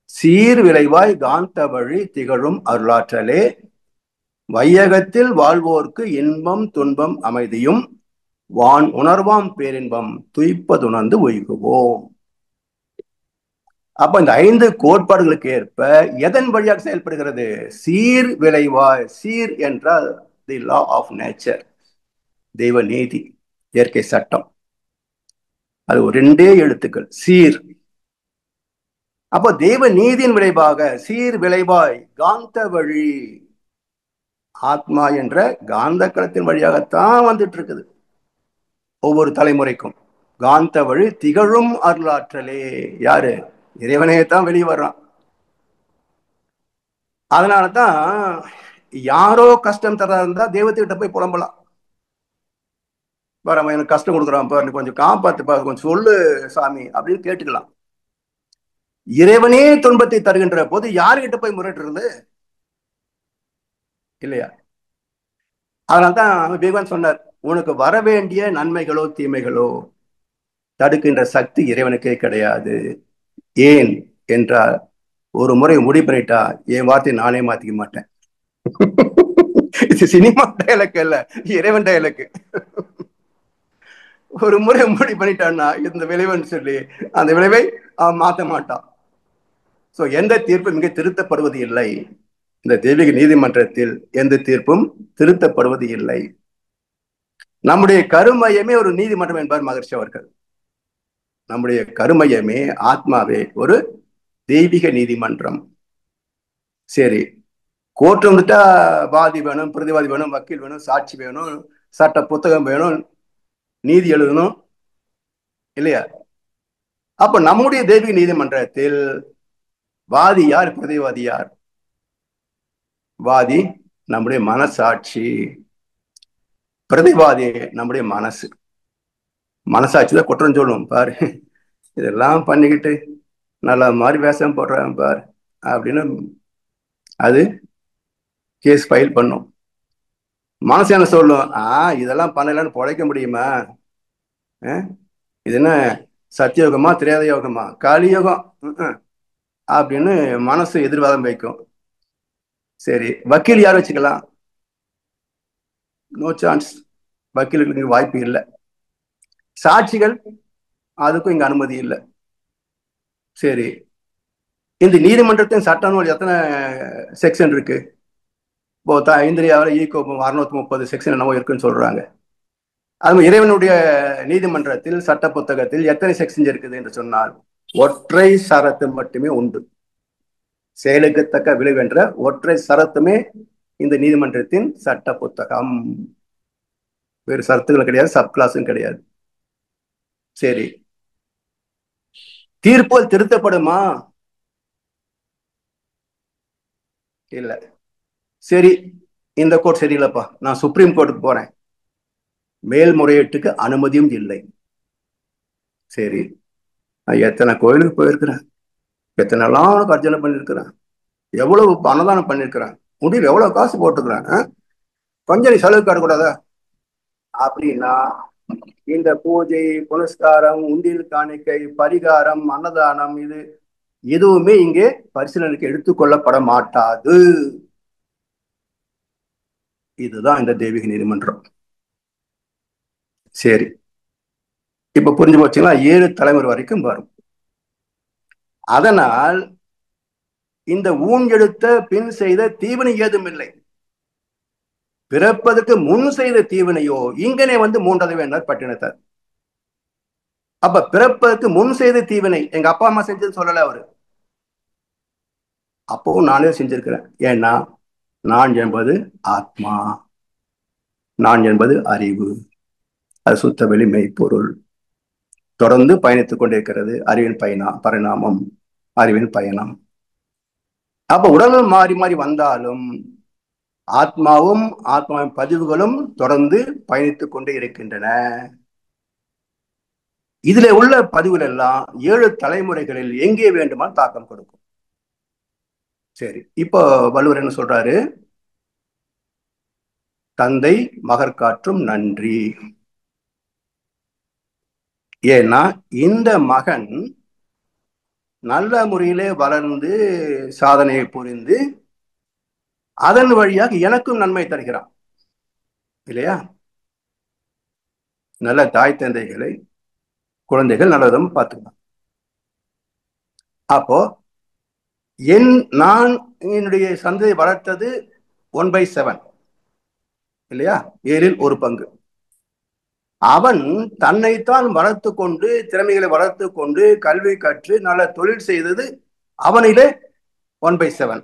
சீர் விளைவாய் காந்த வழி திகழும் அருளாற்றலே, வையகத்தில் வாழ்வோர்க்கு இன்பம் துன்பம் அமைதியும் வான் உணர்வாம் பேரின்பம் துய்ப்பதுணர்ந்து ஒய்குவோம். அப்ப இந்த 5 கோட்பாடுகளுக்கு ஏற்ப எதன் வழியாக செயல்படுகிறது? சீர் விளைவாய். சீர் என்றால் தி லா ஆஃப் நேச்சர், தெய்வ நீதி, இயற்கை சட்டம். அது ஒரு 2 எழுத்துக்கள், சீர். அப்போ தெய்வ நீதியின் விளைவாக சீர் விளைவாய் காந்த வழி, ஆத்மா என்ற காந்த களத்தின் வழியாகத்தான் வந்துட்டு இருக்குது ஒவ்வொரு தலைமுறைக்கும். காந்த வழி திகழும் அருளாற்றலே, யாரு? இறைவனே தான் வெளியே வர்றான். அதனாலதான் யாரோ கஷ்டம் தரா இருந்தா தெய்வத்துக்கிட்ட போய் புலம்பலாம். பாரு, அவன் எனக்கு கஷ்டம் கொடுக்குறான் பாரு, கொஞ்சம் காப்பாத்துப்பா, கொஞ்சம் சொல்லு சாமி அப்படின்னு கேட்டுக்கலாம். இறைவனே துன்பத்தை தருகின்ற போது யாருகிட்ட போய் முறையிடுறது? இல்லையா? அதனால்தான் பகவான் சொன்னார், உனக்கு வர வேண்டிய நன்மைகளோ தீமைகளோ தடுக்கின்ற சக்தி இறைவனுக்கே கிடையாது. ஏன் என்றால், ஒரு முறை முடிவு பண்ணிட்டா என் வார்த்தையை நானே மாத்திக்க மாட்டேன். இது சினிமா டயலாக் அல்ல, இறைவன் டயலாக். ஒரு முறை முடிவு பண்ணிட்டான்னா இந்த விளைவுன்னு சொல்லி அந்த விளைவை அவன் மாற்ற மாட்டான். சோ எந்த தீர்ப்பும் இங்கே திருத்தப்படுவது இல்லை. இந்த தெய்வீக நீதிமன்றத்தில் எந்த தீர்ப்பும் திருத்தப்படுவது இல்லை. நம்முடைய கருமையமே ஒரு நீதிமன்றம் என்பார் மகர்ஷி அவர்கள். நம்முடைய கருமையமே ஆத்மாவே ஒரு தெய்வீக நீதிமன்றம். சரி, கோர்ட் வந்துட்டா வாதி வேணும், பிரதிவாதி வேணும், வக்கீல் வேணும், சாட்சி வேணும், சட்ட புத்தகம் வேணும், நீதி எழுதணும் இல்லையா? அப்ப நம்முடைய தெய்வீக நீதிமன்றத்தில் வாதி யார், பிரதிவாதி யார்? வாதி நம்முடைய மனசாட்சி, பிரதிவாதி நம்முடைய மனசு. மனசாட்சிதான் குற்றம் சொல்லும், பாரு இதெல்லாம் பண்ணிக்கிட்டு நல்ல மாதிரி வேஷம் போடுறான் பார் அப்படின்னு அது கேஸ் ஃபைல் பண்ணும். மனசு என்ன சொல்லும், இதெல்லாம் பண்ணலன்னு பொழைக்க முடியுமா? இது என்ன சத்தியோகமா திரேத யோகமா கலியோகம் அப்படின்னு மனசு எதிர்வாதம் வைக்கும். சரி, வக்கீல் யார் வச்சுக்கலாம்? நோ சான்ஸ், வக்கீலுக்கு வாய்ப்பு இல்லை. சாட்சிகள், அதுக்கும் இங்க அனுமதி இல்லை. சரி, இந்த நீதிமன்றத்தின் சட்ட நூல் எத்தனை செக்ஷன் இருக்கு? இந்தியாவில் ஈகோ 630 செக்ஷன் என்னவோ இருக்குன்னு சொல்றாங்க. அது இறைவனுடைய நீதிமன்றத்தில் சட்ட புத்தகத்தில் எத்தனை செக்ஷன் இருக்குது என்று சொன்னால் ஒற்றை சரத்து மட்டுமே உண்டு. செயலுக்கு தக்க விளைவு என்ற ஒற்றை சரத்துமே இந்த நீதிமன்றத்தின் சட்ட புத்தகம். வேறு சரத்துகள் கிடையாது, சப் கிளாஸும் கிடையாது. சரி, தீர்ப்புகள் திருத்தப்படுமா? இல்ல. சரி, இந்த கோர்ட் சரியில்லைப்பா, நான் சுப்ரீம் கோர்ட்டுக்கு போறேன், மேல்முறையீட்டுக்கு அனுமதியும் இல்லை. சரி, நான் எத்தனை கோயிலுக்கு போயிருக்கிறேன், எத்தனை எல்லாம் அர்ச்சனை பண்ணிருக்கிறேன், எவ்வளவு அன்னதானம் பண்ணிருக்கிறேன், முடிவில் எவ்வளவு காசு போட்டுக்கிறேன், கொஞ்சம் நீ செலவு காட்டக்கூடாதா? அப்படின்னா இந்த பூஜை, புனஸ்காரம், உண்டியல் காணிக்கை, பரிகாரம், அன்னதானம் இது எதுவுமே இங்கே பரிசீலனைக்கு எடுத்துக்கொள்ளப்பட மாட்டாது. இதுதான் இந்த தெய்வீக நீதிமன்றம். சரி, இப்ப புரிஞ்சு போச்சுங்களா? 7 தலைமுறை வரைக்கும் வரும். அதனால் இந்த ஊஞ்செடுத்த பின் செய்த தீவினை ஏதும் இல்லை. பிறப்பதற்கு முன் செய்த தீவினையோ இங்கனே வந்து 3 வேண்டார் பட்டினத்தார். அப்ப பிறப்பதற்கு முன் செய்த தீவினை எங்க அப்பா அம்மா செஞ்சது சொல்லல அவரு. அப்பவும் நானே செஞ்சிருக்கிறேன். ஏன்னா நான் என்பது ஆத்மா, நான் என்பது அறிவு, அது சுத்த வெளி மெய்ப்பொருள், தொடர்ந்து பயணித்துக் கொண்டிருக்கிறது. அறிவின் பரிணாமம், அறிவின் பயணம். அப்ப உடல்கள் மாறி மாறி வந்தாலும் ஆத்மாவும் ஆத்மாவின் பதிவுகளும் தொடர்ந்து பயணித்துக் கொண்டே இருக்கின்றன. இதுல உள்ள பதிவுகள் எல்லாம் 7 தலைமுறைகளில் எங்கே வேண்டுமா தாக்கம் கொடுக்கும். சரி, இப்போ வள்ளுவர் என்ன சொல்றாரு? தந்தை மகற்காற்றும் நன்றி. ஏன்னா இந்த மகன் நல்ல முறையிலே வளர்ந்து சாதனையை புரிந்து அதன் வழியாக எனக்கும் நன்மை தருகிறான் இல்லையா? நல்ல தாய் தந்தைகளை குழந்தைகள் நல்லதும் பார்த்துக்கலாம். அப்போ நான் என்னுடைய சந்தையை வளர்த்தது 1/7 இல்லையா? 7ல் 1 பங்கு. அவன் தன்னைத்தான் வளர்த்து கொண்டு, திறமைகளை வளர்த்து கொண்டு, கல்வி கற்று நல்ல தொழில் செய்தது அவனிலே 1/7.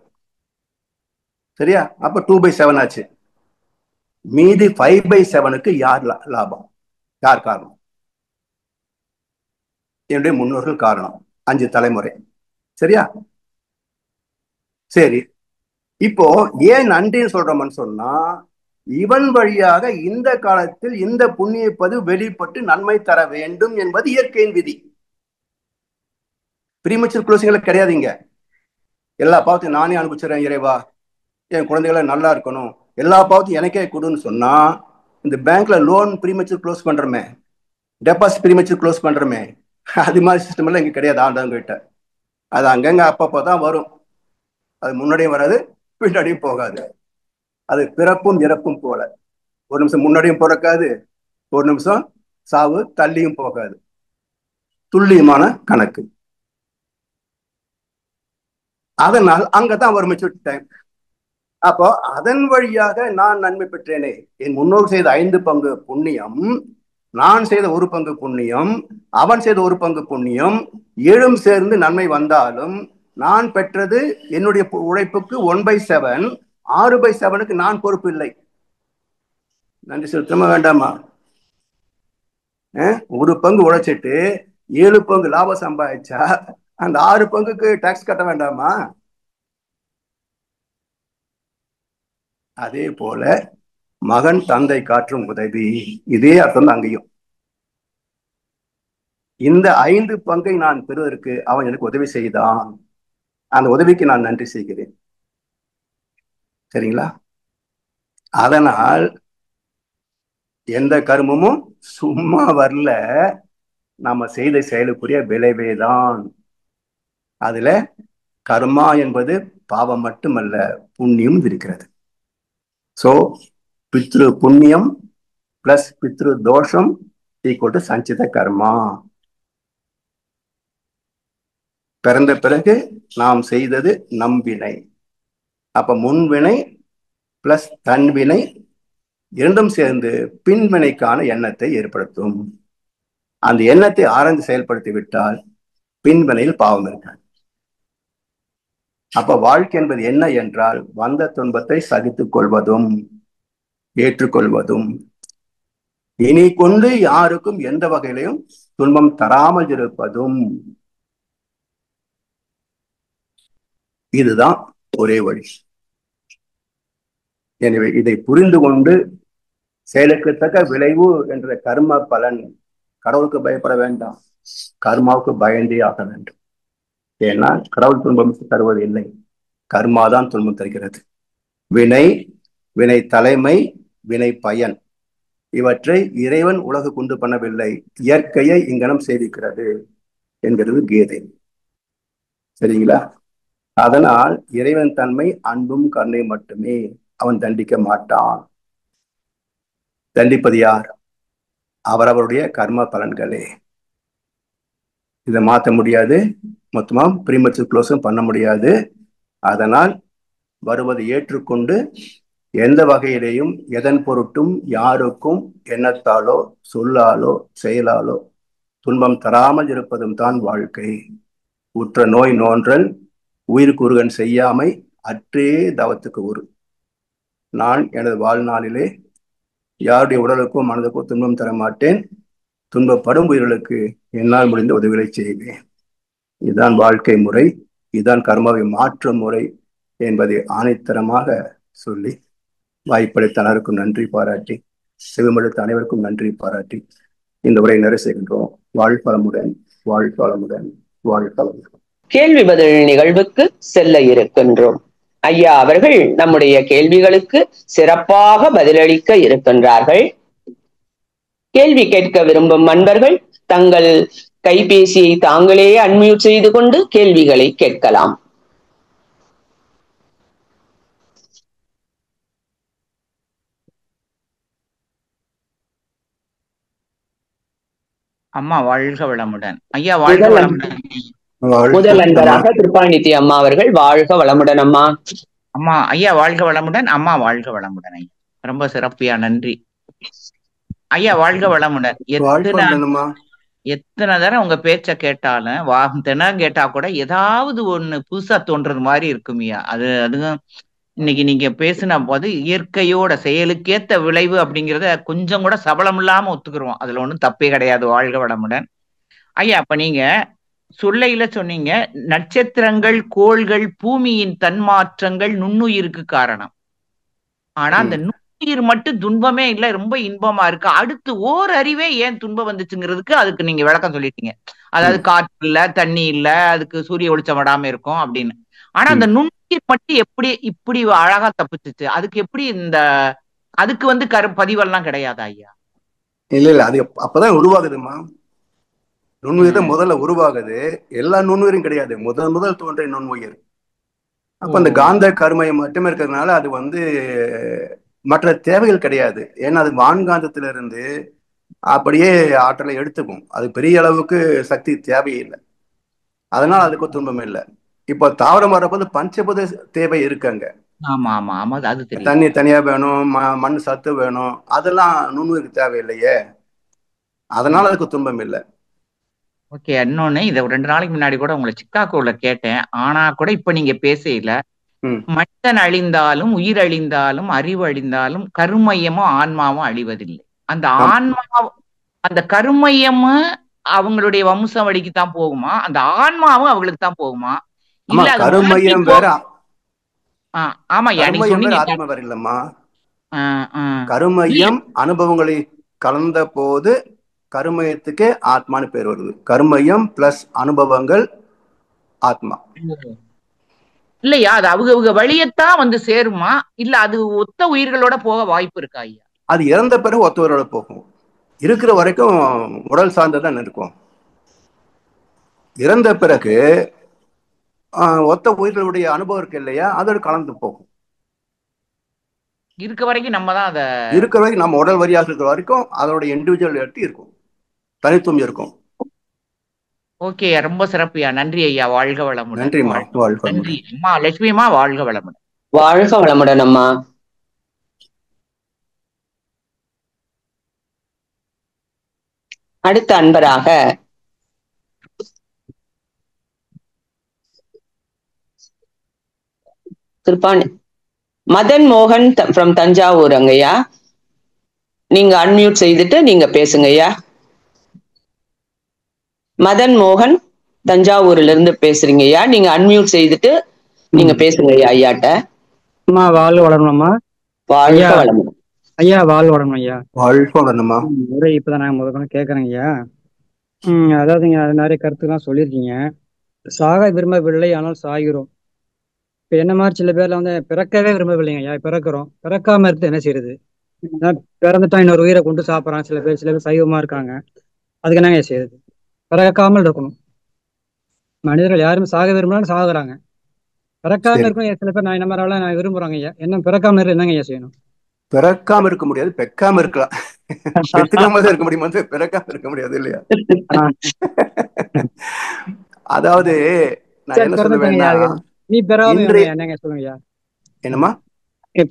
சரியா? அப்ப 2/7 ஆச்சு. மீதி 5/7க்கு யார் லாபம், யார் காரணம்? என்னுடைய முன்னோர்கள் காரணம், 5 தலைமுறை. சரியா? சரி, இப்போ ஏன் நன்றின்னு சொல்றோம்னு சொன்னா இவன் வழியாக இந்த காலத்தில் இந்த புண்ணிய பதிவு வெளிப்பட்டு நன்மை தர வேண்டும் என்பது இயற்கையின் விதி. ப்ரீமெச்சூர் க்ளோசிங்ல கிடையாதுங்க. எல்லா பாவத்தையும் நானே அனுப்பிச்சிடறேன் இறைவா, என் குழந்தைகளை நல்லா இருக்கணும், எல்லா பாவத்தையும் எனக்கே கொடுன்னு சொன்னா இந்த பேங்க்ல லோன் ப்ரீமெச்சூர் க்ளோஸ் பண்றோமே, டெபாசிட் ப்ரீமெச்சூர் க்ளோஸ் பண்றோமே, அது மாதிரி சிஸ்டம் எல்லாம் இங்க கிடையாது. ஆண்டவங்க கிட்ட அது அங்கங்க அப்பப்போதான் வரும். அது முன்னாடியும் வராது, பின்னாடியும் போகாது. அது பிறப்பும் இறப்பும் போல, ஒரு நிமிஷம் முன்னாடியும் பிறக்காது, ஒரு நிமிஷம் சாவு தள்ளியும் போகாது. துல்லியமான கணக்கு. அதனால் அங்கதான் ஒரு மெச்சூரிட்டி டைம். அப்போ அதன் வழியாக நான் நன்மை பெற்றேனே. என் முன்னோர் செய்த 5 பங்கு புண்ணியம், நான் செய்த 1 பங்கு புண்ணியம், அவன் செய்த 1 பங்கு புண்ணியம், 7 சேர்ந்து நன்மை வந்தாலும் நான் பெற்றது என்னுடைய உழைப்புக்கு 1/7, 6/7க்கு நான் பொறுப்பு இல்லை. நன்றி செலுத்தமா வேண்டாமா? 1 பங்கு உழைச்சிட்டு 7 பங்கு லாபம் சம்பாதிச்சா அந்த 6 பங்குக்கு டாக்ஸ் கட்ட வேண்டாமா? அதே போல மகன் தந்தை காற்றும் உதவி, இதே அர்த்தம் தான் அங்கேயும். இந்த 5 பங்கை நான் பெறுவதற்கு அவன் எனக்கு உதவி செய்தான். அந்த உதவிக்கு நான் நன்றி செய்கிறேன். சரிங்களா? அதனால் எந்த கர்மமும் சும்மா வரல, நாம செய்த செயலுக்குரிய விளைவேதான். அதுல கர்மா என்பது பாவம் மட்டுமல்ல, புண்ணியம் இருக்கிறது. சோ பித்ரு புண்ணியம் பிளஸ் பித்ரு தோஷம் ஈக்குவல் டு சஞ்சித கர்மா. பிறந்த பிறகு நாம் செய்தது நம்பினை. அப்ப முன்வினை பிளஸ் தன்வினை இரண்டும் சேர்ந்து பின்வினைக்கான எண்ணத்தை ஏற்படுத்தும். அந்த எண்ணத்தை ஆராய்ந்து செயல்படுத்தி விட்டால் பின்வினையில் பாவம் இருக்காது. அப்ப வாழ்க்கை என்பது என்ன என்றால், வந்த துன்பத்தை சகித்துக் கொள்வதும் ஏற்றுக்கொள்வதும், இனி கொண்டு யாருக்கும் எந்த வகையிலையும் துன்பம் தராமல் இருப்பதும். இதுதான் ஒரே வழி. எனவே இதை புரிந்து கொண்டு செயலுக்கு தக்க விளைவு என்ற கர்ம பலன், கடவுளுக்கு பயப்பட வேண்டாம், கர்மாவுக்கு பயந்தே ஆக வேண்டும். ஏன்னா கடவுள் துன்பம் தருவது இல்லை, கர்மாதான் துன்பம் தருகிறது. வினை, வினை தலைமை, வினை பயன், இவற்றை இறைவன் உலகு கொண்டு பண்ணவில்லை, இயற்கையை இங்கனம் சேவிக்கிறது என்கிறது கீதை. சரிங்களா? அதனால் இறைவன் தன்மை அன்பும் கருணை மட்டுமே. அவன் தண்டிக்க மாட்டான். தண்டிப்பது யார்? அவரவருடைய கர்ம பலன்களே. இதை மாற்ற முடியாது, மொத்தமா ப்ரீமெச்சூர் க்ளோஸும் பண்ண முடியாது. அதனால் வருவதை ஏற்றுக்கொண்டு எந்த வகையிலேயும் எதன் பொருட்டும் யாருக்கும் எண்ணத்தாலோ சொல்லாலோ செயலாலோ துன்பம் தராமல் இருப்பதும் தான் வாழ்க்கை. உற்ற நோய் நோன்றல் உயிர்க்குருகன் செய்யாமை அற்றே தவத்துக்கு உரு. நான் எனது வாழ்நாளிலே யாருடைய உடலுக்கோ மனதுக்கோ துன்பம் தர மாட்டேன். துன்பப்படும் உயிர்களுக்கு என்னால் முடிந்த உதவிகளை செய்வேன். இதுதான் வாழ்க்கை முறை, இதுதான் கர்மாவை மாற்றும் முறை என்பதை ஆணைத்தரமாக சொல்லி வாய்ப்பளித்த அனைவருக்கும் நன்றி பாராட்டி, செவிமடுத்த அனைவருக்கும் நன்றி பாராட்டி இந்த உரை நிறைவு செய்கின்றோம். வாழ்வளமுடன், வாழ்வளமுடன், வாழ்வளமுடன். கேள்வி பதில் நிகழ்வுக்கு செல்ல இருக்கின்றோம். ஐயா அவர்கள் நம்முடைய கேள்விகளுக்கு சிறப்பாக பதிலளிக்க இருக்கின்றார்கள். கேள்வி கேட்க விரும்பும் அன்பர்கள் தங்கள் கைபேசியை தாங்களே அன்மியூட் செய்து கொண்டு கேள்விகளை கேட்கலாம். அம்மா வாழ்க வளமுடன். ஐயா வாழ்க வளமுடன். முதல் அன்பராக கிருபாநிதி அம்மா அவர்கள் வாழ்க வளமுடன். அம்மா. அம்மா ஐயா வாழ்க வளமுடன். அம்மா வாழ்க வளமுடன். ஐயா ரொம்ப சிறப்பியா, நன்றி. ஐயா வாழ்க வளமுடன். எத்தனை தடவை உங்க பேச்ச கேட்டாலும் தினம் கேட்டா கூட ஏதாவது ஒண்ணு புதுசா தோன்றது மாதிரி இருக்குமியா. அதுவும் இன்னைக்கு நீங்க பேசின போது இயற்கையோட செயலுக்கேத்த விளைவு அப்படிங்கிறத கொஞ்சம் கூட சபலம் இல்லாம ஒத்துக்குருவோம். அதுல ஒண்ணும் தப்பே கிடையாது. வாழ்க வளமுடன். ஐயா அப்ப நீங்க சொல்லையில சொன்னீங்க, நட்சத்திரங்கள், கோள்கள், பூமியின் தன்மாற்றங்கள் நுண்ணுயிருக்கு காரணம். ஆனா அந்த நுண்ணுயிர் மட்டும் துன்பமே இல்லை, ரொம்ப இன்பமா இருக்கு. அடுத்து அறிவே ஏன் துன்பம் வந்துச்சுங்கிறதுக்கு அதுக்கு நீங்க விளக்கம் சொல்லிட்டீங்க. அதாவது காற்று இல்ல, தண்ணி இல்ல, அதுக்கு சூரிய வெளிச்சம் விடாம இருக்கும் அப்படின்னு. ஆனா அந்த நுண்ணுயிர் மட்டும் எப்படி இப்படி அழகா தப்பிச்சுச்சு? அதுக்கு எப்படி அதுக்கு பதிவெல்லாம் கிடையாதா ஐயா? இல்ல அது அப்பதான் உருவாகுதுமா. நுண்ணுயிர் தான் முதல்ல உருவாகுது. எல்லா நுண்ணுயிரும் கிடையாது, முதல் தோன்றிய நுண்ணுயிர். அப்ப அந்த காந்த கருமையை மட்டுமே இருக்கிறதுனால அது மற்ற தேவைகள் கிடையாது. ஏன்னா அது வான்காந்தத்திலிருந்து அப்படியே ஆற்றலை எடுத்துக்கும். அது பெரிய அளவுக்கு சக்தி தேவையில்லை, அதனால அதுக்கு துன்பம் இல்லை. இப்போ தாவரம் வரப்போது பஞ்சபூத தேவை இருக்குங்க. ஆமா ஆமா ஆமா, அது தெரியும். தண்ணி தனியா வேணும், மண் சத்து வேணும், அதெல்லாம் நுண்ணுயிருக்கு தேவையில்லையே, அதனால அதுக்கு துன்பம் இல்லை. ஓகே, இன்னொன்னு, இதை 2 நாளைக்கு முன்னாடி கூட உங்களை சிக்காகோல கேட்டேன். ஆனா கூட இப்ப நீங்க பேசல. மனிதன் அழிந்தாலும் உயிர் அழிந்தாலும் அறிவு அழிந்தாலும் கருமையமும் ஆன்மாவும் அழிவதில்லை. அந்த ஆன்மா, அந்த கருமையமும் அவங்களுடைய வம்சம் வழிக்கு தான் போகுமா, அந்த ஆன்மாவும் அவங்களுக்கு தான் போகுமா? இல்ல அது கருமையம் வேற, ஆமா நீங்க சொன்னீங்க. ஆத்மா வேற இல்லம்மா. இல்ல கருமையம் அனுபவங்களை கலந்த போது கருமையத்துக்கு ஆத்மான்னு பேர் வருது. கருமையம் பிளஸ் அனுபவங்கள் ஆத்மா. இல்லையா, அது அவங்க வழியத்தான் வந்து சேருமா, இல்ல அது ஒத்த உயிர்களோட போக வாய்ப்பு இருக்கா ஐயா? அது இறந்த பிறகு ஒத்த உயிரோட போகும். இருக்கிற வரைக்கும் உடல் சார்ந்ததான் இருக்கும். இறந்த பிறகு ஒத்த உயிர்களுடைய அனுபவம் இருக்கு இல்லையா, அதோட கலந்து போகும். இருக்க வரைக்கும் நம்ம தான் அதை இருக்கிற வரைக்கும் நம்ம உடல் வரியாக இருக்கிற வரைக்கும் அதோட இண்டிவிஜுவல் இருக்கும், தனித்துவம் இருக்கும். ஓகே, ரொம்ப சிறப்புயா. நன்றி ஐயா, வாழ்க வளமுடன். நன்றிம்மா, வாழ்க வளமுடன். நன்றி அம்மா லட்சுமிமா, வாழ்க வளமுடன். வாழ்க வளமுடன் அம்மா. அடுத்த அன்பராக திருப்பாணி மதன் மோகன் ஃப்ரம் தஞ்சாவூர். அங்கய்யா நீங்க அன்மியூட் செய்துட்டு நீங்க பேசுங்க ஐயா. மதன் மோகன் தஞ்சாவூர்ல இருந்து பேசுறீங்க ஐயா, நீங்க அன்மியூட் செய்துட்டு நீங்க பேசுங்க ஐயா. ஐயாட்ட அம்மா வாழ்க வளரணும்மா. வாழ்க வளமுடன் ஐயா. வாழ்க வளரணும் ஐயா. வாழ்க வளரணும்மா. முறை இப்பதான் நான் முதல்ல கேட்கறேங்க ஐயா. அதாவதுங்க, நிறைய கருத்துலாம் சொல்லியிருக்கீங்க. சாக விரும்பவில்லை ஆனால் சாகிறோம். இப்ப என்ன மாதிரி சில பேர்ல வந்து பிறக்கவே விரும்பவில்லைங்க ஐயா, பிறக்கிறோம். பிறக்காம இருந்து என்ன செய்யுது? பிறந்துட்டா இன்னொரு உயிரை கொண்டு சாப்பிட்றான் சில பேர் சைவமா இருக்காங்க. அதுக்கு என்னங்க செய்யுது? பிறக்காமல் இருக்கணும். மனிதர்கள் யாருமே சாக விரும்பினாலும் சாகுறாங்க. பிறக்காம இருக்கும் சில பேர் நான் என்ன மாதிரி நான் விரும்புறாங்க ஐயா. என்ன பிறக்காம இருக்கு என்னங்க ஐயா செய்யணும்? பிறக்காம இருக்க முடியாது, பெக்காம இருக்கலாம். பெத்துக்காம தான் இருக்க முடியுமா, பிறக்காம இருக்க முடியாது இல்லையா? அதாவது நான் என்ன சொல்லுவேன்னா, நீ பிறகு என்னங்க சொல்லுங்க. என்னம்மா?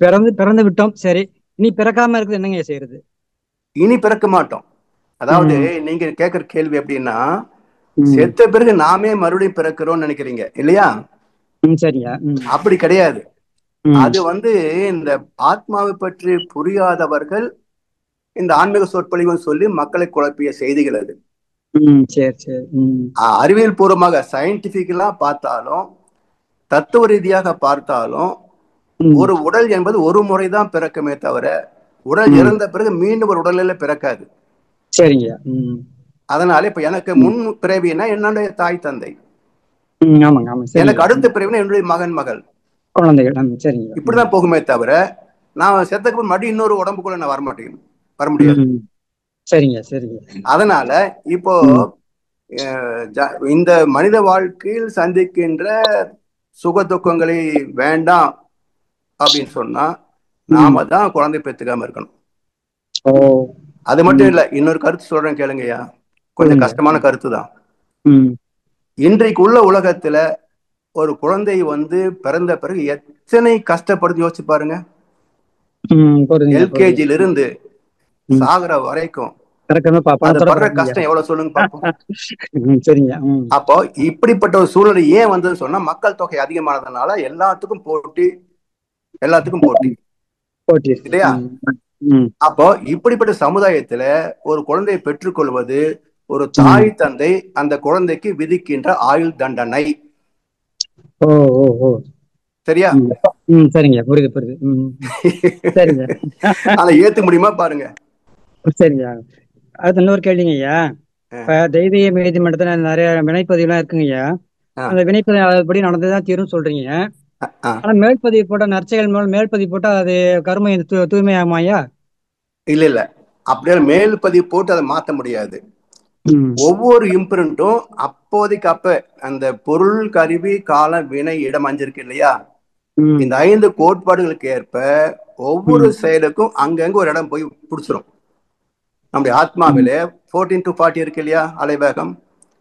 பிறந்து விட்டோம், சரி, நீ பிறக்காம இருக்குது என்னங்க செய்யறது? இனி பிறக்க மாட்டோம். அதாவது நீங்க கேக்குற கேள்வி எப்படின்னா, செத்த பிறகு நாமே மறுபடியும் பிறக்கிறோம்னு நினைக்கிறீங்க இல்லையா? சரியா? அப்படி கிடையாது. அது இந்த ஆத்மாவை பற்றி புரியாதவர்கள் இந்த ஆன்மீக சொற்பொழிவும் சொல்லி மக்களை குழப்பிய செய்திகள் அது. அறிவியல் பூர்வமாக சயின்டிபிக்கலா பார்த்தாலும் தத்துவ ரீதியாக பார்த்தாலும் ஒரு உடல் என்பது ஒரு முறைதான் பிறக்குமே தவிர உடல் இறந்த பிறகு மீண்டும் ஒரு உடலில் பிறக்காது. சரிங்க. அதனால இப்ப எனக்கு முன் பிறவினா என்னுடைய தாய் தந்தை, எனக்கு அடுத்த பிறவினா என்னுடைய மகன் மகள் குழந்தைகள், சரிங்க. இப்படிதான் போகுமே தவிர நான் செத்தக்கு மறுபடியும் இன்னொரு உடம்புக்குள்ள நான் வர முடியாது. சரிங்க சரிங்க. அதனால இப்போ இந்த மனித வாழ்க்கையில் சந்திக்கின்ற சுக துக்கங்களை வேண்டாம் அப்படின்னு சொன்னா நாம தான் குழந்தை பெற்றுக்காம இருக்கணும். அது மட்டும் இல்ல, இன்னொரு கருத்து சொல்றேன் கேளுங்கய்யா, கொஞ்சம் கஷ்டமான கருத்து தான். இன்றைக்கு உள்ள உலகத்துல ஒரு குழந்தை பிறந்த பிறகு எத்தனை கஷ்டப்படுது யோசிச்சு பாருங்க. எல்கேஜில இருந்து சாகுற வரைக்கும் படுற கஷ்டம் எவ்வளவு சொல்லுங்க பாப்போம். அப்போ இப்படிப்பட்ட ஒரு சூழ்நிலை ஏன் வந்ததுன்னு சொன்னா, மக்கள் தொகை அதிகமானதுனால எல்லாத்துக்கும் போட்டி இல்லையா? அப்போ இப்படிப்பட்ட சமுதாயத்துல ஒரு குழந்தையை பெற்றுக்கொள்வது ஒரு தாய் தந்தை அந்த குழந்தைக்கு விதிக்கின்ற ஆயுள் தண்டனை. சரியா? சரிங்க, புரியுது புரியுது. அதை ஏத்துக்க முடியுமா பாருங்க. சரிங்க. அது இன்னொரு கேள்விங்க ஐயா. இப்ப தெய்வீக நீதிமன்றத்துல நிறைய வினைப்பதிவு எல்லாம் இருக்குங்க ஐயா. அந்த வினைப்பதிவு அதுபடி நடந்துதான் தீரும் சொல்றீங்க. ஆனா மேல்பதிவு போட்டா நற்செயல் மூலம் மேல்பதிவு போட்டா அது கர்ம தூய்மையாமா ஐயா? இல்ல, அப்படியே மேல் பதிவு போட்டு அதை மாத்த முடியாது. ஒவ்வொரு இம்பிரிண்டும் அப்போதைக்கு அப்ப அந்த பொருள், கருவி, காலம், வினை, இடம் அஞ்சிருக்கு இல்லையா? இந்த 5 கோட்பாடுகளுக்கு ஏற்ப ஒவ்வொரு செயலுக்கும் அங்கங்க ஒரு இடம் போய் பிடிச்சிரும். நம்முடைய ஆத்மாவிலே 14 to 40 இருக்கு இல்லையா அலைவேகம்,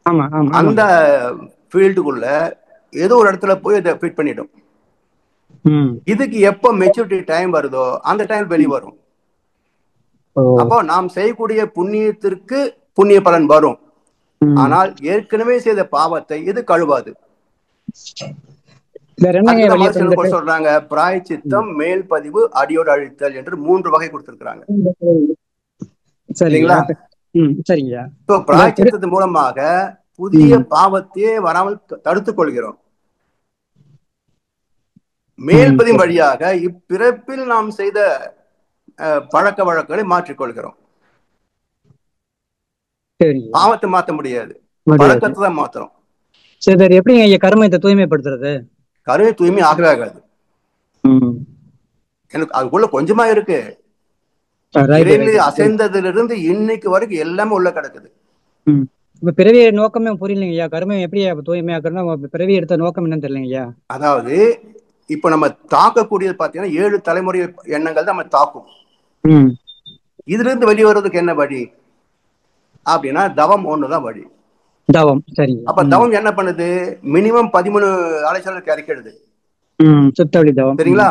ஆமா ஆமா அந்த ஆமாங்க. ஃபீல்டுக்குள்ள ஏதோ ஒரு இடத்துல போய் இதை ஃபிட் பண்ணிடும். ம். இதுக்கு எப்போ மெச்சூரிட்டி டைம் வருதோ அந்த டைம் வெளி வரும். ஓ. அப்போ நாம் செய்யக்கூடிய புண்ணியத்திற்கு புண்ணிய பலன் வரும். ம். ஆனால் ஏற்கனவே செய்த பாவத்தை இது கழுவாது. வேற என்னங்க அதுக்குதான் வழி மகர்ஷி கூட சொல்றாங்க, பிராயச்சித்தம், மேல் பதிவு, அடியோடு அழித்தல் என்று 3 வகை கொடுத்திருக்கிறாங்க. சரிங்க. இல்லைங்களா? சரிங்கய்யா. இப்போ பிராயச்சித்தத்தின் மூலமாக புதிய பாவத்தையே வராமல் தடுத்துக் கொள்கிறோம். மேல்பதிவு வழியாக இப்பிறப்பில் நாம் செய்த பழக்க வழக்கங்களை மாற்றிக்கொள்கிறோம். பாவத்தை மாற்ற முடியாது, பழக்கத்தை தான் மாத்துறோம். சரி, எப்படி கர்மத்தை தூய்மைப்படுத்துறது? கருமை தூய்மை ஆகவே ஆகாது. எனக்கு அதுக்குள்ள கொஞ்சமா இருக்கு. அசைந்ததிலிருந்து இன்னைக்கு வரைக்கும் எல்லாமே உள்ள கிடக்குது. இப்ப பிறவி நோக்கமே புரியலைங்கய்யா. கர்மம் எப்படி தூய்மையாக்குறோம்னா பிறவி எடுத்த நோக்கம் என்னன்னு தெரியலங்கய்யா. அதாவது இப்ப நம்ம தாக்கக்கூடியது பாத்தீங்கன்னா 7 தலைமுறை எண்ணங்கள் தான் நம்ம தாக்கும். இதுல இருந்து வெளியே வருவதுக்கு என்ன வழி அப்படின்னா தவம் ஒண்ணுதான் வழி. தவம். சரி. அப்ப தவம் என்ன பண்ணுது? மினிமம் 13 அலைச்சலுக்கு இறக்கிடுது. சுத்தவழி தவம். சரிங்களா?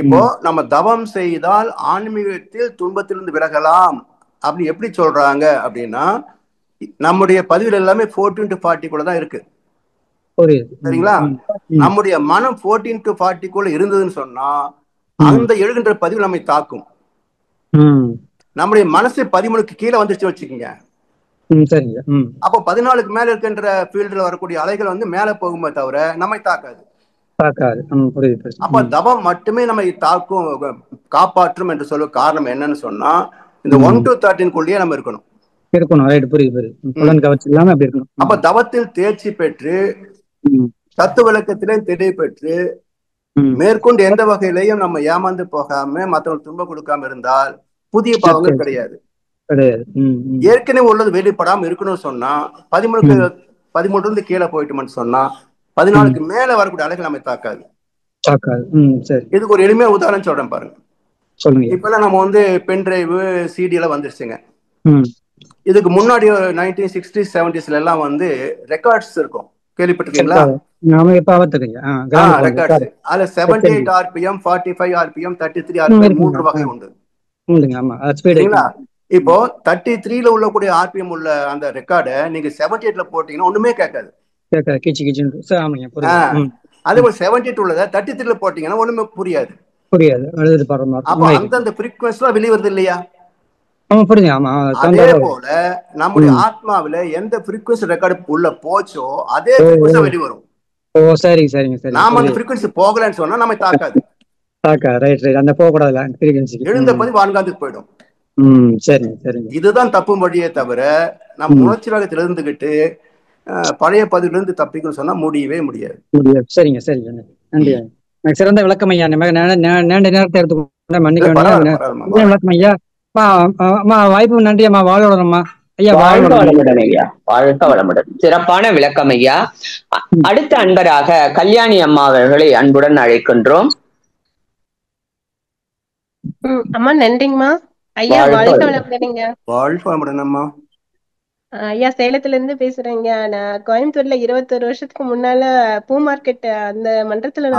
இப்போ நம்ம தவம் செய்தால் ஆன்மீகத்தில் துன்பத்திலிருந்து விலகலாம் அப்படி எப்படி சொல்றாங்க அப்படின்னா, நம்முடைய பதிவுல எல்லாமே 14 to 40 தான் இருக்கு. சரிங்களா? நம்முடைய மனம் 14 to 40 இருந்ததுன்னு சொன்னா அந்த எழுகின்ற பதிவு நம்மை தாக்கும். நம்முடைய மனசு 13க்கு கீழே வந்துருச்சு வச்சுக்கோங்க. அப்போ 14க்கு மேல இருக்கின்ற ஃபீல்டுல வரக்கூடிய அலைகள் வந்து மேல போகுமே தவிர நம்மை தாக்காது. அப்ப தவம் மட்டுமே நம்மை தாக்கும், காப்பாற்றும் என்று சொல்ல காரணம் என்னன்னு சொன்னா இந்த 1 to 13 நம்ம இருக்கணும். அப்ப தவத்தில் தேர்ச்சி பெற்று தத்து விளக்கத்திலே தெளிவு பெற்று மேற்கொண்டு எந்த வகையிலையும் நம்ம ஏமாந்து போகாம மற்றவங்களுக்கு துன்பம் கொடுக்காம இருந்தால் புதிய பாவங்கள் கிடையாது. ஏற்கனவே உள்ளது வெளிப்படாம இருக்கணும்னு சொன்னா 13 கீழே போயிட்டோம்னு சொன்னா 14க்கு மேல வரக்கூடிய அலைகள் நம்ம தாக்காது. இதுக்கு ஒரு எளிமையா உதாரணம் சொல்றேன் பாருங்க. இப்ப எல்லாம் நம்ம வந்து பென் டிரைவ், சிடி எல்லாம் வந்துருச்சுங்க. இதுக்கு முன்னாடி 1960s 70s எல்லாம் வந்து ரெக்கார்ட்ஸ் இருக்கும், கேள்விப்பட்டிருக்கீங்களா? ரெக்கார்ட்ஸ் அதுல 78 RPM, 45 RPM, 33 RPM 3 வகை உண்டு. இப்போ 33ல உள்ளக்கூடிய RPM உள்ள அந்த ரெக்கார்டை நீங்க 78ல போட்டீங்கன்னா ஒண்ணுமே கேட்காது. அதே போல 78 உள்ளத 33ல போட்டீங்கன்னா ஒண்ணுமே புரியாது. அப்ப அந்தந்த ஃப்ரீக்வன்சி வெளியே வருது இல்லையா? அதே போல நம்முடைய ஆத்மாவில எந்த ஃப்ரீக்வன்சி ரெக்கார்டு உள்ள போச்சோ அதே ஃப்ரீக்வன்சி வெளியே வரும். நாம அந்த ஃப்ரீக்வன்சி போகலன்னு சொன்னா நம்ம தாக்காது. எழுந்த பதிவு வான்காந்துக்கு போயிடும். இதுதான் தப்பு வழியே தவிர நம்ம உணர்ச்சி வேகத்தில் இருந்துகிட்டு பழைய பதிவுல இருந்து தப்பிக்கணும்னு சொன்னா முடியவே முடியாது. சரிங்க சரிங்க, நன்றி. சிறந்த விளக்கம் ஐயா. நீண்ட நேரத்தை எடுத்துக்கொண்ட விளக்கம் ஐயா. வாய்ப்பு நன்றி அம்மா. வாழ்க வளமுடன் ஐயா. வாழ்க வளமுடன் ஐயா. வாழ்க வளமுடன். சிறப்பான விளக்கம் ஐயா. அடுத்த அன்பராக கல்யாணி அம்மா அவர்களை அன்புடன் அழைக்கின்றோம். அம்மா நன்றிங்கம்மா. ஐயா வாழ்க வளமுடன். வாழ்க வளமுடன் அம்மா. ஐயா சேலத்துல இருந்து பேசுறேங்க. நான் கோயம்புத்தூர்ல 21 வருஷத்துக்கு முன்னால பூ மார்க்கெட் அந்த மன்றத்துல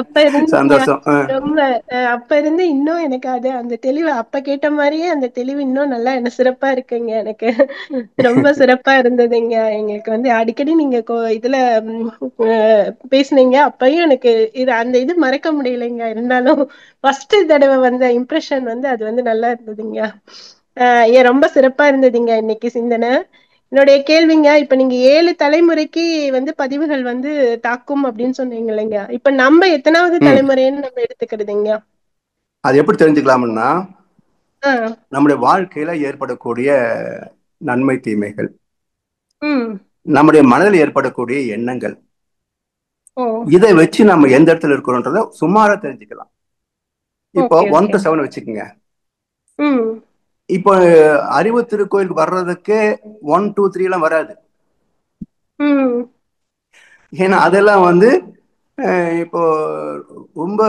அப்ப இருந்து ரொம்ப அப்ப இருந்து இன்னும் எனக்கு அது அந்த தெளிவு அப்ப கேட்ட மாதிரியே அந்த தெளிவு இன்னும் நல்லா என்ன சிறப்பா இருக்குங்க. எனக்கு ரொம்ப சிறப்பா இருந்ததுங்க. எங்களுக்கு வந்து அடிக்கடி நீங்க இதுல பேசுனீங்க. அப்பயும் எனக்கு அந்த இது மறக்க முடியலைங்க. இருந்தாலும் ஃபர்ஸ்ட் தடவை வந்த இம்ப்ரெஷன் வந்து அது வந்து நல்லா இருந்ததுங்க. ரொம்ப சிறப்பா இருந்ததுங்க இன்னைக்கு சிந்தனை. என்னுடைய கேள்விங்க, இப்ப நீங்க 7 தலைமுறைக்கு வந்து பதிவுகள் வந்து தாக்கும் அப்படின்னு சொன்னீங்க இல்லைங்க. இப்ப நம்ம எத்தனாவது தலைமுறைன்னு நம்ம எடுத்துக்கிறதுங்க? அது எப்படி தெரிஞ்சுக்கலாம்னா, நம்முடைய வாழ்க்கையில ஏற்படக்கூடிய நன்மை தீமைகள், நம்முடைய மனதில் ஏற்படக்கூடிய எண்ணங்கள், இதை வச்சு நம்ம எந்த இடத்துல இருக்கிறோன்றத சுமாரா தெரிஞ்சுக்கலாம். இப்போ 1 to 7 வச்சுக்கோங்க. இப்போ அறிவு திருக்கோயிலுக்கு வர்றதுக்கு 1, 2, 3 எல்லாம் வராது. ஏன்னா அதெல்லாம் வந்து இப்போ ரொம்ப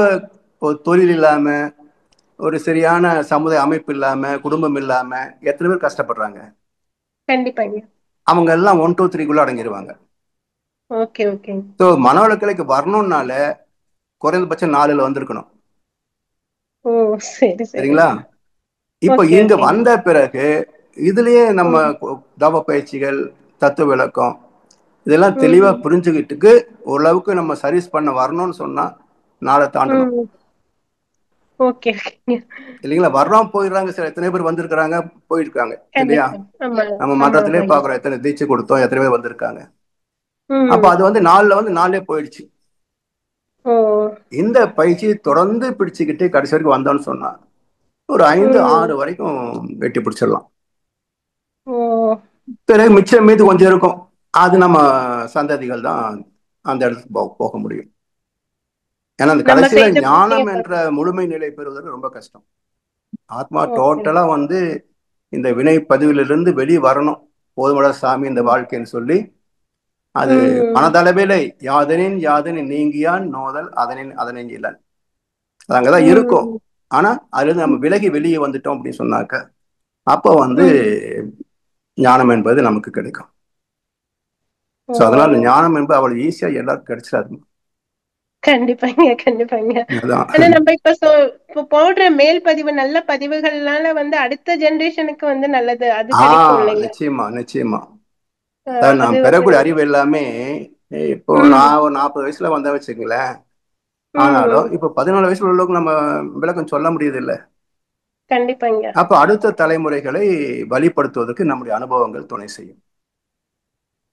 தொழில் இல்லாம ஒரு சரியான சமுதாய அமைப்பு இல்லாம, குடும்பம் இல்லாம எத்தனை பேர் கஷ்டப்படுறாங்க. கண்டிப்பாங்க. அவங்க எல்லாம் 1 2 3 அடங்கிடுவாங்க. Okay okay. ஸோ மனவளக்கலைக்கு வரணும்னால குறைந்தபட்சம் 4ல் வந்திருக்கணும். ஓ சரி சரிங்களா? சரிங்க. இப்ப ஓகே இங்க ஓகே. வந்த பிறகு இதுலயே நம்ம தவ பயிற்சிகள், தத்துவ விளக்கம் இதெல்லாம் தெளிவா புரிஞ்சுக்கிட்டுக்கு ஓரளவுக்கு நம்ம சர்வீஸ் பண்ண வரணும்னு சொன்னா 4 தாண்டணும். ஓகே. இல்லைங்களா? வர்றோம் போயிடுறாங்க. சில எத்தனை பேர் வந்திருக்கிறாங்க, போயிருக்காங்க இல்லையா? கண்டிப்பா. ஆமா நம்ம ஆமா மன்றத்திலே ஆமாங்க. பாக்குறோம் எத்தனை தீட்சை கொடுத்தோம், எத்தனை பேர் வந்திருக்காங்க. அப்ப ம். அது வந்து 4ல வந்து 4லே போயிடுச்சு. ஓ. இந்த பயிற்சி தொடர்ந்து பிடிச்சுக்கிட்டு கடைசி வரைக்கும் வந்தோம்னு சொன்னா ஒரு 5 6 வரைக்கும் வெட்டி பிடிச்சிடலாம். ஓ. பிறகு மிச்சம் மீது கொஞ்சம் இருக்கும். அது நம்ம சந்ததிகள் தான் அந்த இடத்துக்கு போக முடியும். ஏன்னா அந்த நம்ம கடைசியில செஞ்ச புண்ணிய ஞானம் என்ற முழுமை நிலை பெறுவது ரொம்ப கஷ்டம். ஆத்மா ஓகே. டோட்டலா வந்து இந்த வினை பதிவிலிருந்து வெளியே வரணும். போதுமட சாமி இந்த வாழ்க்கைன்னு சொல்லி அது மனதளவிலே யாதனின் யாதனின் நீங்கியான் நோதல் அதனின் அதனின் இலன். அது அங்கதான் இருக்கும். ஆனா அதுல இருந்து நம்ம விலகி வெளியே வந்துட்டோம் அப்படின்னு சொன்னாக்க அப்போ வந்து ஞானம் என்பது நமக்கு கிடைக்கும். ஸோ அதனால ஞானம் என்பது அவ்வளவு ஈஸியா எல்லாருக்கும் கிடைச்சிடாது. கண்டிப்பாங்க கண்டிப்பாங்க. அதான். ஆனா நம்ம இப்ப போடுற மேல் பதிவு நல்ல பதிவுகள்னால வந்து அடுத்த ஜெனரேஷனுக்கு வந்து நல்லது அது கிடைக்கும் இல்லைங்க. நிச்சயமா நிச்சயமா. அது நான் வந்து பெறக்கூடிய அறிவு எல்லாமே இப்போ நான் ஒரு 40 வயசுல வந்தா வச்சுங்களேன். ஆனாலும் இப்ப 14 வயசுல உள்ளவங்க நம்ம விளக்கம் சொல்ல முடியுது இல்ல. கண்டிப்பாங்க. அப்ப அடுத்த தலைமுறைகளை வழிபடுத்துவதற்கு நம்முடைய அனுபவங்கள் துணை செய்யும்.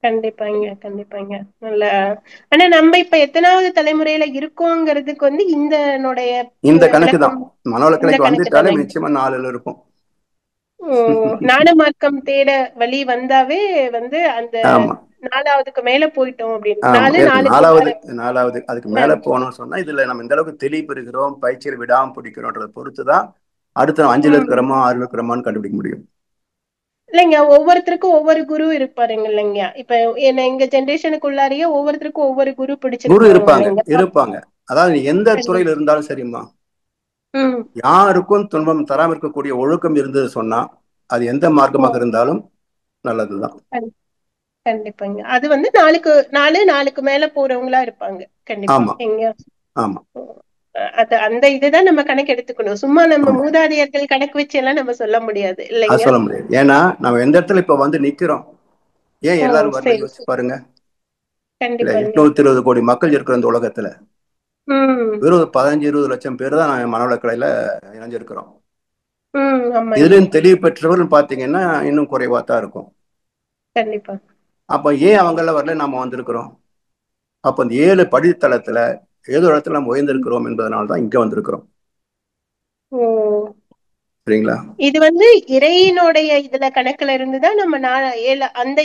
கண்டிப்பாங்க கண்டிப்பாங்க. நல்ல. ஆனா நம்ம இப்ப எத்தனாவது தலைமுறையில இருக்கோங்கிறதுக்கு வந்து இந்த கணக்கு தான். விளக்கம் இந்த மனவளக்கலைக்கு கணக்கு வந்துட்டாலே தானே. நிச்சயமா 4ல் இருக்கும். ஞான மார்க்கம் தேட வழி வந்தாவே வந்து அந்த ஆமா 4வதுக்கு மேல போயிட்டோம் அப்படின்னு ஆமா 4 இருக்கு. 4க்கு 4வது அதுக்கு மேல போகணும்னு சொன்னா இதுல நம்ம இந்த அளவுக்கு தெளிவு பெறுகிறோம், பயிற்சியில் விடாம பிடிக்கிறோன்றதை பொறுத்துதான் அடுத்து நம்ம 5ல் இருக்கிறோமா 6ல் இருக்கிறோமான்னு கண்டுபிடிக்க முடியும். இல்லைங்க ஒவ்வொருத்தருக்கும் ஒவ்வொரு குரு இருப்பாருங்க இல்லைங்க. இப்ப எங்க ஜெனரேஷனுக்குள்ளாரியே ஒவ்வொருத்தருக்கும் ஒவ்வொரு குரு குரு பிடிச்சிருப்பாங்க இருப்பாங்க இல்லைங்க. இருப்பாங்க. அதாவது எந்த துறையில் இருந்தாலும் சரிம்மா, யாருக்கும் துன்பம் தராம இருக்கக்கூடிய ஒழுக்கம் இருந்தது சொன்னா அது எந்த மார்க்கமாக இருந்தாலும் நல்லதுதான். கண்டிப்பாங்க. அது வந்து 4க்கு மேல போறவங்களா இருப்பாங்க கண்டிப்பா. ஆமா எங்க ஆமா அது அந்த இதுதான் நம்ம கணக்கு எடுத்துக்கணும். சும்மா நம்ம ஆமா மூதாதையர்கள் கணக்கு வச்சு எல்லாம் நம்ம சொல்ல முடியாது அது இல்லைங்க. சொல்ல முடியாது. ஏன்னா நம்ம எந்த இடத்துல இப்ப வந்து நிக்கிறோம், ஏன் எல்லாரும் வரல சரி யோசிச்சு பாருங்க. இல்ல கண்டிப்பாங்க. 820 கோடி மக்கள் இருக்கிற இந்த உலகத்துல ம் வெறும் 15 20 லட்சம் பேர் தான் நான் மனவளக்கலையில இணைஞ்சிருக்கிறோம். ஆமாங்க. இதுலயும் தெளிவு பெற்றவர்கள் பாத்தீங்கன்னா இன்னும் குறைவா தான் இருக்கும். கண்டிப்பா. அப்ப ஏன் அவங்கள வரல நாம வந்திருக்கிறோம். அப்ப இந்த 7 படித்தளத்துல ஏதோ இடத்துல நம்ம உயர்ந்திருக்கிறோம் என்பதனால தான் இங்க வந்திருக்கிறோம். ஓ. சரிங்களா? இது வந்து இறையினுடைய இதுல கணக்குல இருந்துதான் நம்ம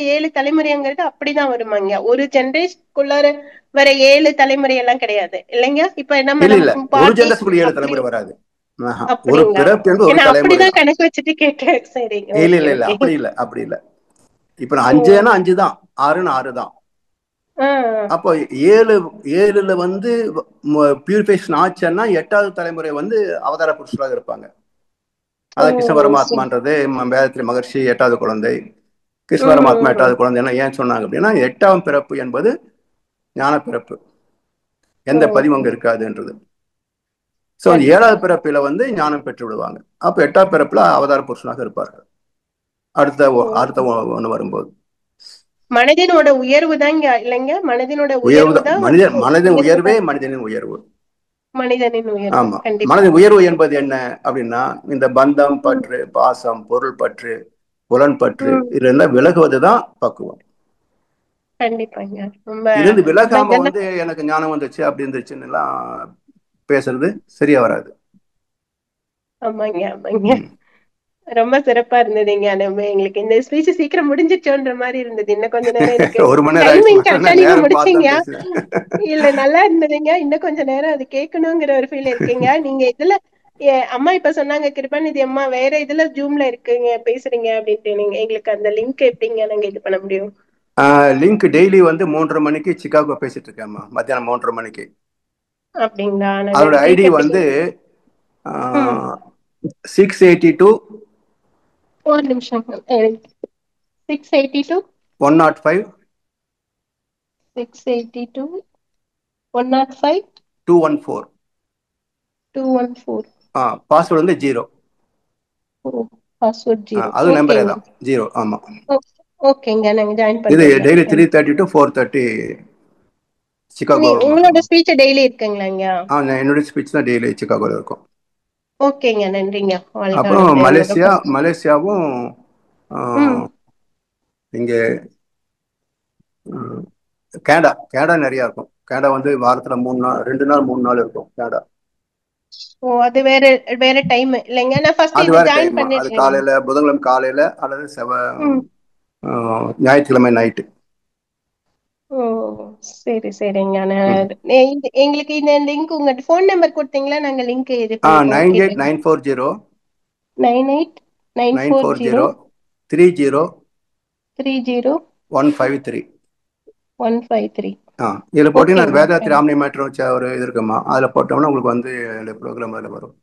7 தலைமுறைங்கிறது அப்படிதான் வருமாங்க. ஒரு ஜெனரேஷனுக்குள்ளார வர 7 தலைமுறை எல்லாம் கிடையாது இல்லைங்க. இப்ப இல்ல இல்ல நம்ம ஒரு பாட்டி ஜெனரேஷனுக்குள்ள 7 அப்படி தலைமுறை வராது. ஒரு அப்படிங்களா. பிறப்பு என்று ஒரு ஏன்னா தலைமுறை அப்படிதான் தான். கணக்கு வச்சுட்டு கேட்டேன். சரிங்க. இல்ல ஓகே இல்ல இல்ல ஓகே. அப்படி இல்ல அப்படி இல்ல. இப்ப நான் 5னா 5 தான், 6னா 6 தான். அப்போ 7ல வந்து பியூரிஃபிகேஷன் ஆச்சுன்னா 8வது தலைமுறை வந்து அவதார புருஷராக இருப்பாங்க. அதான் கிருஷ்ண பரமாத்மான்றது வேதத்திரி மகர்ஷி 8வது குழந்தை. கிருஷ்ண பரமாத்மா 8வது குழந்தை. ஏன் சொன்னாங்க அப்படின்னா 8ஆம் பிறப்பு என்பது ஞான பிறப்பு, எந்த பதிவும் அங்க இருக்காதுன்றது. சோ 7வது பிறப்பில வந்து ஞானம் பெற்று விடுவாங்க. அப்ப 8ஆம் பிறப்புல அவதார புருஷனாக இருப்பார்கள் அடுத்த ஒண்ணு வரும்போது. மனதினோட உயர்வு தான் இல்லைங்க. மனதினோட உயர்வு உயர்வு தான் தான் மனிதன் உயர்வே மனிதனின் உயர்வு. மனிதனின் உயர்வு ஆமா கண்டிப்பா. மனதின் உயர்வு என்பது என்ன அப்படின்னா இந்த பந்தம் பற்று பாசம் பொருள் பற்று புலன் பற்று இதெல்லாம் விலகுவதுதான் பக்குவம். கண்டிப்பாங்க. ரொம்ப இருந்து விலகாம இதெல்லாம் வந்து எனக்கு ஞானம் வந்துச்சு அப்படி இருந்துச்சுன்னு எல்லாம் பேசுறது சரியா வராது. ஆமாங்க ஆமாங்க. ரொம்ப சிறப்பா இருந்ததுங்க. நம்ம எங்களுக்கு இந்த ஸ்பீச் சீக்கிரம் முடிஞ்சிச்சோன்ற மாதிரி இருந்தது. இன்னும் கொஞ்ச நேரம் இருக்கு. 1 மணி நேரம் டைமிங் ஆயிடுச்சு. கரெக்டா நான் நீங்க நேரம் முடிச்சீங்க. பார்த்தான் பேசுறேன். இல்ல நல்லா இருந்ததுங்க. இன்னும் கொஞ்ச நேரம் அது கேட்கணுங்கிற ஒரு ஃபீல் இருக்குங்க. நீங்க இதுல அம்மா இப்ப சொன்னாங்க கிருபாநிதி அம்மா வேற இதுல ஜூம்ல இருக்குங்க பேசுறீங்க அப்படின்ட்டு. நீங்க எங்களுக்கு அந்த லிங்க் எப்படிங்க நாங்க இது பண்ண முடியும்? லிங்க் டெய்லி வந்து 3:30 மணிக்கு சிகாகோ பேசிட்டு இருக்கேம்மா. மத்தியானம் 3:30 மணிக்கு. அப்படிங்களா? அதோட ஐடி லிங்க் எப்படி? வந்து 682 ஒரு நிமிஷம். 682 105 682 105 214. 214. பாஸ்வேர்டு வந்து 0. பாஸ்வேர்ட் 0. அது நம்பரே ஓகேங்க. தான் 0. ஆமா, ஓகேங்க, நாங்க ஜாயின் இது பண்றோங்க. Daily 3:30 to 4:30 Chicago. உங்களோட ஸ்பீச் டெய்லி இருக்குங்களாங்க? என்னுடைய ஸ்பீச் தான் டெய்லி சிகாகோல இருக்கும். ஓகேங்க, நன்றிங்க. வாழ்க அப்புறம் வளமுடன். மலேசியாவும் ம். இங்கே கேனடா நிறைய இருக்கும். கேனடா வந்து வாரத்துல 3 நாள் 2 நாள் 3 நாள் இருக்கும் கேனடா. ஓ, அது வேற வேற டைம் இல்லைங்க. நான் ஃபர்ஸ்ட் அது இது வேற ஜாயின் டைம். அது பண்ணிடுறேங்க. காலையில புதன்கிழமை காலையில அல்லது ம். ஞாயிற்றுக்கிழமை நைட்டு. ஓ, சரி சரிங்க. எங்களுக்கு இந்த லிங்க் உங்க ஃபோன் நம்பர் கொடுத்தீங்களா? நாங்க லிங்க் இது பண்ணிப்போம். 98940 98940 30 30 153. 153. இதுல போட்டீங்கன்னா ஓகேங்க. வேதாத்திரி ஆம்னி மேட்ரு வச்ச ஒரு இது இருக்குமா, அதுல போட்டோம்னா உங்களுக்கு வந்து ப்ரோக்ராம் அதுல வரும்.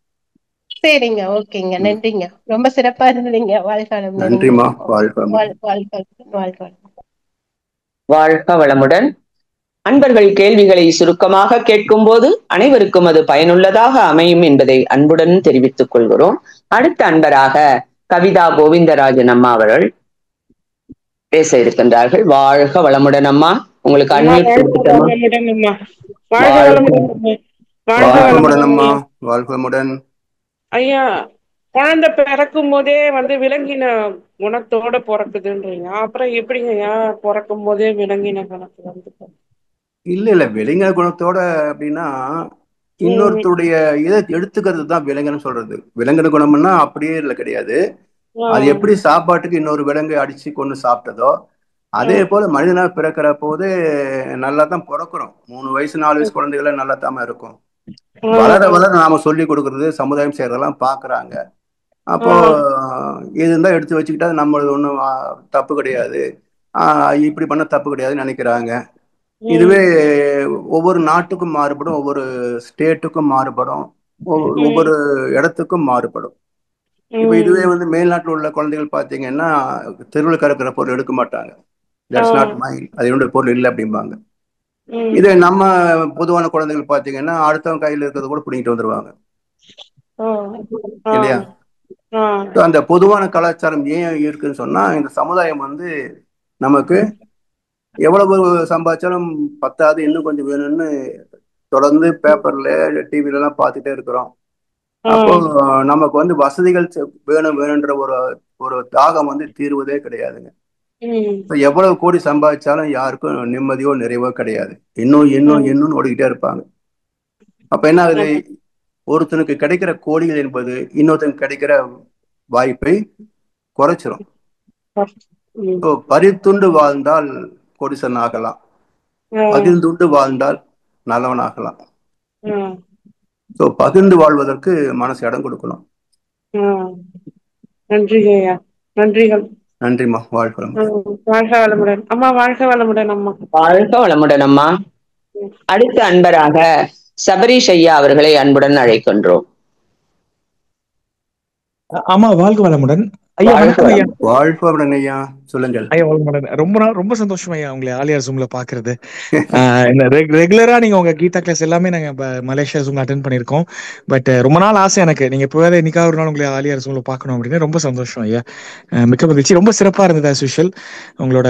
சரிங்க, ஓகேங்க, நன்றிங்க. ரொம்ப சிறப்பா இருந்ததுங்க. வாழ்க வளமுடன். நன்றிமா. வாழ்க. வாழ்க வளமுடன். அன்பர்கள் கேள்விகளை சுருக்கமாக கேட்கும்போது அனைவருக்கும் அது பயனுள்ளதாக அமையும் என்பதை அன்புடன் தெரிவித்துக் கொள்கிறோம். அடுத்த அன்பராக கவிதா கோவிந்தராஜன் அம்மா அவர்கள் பேச இருக்கின்றார்கள். வாழ்க வளமுடன் அம்மா. உங்களுக்கு அன்மியூட் கொடுத்துட்டோமா? வாழ்க வளமுடன். ஐயா, குழந்தை பிறக்கும் போதே வந்து விலங்கின குணத்தோட பிறக்குதுன்றீங்க, அப்புறம் எப்படிங்க ஐயா பிறக்கும் போதே விலங்கின குணத்தை வந்து? இல்ல விலங்கின குணத்தோட அப்படின்னா இன்னொருத்தருடைய இதை எடுத்துக்கிறது தான் விலங்குன்னு சொல்றது. விலங்கின குணம்னா அப்படியே இல்லை, கிடையாது. அது எப்படி சாப்பாட்டுக்கு இன்னொரு விலங்கு அடிச்சு கொண்டு சாப்பிட்டதோ அதே போல மனிதனா பிறக்கிற போது நல்லா தான் பிறக்கிறோம். 3 வயசு 4 வயசு குழந்தைகள நல்லா தாம இருக்கும். வளர வளர நாம சொல்லி கொடுக்கறது சமுதாயம் செய்யறதெல்லாம் பாக்குறாங்க. அப்போ இதுதான் எடுத்து வச்சுக்கிட்டா நம்மளது ஒன்றும் தப்பு கிடையாது, இப்படி பண்ண தப்பு கிடையாதுன்னு நினைக்கிறாங்க. இதுவே ஒவ்வொரு நாட்டுக்கும் மாறுபடும், ஒவ்வொரு ஸ்டேட்டுக்கும் மாறுபடும், ஒவ்வொரு இடத்துக்கும் மாறுபடும். இப்ப இதுவே வந்து மேல்நாட்டில் உள்ள குழந்தைகள் பாத்தீங்கன்னா தெருவில் கறக்கிற பொருள் எடுக்க மாட்டாங்க. தட்ஸ் நாட் மைன், அது என்னுடைய பொருள் இல்லை அப்படிம்பாங்க. இதே நம்ம பொதுவான குழந்தைகள் பாத்தீங்கன்னா அடுத்தவங்க கையில இருக்கிறத கூட பிடிங்கிட்டு வந்துருவாங்க இல்லையா? அந்த பொதுவான கலாச்சாரம் ஏன் இருக்குன்னு சொன்னா, இந்த சமுதாயம் வந்து நமக்கு எவ்வளவு சம்பாதிச்சாலும் பத்தாது, இன்னும் கொஞ்சம் வேணும்னு தொடர்ந்து பேப்பர்ல டிவில எல்லாம் பார்த்துட்டே இருக்கிறோம். அப்போ நமக்கு வந்து வசதிகள் வேணும் வேணும்ன்ற ஒரு தாகம் வந்து தீர்வதே கிடையாதுங்க. எவ்வளவு கோடி சம்பாதிச்சாலும் யாருக்கும் நிம்மதியோ நிறைவோ கிடையாது. இன்னும் இன்னும் இன்னும் ஓடிக்கிட்டே இருப்பாங்க. அப்ப என்ன ஆகுது, ஒருத்தனுக்கு கிடைக்கிற கோடிகள் என்பது இன்னொருத்தனுக்கு கிடைக்கிற வாய்ப்பை குறைச்சிரும். பரித்துண்டு வாழ்ந்தால் கோடீஸ்வரன் ஆகலாம், பகிர்ந்துண்டு வாழ்ந்தால் நல்லவன் ஆகலாம். பகிர்ந்து வாழ்வதற்கு மனசு இடம் கொடுக்கணும். நன்றிங்கய்யா, நன்றிகள். நன்றிம்மா. வாழ்க வளமுடன் அம்மா. வாழ்க வளமுடன் அம்மா. வாழ்க வளமுடன் அம்மா. அடுத்த அன்பராக சபரீஷ் ஐயா அவர்களை அன்புடன் அழைக்கின்றோம். ஆமா, வாழ்க வளமுடன் ஐயா. வணக்கம் ஐயா. வாழ்க வளமுடன் ஐயா, சொல்லுங்கள் ஐயா. வளமுடன். ரொம்ப சந்தோஷம் ஐயா உங்களை ஆலியார் ஜூம்ல பாக்குறது. ரெகுலரா நீங்க உங்க கீதா கிளாஸ் எல்லாமே நாங்க மலேசியா ஜூம்ல அட்டென்ட் பண்ணிருக்கோம். பட் ரொம்ப நாள் ஆசை எனக்கு, நீங்க எப்போவாது என்னைக்காவது ஒரு நாள் உங்களை ஆலியார் ஜூம்ல பாக்கணும் அப்படின்னு. ரொம்ப சந்தோஷம் ஐயா, மிக்க மகிழ்ச்சி. ரொம்ப சிறப்பா இருந்தது ஆஸ் யூஷுவல். உங்களோட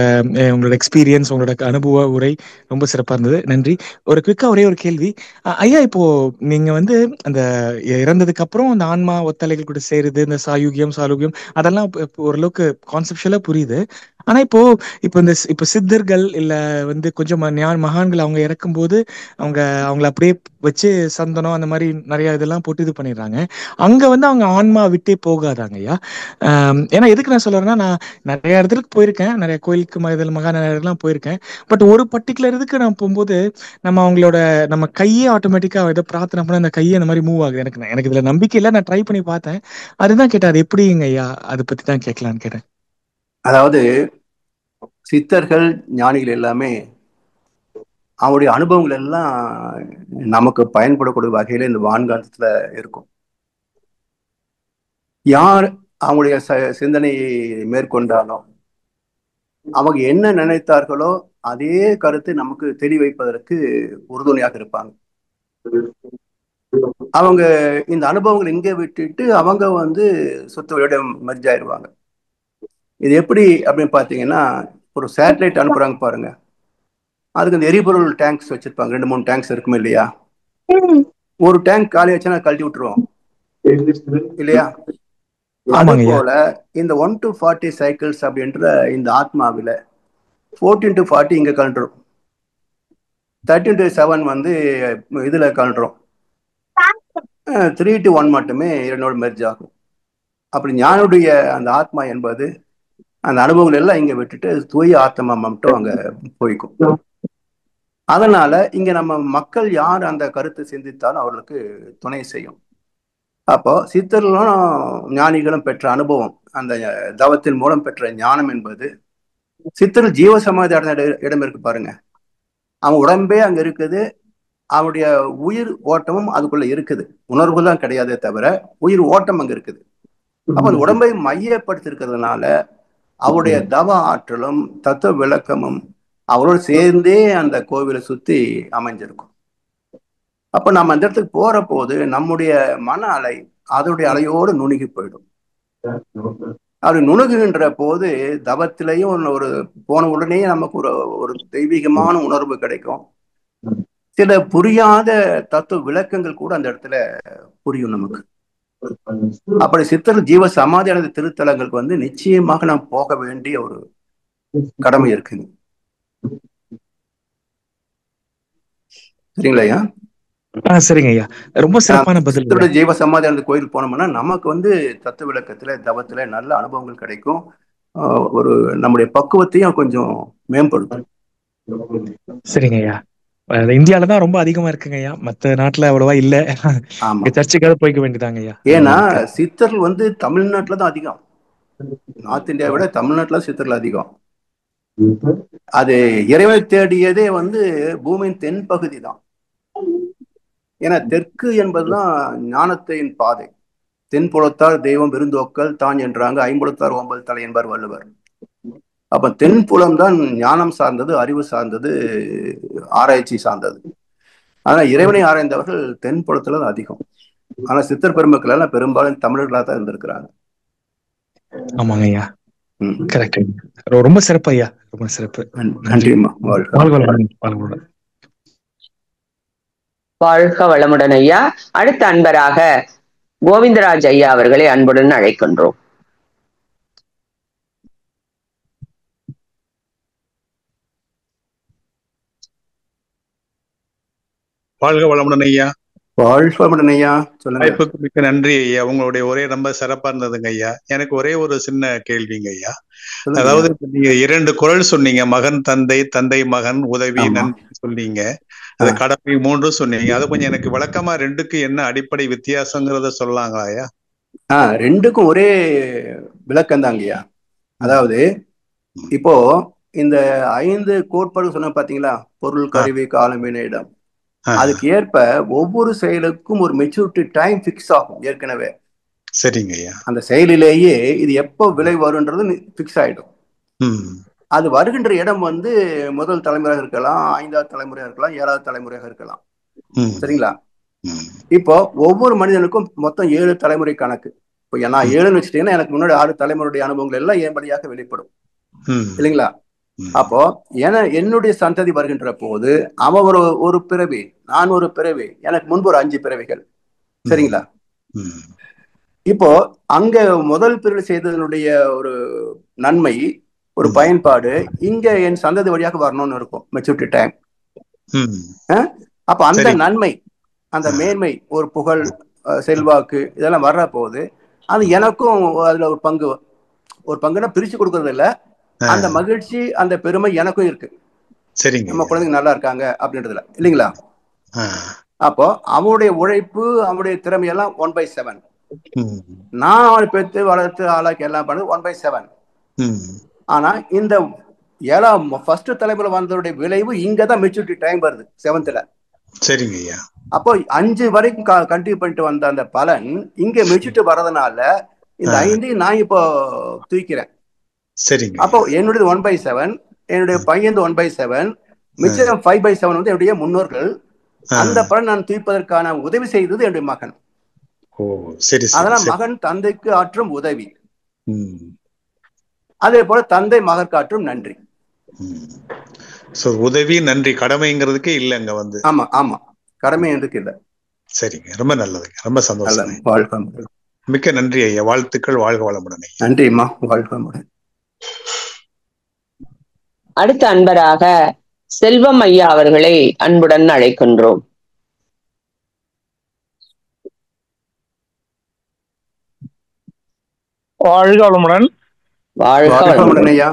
எக்ஸ்பீரியன்ஸ், உங்களோட அனுபவ உரை ரொம்ப சிறப்பா இருந்தது. நன்றி. ஒரு குவிக்கா ஒரே ஒரு கேள்வி ஐயா. இப்போ நீங்க வந்து அந்த இறந்ததுக்கு அப்புறம் அந்த ஆன்மா ஒத்தலைகள் கூட சேருது, இந்த சாயுகியம் சாலுகியம் அதெல்லாம் ஓரளவுக்கு கான்செப்டுவலா புரியுது. ஆனா இப்போ சித்தர்கள் இல்ல வந்து கொஞ்சம் மகான்கள் அவங்க இறக்கும்போது அவங்கள அப்படியே வச்சு சந்தனம் அந்த மாதிரி நிறைய இதெல்லாம் போட்டு இது பண்ணிடுறாங்க. அங்க வந்து அவங்க ஆன்மா விட்டே போகாதாங்க ஐயா. ஏன்னா எதுக்கு நான் சொல்றேன்னா, நான் நிறைய இடத்துக்கு போயிருக்கேன், நிறைய கோயிலுக்கு மகாநகர்லாம் போயிருக்கேன். பட் ஒரு பர்டிகுலர் இதுக்கு நான் போகும்போது நம்ம கையே ஆட்டோமேட்டிக்கா ஏதோ பிரார்த்தனை பண்ண அந்த கையை அந்த மாதிரி மூவ் ஆகுது. எனக்கு இதுல நம்பிக்கை இல்லை, நான் ட்ரை பண்ணி பார்த்தேன். அதுதான் கேட்டேன், அது எப்படிங்க ஐயா, அதை பத்தி தான் கேட்கலான்னு கேட்டேன். அதாவது சித்தர்கள் ஞானிகள் எல்லாமே அவருடைய அனுபவங்கள் எல்லாம் நமக்கு பயன்படக்கூடிய வகையில இந்த வான்காலத்துல இருக்கும். யார் அவங்களுடைய சிந்தனையை மேற்கொண்டாலும் அவங்க என்ன நினைத்தார்களோ அதே கருத்தை நமக்கு தெளிவைப்பதற்கு உறுதுணையாக இருப்பாங்க. அவங்க இந்த அனுபவங்கள் இங்கே விட்டுட்டு அவங்க சுத்தவழியோட மெர்ஜ் ஆயிடுவாங்க. இது எப்படி அப்படின்னு பாத்தீங்கன்னா, ஒரு சேட்டலைட் அனுப்புறாங்க பாருங்க, அதுக்கு இந்த எரிபொருள் டேங்க்ஸ் வச்சிருப்பாங்க, 2-3 டேங்க்ஸ் இருக்குமே இல்லையா? ஒரு டேங்க் காலி ஆச்சுன்னா கழட்டி விட்டுருவோம் இல்லையா? அது போல இந்த 1 to 40 சைக்கிள்ஸ் அப்படின்ற இந்த ஆத்மாவில 14 to 40 இங்க கழட்டுறோம், 13 to 7 இதுல கழட்டுறோம், 3 to 1 மட்டுமே என்னோட மெர்ஜ் ஆகும். அப்படி ஞானுடைய அந்த ஆத்மா என்பது அந்த அனுபவங்கள் எல்லாம் இங்க விட்டுட்டு தூய ஆத்மா மட்டும் அங்க போய்க்கும். அதனால இங்க நம்ம மக்கள் யார் அந்த கருத்தை சிந்தித்தாலும் அவர்களுக்கு துணை செய்யும். அப்போ சித்தர்களும் ஞானிகளும் பெற்ற அனுபவம், அந்த தவத்தின் மூலம் பெற்ற ஞானம் என்பது, சித்தர்கள் ஜீவ சமாதி அடைந்த இடம் இருக்கு பாருங்க, அவன் உடம்பே அங்க இருக்குது, அவனுடைய உயிர் ஓட்டமும் அதுக்குள்ள இருக்குது, உணர்வு தான் கிடையாதே தவிர உயிர் ஓட்டம் அங்க இருக்குது. அப்ப அந்த உடம்பை மையப்படுத்தி இருக்கிறதுனால அவருடைய தவ ஆற்றலும் தத்துவ விளக்கமும் அவரோடு சேர்ந்தே அந்த கோவிலை சுத்தி அமைஞ்சிருக்கும். அப்ப நம்ம அந்த இடத்துக்கு போற போது நம்முடைய மன அலை அதனுடைய அலையோடு நுணுகி போயிடும். அப்படி நுணுகுகின்ற போது தவத்திலையும் ஒரு போன உடனே நமக்கு ஒரு தெய்வீகமான உணர்வு கிடைக்கும். சில புரியாத தத்துவ விளக்கங்கள் கூட அந்த இடத்துல புரியும் நமக்கு. அப்படி சித்தர் ஜீவ சமாதி அடைந்த திருத்தலங்களுக்கு நிச்சயமாக நாம் போக வேண்டிய ஒரு கடமை இருக்குங்க. சரிங்களா ஐயா? சரிங்க ஐயா, ரொம்ப சிறப்பான பதில். ஜீவ சமாதி அடைந்த கோயில் போனோம்னா நமக்கு தத்துவ விளக்கத்துல தவத்துல நல்ல அனுபவங்கள் கிடைக்கும். ஒரு நம்முடைய பக்குவத்தையும் கொஞ்சம் மேம்படுத்தும். சரிங்க ஐயா, இந்தியாலதான் ரொம்ப அதிகமா இருக்குங்க ஐயா, மத்த நாட்டுல அவ்வளவா இல்ல. சர்ச்சுக்காக போய்க்க வேண்டியதாங்க ஐயா. ஏன்னா சித்தர்கள் தமிழ்நாட்டுலதான் அதிகம், நார்த் இந்தியாவை விட தமிழ்நாட்டுல சித்தர்கள் அதிகம். அது இறைவனை தேடியதே பூமியின் தென் பகுதி தான். ஏன்னா தெற்கு என்பதுதான் ஞானத்தின் பாதை. தென்புலத்தார் தெய்வம் விருந்தோக்கல் தான் என்றாங்க, ஐம்புலத்தார் 9 தலை என்பார் வள்ளுவர். அப்ப தென்புலம் தான் ஞானம் சார்ந்தது, அறிவு சார்ந்தது, ஆராய்ச்சி சார்ந்தது. ஆனா இறைவனை ஆராய்ந்தவர்கள் தென்புலத்துல தான் அதிகம். ஆனா சித்தர் பெருமக்கள் எல்லாம் பெரும்பாலும் தமிழர்களா தான் இருந்திருக்கிறாங்க. ஆமாங்க ஐயா, கரெக்ட். ரொம்ப சிறப்பு ஐயா, ரொம்ப சிறப்பு. நன்றிம்மா. வாழ்க வளமுடன் ஐயா. அடுத்த அன்பராக கோவிந்தராஜ் ஐயா அவர்களை அன்புடன் அழைக்கின்றோம். வாழ்க வளமுடன் ஐயா. வாழ்க வளமுடன் ஐயா. சொல்லுங்க. வாய்ப்புக்கு மிக்க நன்றி ஐயா. உங்களுடைய ஒரே ரொம்ப சிறப்பா இருந்ததுங்க ஐயா. எனக்கு ஒரே ஒரு சின்ன கேள்விங்க ஐயா. அதாவது நீங்க 2 குறள் சொன்னீங்க, மகன் தந்தை, தந்தை மகன், உதவி நன்றி சொன்னீங்க, அது கடமை 3 சொன்னீங்க. அது கொஞ்சம் எனக்கு விளக்கமா 2க்கு என்ன அடிப்படை வித்தியாசங்கிறத சொல்லலாங்களா ஐயா? 2க்கும் ஒரே விளக்கம் தாங்கய்யா. அதாவது இப்போ இந்த 5 கோட்பாடு சொன்ன பாத்தீங்களா, பொருள், கருவி, காலம், வினை, இடம், அதுக்கு ஏற்ப ஒவ்வொரு செயலுக்கும் ஒரு மெச்சூரிட்டி டைம் பிக்ஸ் ஆகும் ஏற்கனவே. சரிங்க ஐயா. அந்த செயலிலேயே இது எப்போ விலை வரும்ன்றது பிக்ஸ் ஆயிடும். அது வருகின்ற இடம் முதல் தலைமுறையாக இருக்கலாம், 5வது தலைமுறையாக இருக்கலாம், 7வது தலைமுறையாக இருக்கலாம். சரிங்களா? இப்போ ஒவ்வொரு மனிதனுக்கும் மொத்தம் 7 தலைமுறை கணக்கு. இப்போ நான் 7ன்னு வச்சுட்டீங்கன்னா எனக்கு முன்னாடி 6 தலைமுறையுடைய அனுபவங்கள் எல்லாம் என் வழியாக வெளிப்படும் இல்லைங்களா? அப்போ என்னுடைய சந்ததி வருகின்ற போது அவன் ஒரு பிறவி, நான் ஒரு பிறவி, எனக்கு முன்பு ஒரு 5 பிறவிகள். சரிங்களா? இப்போ அங்க முதல் பிறவி செய்ததனுடைய ஒரு நன்மை, ஒரு பயன்பாடு இங்க என் சந்ததி வழியாக வரணும்னு இருக்கும் மெச்சூரிட்டி டைம். அப்ப அந்த நன்மை, அந்த மேன்மை, ஒரு புகழ், செல்வாக்கு இதெல்லாம் வர்ற போது அது எனக்கும் அதுல ஒரு பங்குன்னா பிரிச்சு கொடுக்கறது இல்ல, அந்த மகிழ்ச்சி அந்த பெருமை எனக்கும் இருக்கு. சரிங்க, நம்ம குழந்தைங்க நல்லா இருக்காங்க அப்படின்றதுல இல்லைங்களா? அப்போ அவனுடைய உழைப்பு, அவனுடைய திறமையெல்லாம் 1/7. நான் அவனை பெற்று வளர்த்து ஆளாக்கி எல்லாம் பண்ணது 1/7. ஆனா இந்த 7ஆம் ஃபர்ஸ்ட் தலைமுறை வந்ததுடைய விளைவு இங்கதான் மெச்சூரிட்டி டைம் வருது 7th. சரிங்க ஐயா. அப்போ 5 வரைக்கும் கண்டினியூ பண்ணிட்டு வந்த அந்த பலன் இங்க மெச்சூரிட்டி வர்றதுனால இந்த 5 நான் இப்போ தூக்கிறேன். சரிங்க. அப்போ என்னுடைய 1/7, என்னுடைய பையன் 1/7, மிச்சம் 5/7 வந்து என்னுடைய முன்னோர்கள். அந்த பலன் நான் தூய்ப்பதற்கான உதவி செய்தது என்னுடைய மகன். ஓ சரி. அதனால் மகன் தந்தைக்கு ஆற்றும் உதவி, அதே போல தந்தை மகற்கு ஆற்றும் நன்றி. உதவி நன்றி கடமைங்கிறதுக்கே இல்ல அங்க வந்து. ஆமா ஆமா, கடமை எதுக்கு இல்ல. சரிங்க, ரொம்ப நல்லதுங்க, ரொம்ப சந்தோஷம். வாழ்க மிக்க நன்றி ஐயா, வாழ்த்துக்கள், வாழ்க வளமுடன். நன்றிம்மா, வாழ்க வளமுடன். அடுத்த அன்பராக செல்வம் ஐயா அவர்களை அன்புடன் அழைக்கின்றோம். வாழ்க வளமுடன். வாழ்க வளமுடன் ஐயா.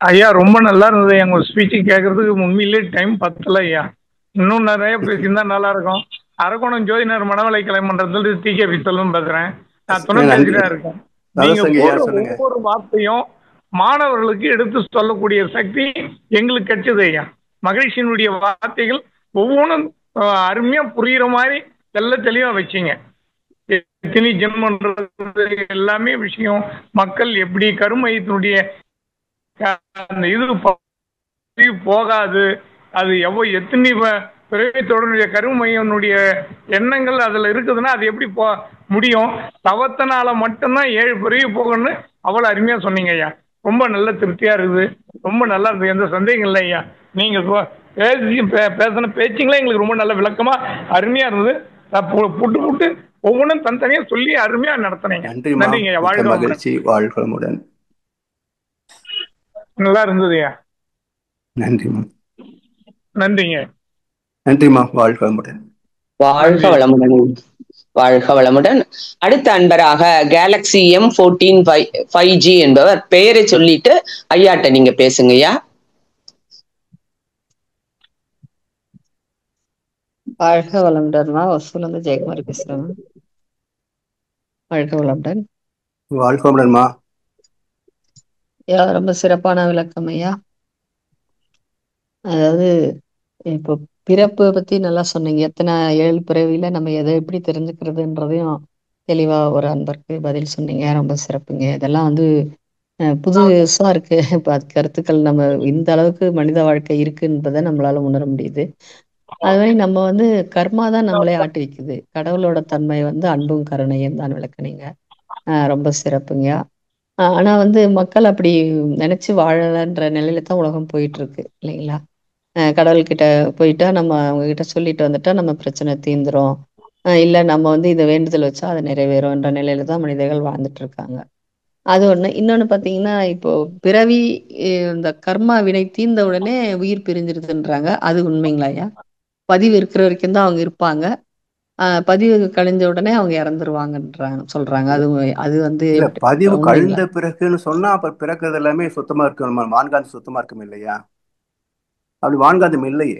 ஐயா ரொம்ப நல்லா இருந்தது. எங்க ஸ்பீச் கேட்கறதுக்கு உண்மையிலே டைம் பத்தல ஐயா. இன்னும் நிறைய பேசியிருந்தா நல்லா இருக்கும். அரக்கோணம் ஜோதினர் மனவளை கலை மன்றத்துல TKP செல்வம் பேசுறேன். நான் துணை பேசிட்டா இருக்கேன். நீங்க ஒவ்வொரு வார்த்தையும் மாணவர்களுக்கு எடுத்து சொல்லக்கூடிய சக்தி எங்களுக்கு கிடைச்சது ஐயா. மகிழ்ச்சியினுடைய வார்த்தைகள் ஒவ்வொன்றும் அருமையா புரியுற மாதிரி தெளிவா வச்சிங்க. எத்தனை ஜென்மன்றது எல்லாமே விஷயம், மக்கள் எப்படி கருமையத்தினுடைய அந்த இது போகாது, அது எத்தனை பிறவித்தோடனுடைய கருமையனுடைய எண்ணங்கள் அதுல இருக்குதுன்னா அது எப்படி முடியும்? தவத்தினால மட்டும்தான் 7 பிறவி போகணும்னு அவ்வளவு அருமையா சொன்னீங்க ஐயா. ரொம்ப நல்ல திருப்தியா இருக்குது, ரொம்ப நல்லா இருக்குது, எந்த சந்தேகம் இல்லை ஐயா. நீங்க பேசின பேச்சுங்களே எங்களுக்கு ரொம்ப நல்ல விளக்கமா அருமையா இருந்தது. புட்டு ஒவ்வொன்றும் தனித்தனியா சொல்லி அருமையா நடத்தினீங்க. நன்றிங்க ஐயா. வாழ்க மகிழ்ச்சி, வாழ்க வளமுடன். நல்லா இருந்ததுயா. நன்றிம்மா. நன்றிங்க. நன்றிம்மா, வாழ்க வளமுடன். வாழ்க வளமுடன். வாழ்க வளமுடன். அடுத்த அன்பராக கேலக்ஸி M14 5G என்பவர் பெயரை சொல்லிட்டு ஐயாட்ட நீங்க பேசுங்க ஐயா. வாழ்க வளமுடன்மா. ஒசூர்ல ஜெயக்குமாரி பேசுறேன். வாழ்க வளமுடன். வாழ்க வளமுடன்மா. ரொம்ப சிறப்பான விளக்கம் ஐயா. அதாவது இப்போ பிறப்பு பத்தி நல்லா சொன்னீங்க. எத்தனை 7 பிறவியில நம்ம எதை எப்படி தெரிஞ்சுக்கிறதுன்றதையும் தெளிவா ஒரு அன்பருக்கு பதில் சொன்னீங்க. ரொம்ப சிறப்புங்க. இதெல்லாம் வந்து புதுசா இருக்கு. இப்போ அது கருத்துக்கள் நம்ம இந்த அளவுக்கு மனித வாழ்க்கை இருக்கு என்பதை நம்மளால உணர முடியுது. அது மாதிரி நம்ம வந்து கர்மா தான் நம்மளே ஆட்டி வைக்குது. கடவுளோட தன்மை வந்து அன்பும் கருணையும் தான் விளக்குனீங்க. ரொம்ப சிறப்புங்க. ஆனா வந்து மக்கள் அப்படி நினைச்சு வாழலன்ற நிலையில தான் உலகம் போயிட்டு இருக்கு இல்லைங்களா? கடவுள்கிட்ட போயிட்டா நம்ம அவங்க கிட்ட சொல்லிட்டு வந்துட்டா நம்ம பிரச்சனை தீந்துரும், இல்ல நம்ம வந்து இதை வேண்டுதல் வச்சா அது நிறைவேறும்ன்ற நிலையில தான் மனிதர்கள் வாழ்ந்துட்டு இருக்காங்க. அது ஒண்ணு. இன்னொன்னு பாத்தீங்கன்னா, இப்போ பிறவி இந்த கர்மா வினை தீர்ந்த உடனே உயிர் பிரிஞ்சிருதுன்றாங்க. அது உண்மைங்களா ஐயா? பதிவு இருக்கிற வரைக்கும் தான் அவங்க இருப்பாங்க, பதிவு கழிஞ்ச உடனே அவங்க இறந்துருவாங்கன்றாங்க சொல்றாங்க. அது வந்து பதிவு கழிந்த பிறகுன்னு சொன்னா அப்ப பிறக்கிறது எல்லாமே சுத்தமா இருக்கணும், வான்காந்தம் சுத்தமா இருக்கும் இல்லையா? அப்படி வான்காந்தம் இல்லையே.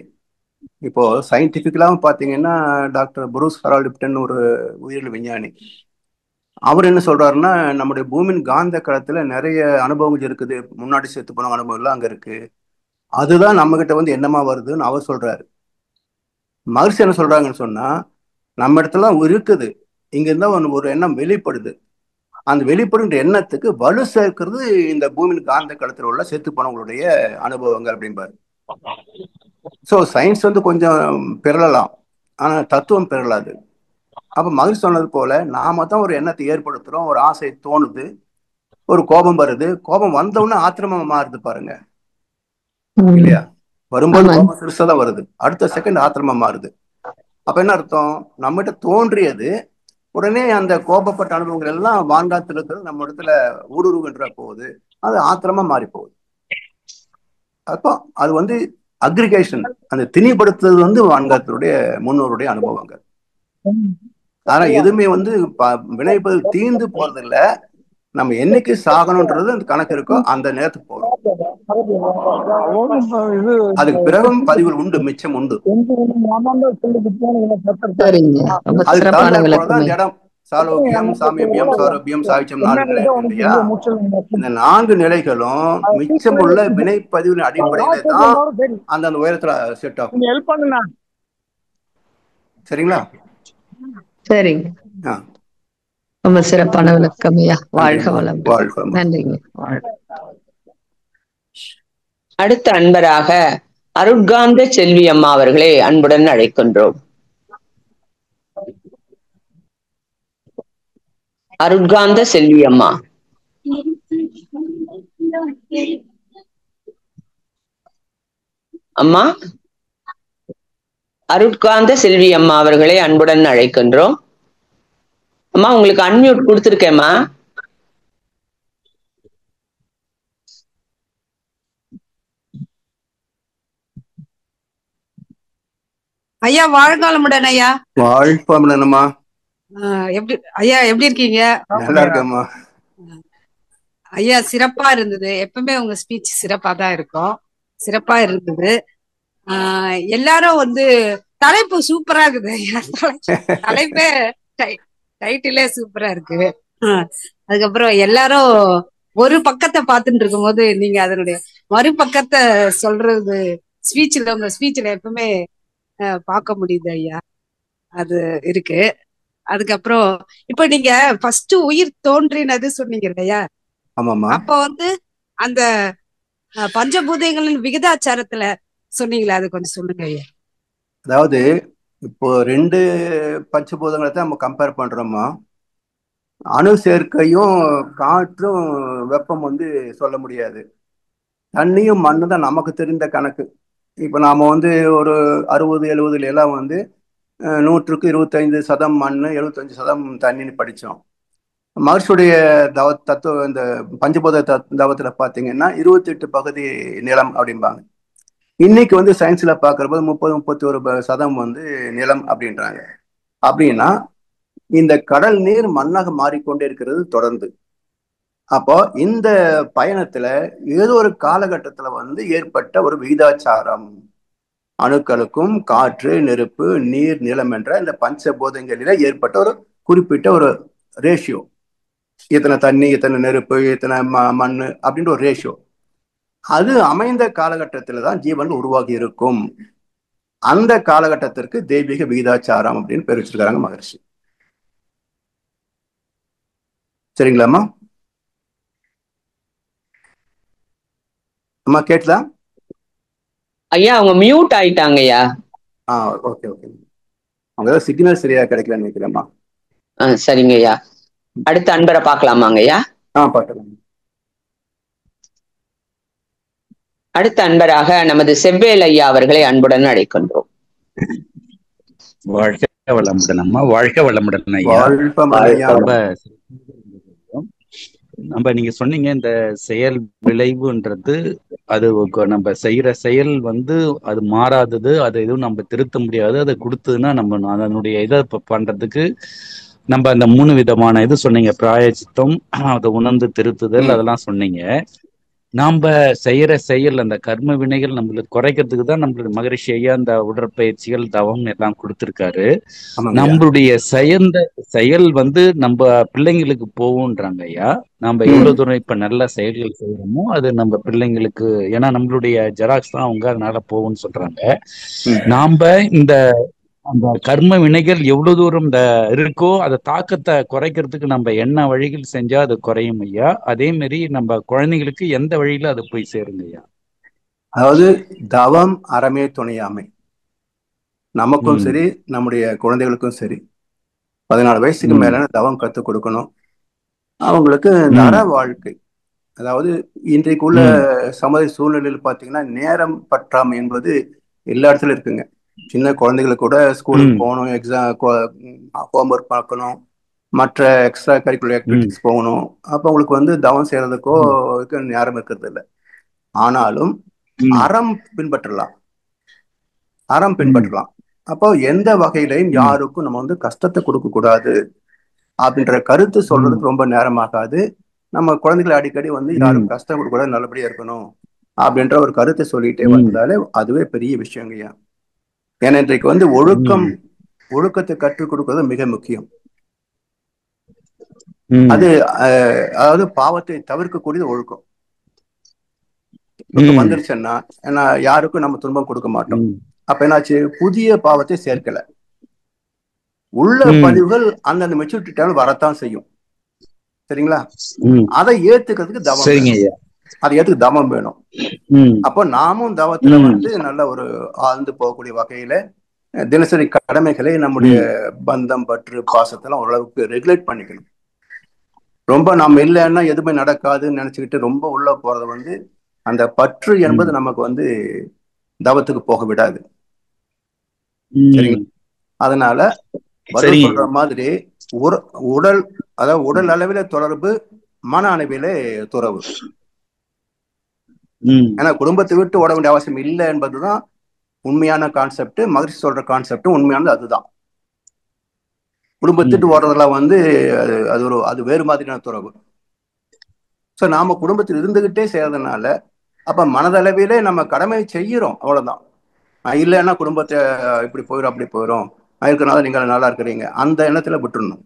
இப்போ சயின்டிபிக்கலாவும் பாத்தீங்கன்னா டாக்டர் புரூஸ் ஹெரால்ட் ஒரு உயிரியல் விஞ்ஞானி, அவர் என்ன சொல்றாருன்னா, நம்முடைய பூமியின் காந்த களத்துல நிறைய அனுபவங்கள் இருக்குது, முன்னாடி சேர்த்து போன அனுபவம் எல்லாம் அங்க இருக்கு, அதுதான் நம்ம கிட்ட வந்து என்னமா வருதுன்னு அவர் சொல்றாரு. மகர்ஷி என்ன சொல்றாங்கன்னு சொன்னா, நம்ம இடத்துல இருக்குது, இங்க இருந்தா ஒரு எண்ணம் வெளிப்படுது, அந்த வெளிப்படுகின்ற எண்ணத்துக்கு வலு சேர்க்கிறது இந்த பூமியின் காந்த களத்தில் உள்ள செத்து போனவங்களுடைய அனுபவங்கள் அப்படின்பாரு. ஸோ சயின்ஸ் வந்து கொஞ்சம் பெறலாம், ஆனா தத்துவம் பெறலாது. அப்ப மகிழ்ச்சி சொன்னது போல நாம தான் ஒரு எண்ணத்தை ஏற்படுத்துறோம், ஒரு ஆசை தோணுது, ஒரு கோபம் வருது, கோபம் வந்தவுடனே ஆத்திரமா மாறுது பாருங்க இல்லையா? வரும்போது கோபம் சிறுசா தான் வருது, அடுத்த செகண்ட் ஆத்திரமா மாறுது. அப்ப என்ன அர்த்தம்? நம்மகிட்ட தோன்றியது உடனே அந்த கோபப்பட்ட அனுபவங்கள் எல்லாம் வான்காத்துல இருக்கிறது நம்ம இடத்துல ஊடுருவுகின்ற போகுது, அது ஆத்திரமா மாறி போகுது. அப்போ அது வந்து அக்ரிகேஷன், அந்த திணிப்படுத்துறது வந்து வான்காத்தினுடைய முன்னோருடைய அனுபவங்கள். ஆனா எதுவுமே வந்து விளைப்பது தீர்ந்து போறது இல்ல, நம்ம என்னைக்கு சாகணும்ன்றது அந்த கணக்கு இருக்கோ அந்த நேரத்துக்கு போறோம். அதுக்கு பிறகும் பதிவுகள் உண்டு, மிச்சம் உண்டு. அதுக்கு தகுந்த போலதான் இடம் சாலோக்கியம், சாமியம், சாரோக்கியம், சாகிச்சம் 4 நிலை இல்லையா? இந்த 4 நிலைகளும் மிச்சமுள்ள வினைப்பதிவின் அடிப்படையில தான் அந்த உயரத்துல செட் ஆகும். சரிங்களா? சரிங்க. ரொம்ப சிறப்பான விளக்கம் ஐயா. வாழ்க நன்றிம்மா. வளமுடன். வாழ்க. நன்றிங்க. அடுத்த அன்பராக அருட்காந்த செல்வி அம்மா அவர்களை அன்புடன் அழைக்கின்றோம். அருட்காந்த செல்வி அம்மா. அம்மா, அருட்காந்த செல்வி அம்மா அவர்களை அன்புடன் அழைக்கின்றோம். அம்மா, உங்களுக்கு அன்மியூட் கொடுத்திருக்கேம்மா. ஐயா வாழ்க வளமுடன் ஐயா. வாழ்க வளமுடன்மா. எப்படி ஐயா எப்படி இருக்கீங்க? நல்லா இருக்கேம்மா. ஐயா சிறப்பா இருந்தது. எப்பவுமே உங்க ஸ்பீச் சிறப்பா தான் இருக்கும். சிறப்பா இருந்தது. எல்லாரும் தலைப்பு சூப்பரா இருக்குது ஐயா. தலைப்பே டைட்டிலே சூப்பரா இருக்கு. அதுக்கப்புறம் எல்லாரும் ஒரு பக்கத்தை பார்த்துட்டு இருக்கும் போது நீங்க அதனுடைய மறுபக்கத்தை சொல்றது உங்க ஸ்பீச்ல எப்பவுமே பார்க்க முடியுது ஐயா. அது இருக்கு. அதுக்கப்புறம் இப்ப நீங்க ஃபர்ஸ்ட் உயிர் தோன்றினது சொன்னீங்க இல்லையா? அப்ப அந்த பஞ்சபூதங்களின் விகிதாச்சாரத்துல சொன்னீங்களா? அது கொஞ்சம் சொல்லுங்க ஐயா. அதாவது இப்போ 2 பஞ்சபூதங்களை தான் நம்ம கம்பேர் பண்றோமா. அணு சேர்க்கையும் காற்றும் வெப்பம் சொல்ல முடியாது. தண்ணியும் மண்ணு தான் நமக்கு தெரிந்த கணக்கு. இப்ப நாம ஒரு 60-70 எல்லாம் 100க்கு 25% மண், 75% தண்ணின்னு படித்தோம். மகர்ஷியுடைய தத்துவ இந்த பஞ்சபூத தவத்துல பார்த்தீங்கன்னா 28 பகுதி நிலம் அப்படிம்பாங்க. இன்னைக்கு சயின்ஸ்ல பார்க்கறப்போ 30-31% நிலம் அப்படின்றாங்க. அப்படின்னா இந்த கடல் நீர் மண்ணாக மாறிக்கொண்டே இருக்கிறது தொடர்ந்து. அப்போ இந்த பயணத்துல ஏதோ ஒரு காலகட்டத்துல ஏற்பட்ட ஒரு விகிதாச்சாரம், அணுக்களுக்கும் காற்று, நெருப்பு, நீர், நிலம் என்ற இந்த பஞ்சபூதங்களில ஏற்பட்ட ஒரு குறிப்பிட்ட ஒரு ரேஷியோ, இத்தனை தண்ணி, இத்தனை நெருப்பு, இத்தனை மண் அப்படின்ற ஒரு ரேஷியோ, அது அமைந்த காலகட்டத்துல தான் ஜீவன் உருவாகி இருக்கும். அந்த காலகட்டத்திற்கு தெய்வீக விகிதாச்சாரம் அப்படின்னு பேர் வச்சிருக்காங்க மகர்ஷி. சரிங்களாம்மா? அம்மா கேட்கலா? ஐயா அவங்க மியூட் ஆயிட்டாங்க ஐயா. Okay okay. அவங்க சிக்னல் சரியா கிடைக்கலன்னு நினைக்கிறேம்மா. சரிங்க ஐயா. அடுத்த அன்பரை பார்க்கலாமாங்க ஐயா? பார்க்கலாம். அடுத்த அன்பராக நமது செவ்வேல் ஐயா அவர்களை அன்புடன் அழைக்கின்றோம். வாழ்க வளமுடன் அம்மா. வாழ்க வளமுடன் ஐயா. நம்ம நீங்க சொன்னீங்க இந்த செயல் விளைவுன்றது அது நம்ம செய்யற செயல் அது மாறாதது, அது எதுவும் நம்ம திருத்த முடியாது. அதை கொடுத்ததுன்னா நம்ம அதனுடைய இதை பண்றதுக்கு நம்ம அந்த 3 விதமான இது சொன்னீங்க. பிராயச்சித்தம், அதை உணர்ந்து திருத்துதல், அதெல்லாம் சொன்னீங்க. நாம செய்யற செயல் அந்த கர்ம வினைகள் நம்மளுக்கு குறைக்கிறதுக்கு தான் நம்மளுடைய மகரிஷி ஐயா அந்த உடற்பயிற்சிகள், தவம் எல்லாம் கொடுத்திருக்காரு. நம்மளுடைய செயல் நம்ம பிள்ளைங்களுக்கு போகும்ன்றாங்க ஐயா. நம்ம எவ்வளவு தூரம் இப்ப நல்ல செயல்கள் செய்யறோமோ அது நம்ம பிள்ளைங்களுக்கு, ஏன்னா நம்மளுடைய ஜெராக்ஸ் தான் அவங்க, அதனால போகும்னு சொல்றாங்க. நாம இந்த அந்த கர்ம வினைகள் எவ்வளவு தூரம் இருக்கோ அதை தாக்கத்தை குறைக்கிறதுக்கு நம்ம என்ன வழிகள் செஞ்சா அது குறையும் ஐயா? அதே மாதிரி நம்ம குழந்தைங்களுக்கு எந்த வழியில அது போய் சேருங்க ஐயா? அதாவது தவம் அறமே துணையாமை. நமக்கும் சரி, நம்முடைய குழந்தைகளுக்கும் சரி, 14 வயசுக்கு மேல தவம் கற்றுக் கொடுக்கணும். அவங்களுக்கு அற வாழ்க்கை, அதாவது இன்றைக்குள்ள சமுதாய சூழ்நிலையில் பார்த்தீங்கன்னா நேரம் பற்றாமை என்பது எல்லா இடத்துலயும் இருக்குங்க. சின்ன குழந்தைகளுக்கு கூட ஸ்கூலுக்கு போகணும், எக்ஸாம் ஹோம்ஒர்க் பார்க்கணும், மற்ற எக்ஸ்ட்ரா கரிக்குலர் ஆக்டிவிட்டிஸ் போகணும். அப்போ உங்களுக்கு தவம் செய்யறதுக்கோ நேரம் இருக்கிறது இல்லை. ஆனாலும் அறம் பின்பற்றலாம். அப்போ எந்த வகையிலையும் யாருக்கும் நம்ம கஷ்டத்தை கொடுக்க கூடாது அப்படின்ற கருத்து சொல்றதுக்கு ரொம்ப நேரமாகாது. நம்ம குழந்தைகளை அடிக்கடி யாரும் கஷ்டம் கொடுக்க கூடாது, நல்லபடியா இருக்கணும் அப்படின்ற ஒரு கருத்தை சொல்லிட்டே வந்தாலே அதுவே பெரிய விஷயங்கய்யா. ஏன்னா இன்றைக்கு ஒழுக்கத்தை கற்றுக் கொடுக்கிறது மிக முக்கியம். அது அதாவது பாவத்தை தவிர்க்கக்கூடியது ஒழுக்கம். வந்துருச்சுன்னா ஏன்னா யாருக்கும் நம்ம துன்பம் கொடுக்க மாட்டோம். அப்ப என்னாச்சு, புதிய பாவத்தை சேர்க்கல. உள்ள பதிவுகள் அந்தந்த மெச்சூரிட்டி டைம்ல வரத்தான் செய்யும். சரிங்களா? ம். அதை ஏத்துக்கிறதுக்கு தவம் சரிங்க வேணும். ஐயா. அதை ஏத்துக்கு தவம் வேணும். ம். அப்போ நாமும் தவத்துல ம். வந்து நல்ல ஒரு ஆழ்ந்து போகக்கூடிய வகையில தினசரி கடமைகளை நம்முடைய ம். பந்தம் பற்று பாசத்தெல்லாம் ஓரளவுக்கு ரெகுலேட் பண்ணிக்கணும். ரொம்ப நம்ம இல்லைன்னா எதுவுமே நடக்காதுன்னு நினைச்சுக்கிட்டு ரொம்ப உள்ள போறது வந்து அந்த பற்று என்பது ம். நமக்கு வந்து தவத்துக்கு போக விடாது. ம். சரிங்களா? அதனால பதில் சரிங்க சொல்ற ஐயா. மாதிரி உடல், அதாவது உடல் அளவில தொடர்பு, மன அளவிலே துறவு. ம். ஏன்னா குடும்பத்தை விட்டு ஓட வேண்டிய அவசியம் இல்லை என்பதுதான் உண்மையான கான்செப்ட். மகிழ்ச்சி சொல்ற கான்செப்ட் உண்மையானது அதுதான். குடும்பத்திட்டு ம். ஓடுறதெல்லாம் வந்து அது வேறு மாதிரியான துறவு. ஸோ நாம குடும்பத்தில் இருந்துகிட்டே செய்யறதுனால அப்ப மனதளவிலே நம்ம கடமை செய்யறோம், அவ்வளவுதான். இல்லைன்னா குடும்பத்தை இப்படி போயிடும் அப்படி போயிடும், இருக்கிறனால நீங்க நல்லா இருக்கிறீங்க, அந்த எண்ணத்துல விட்டுறணும்.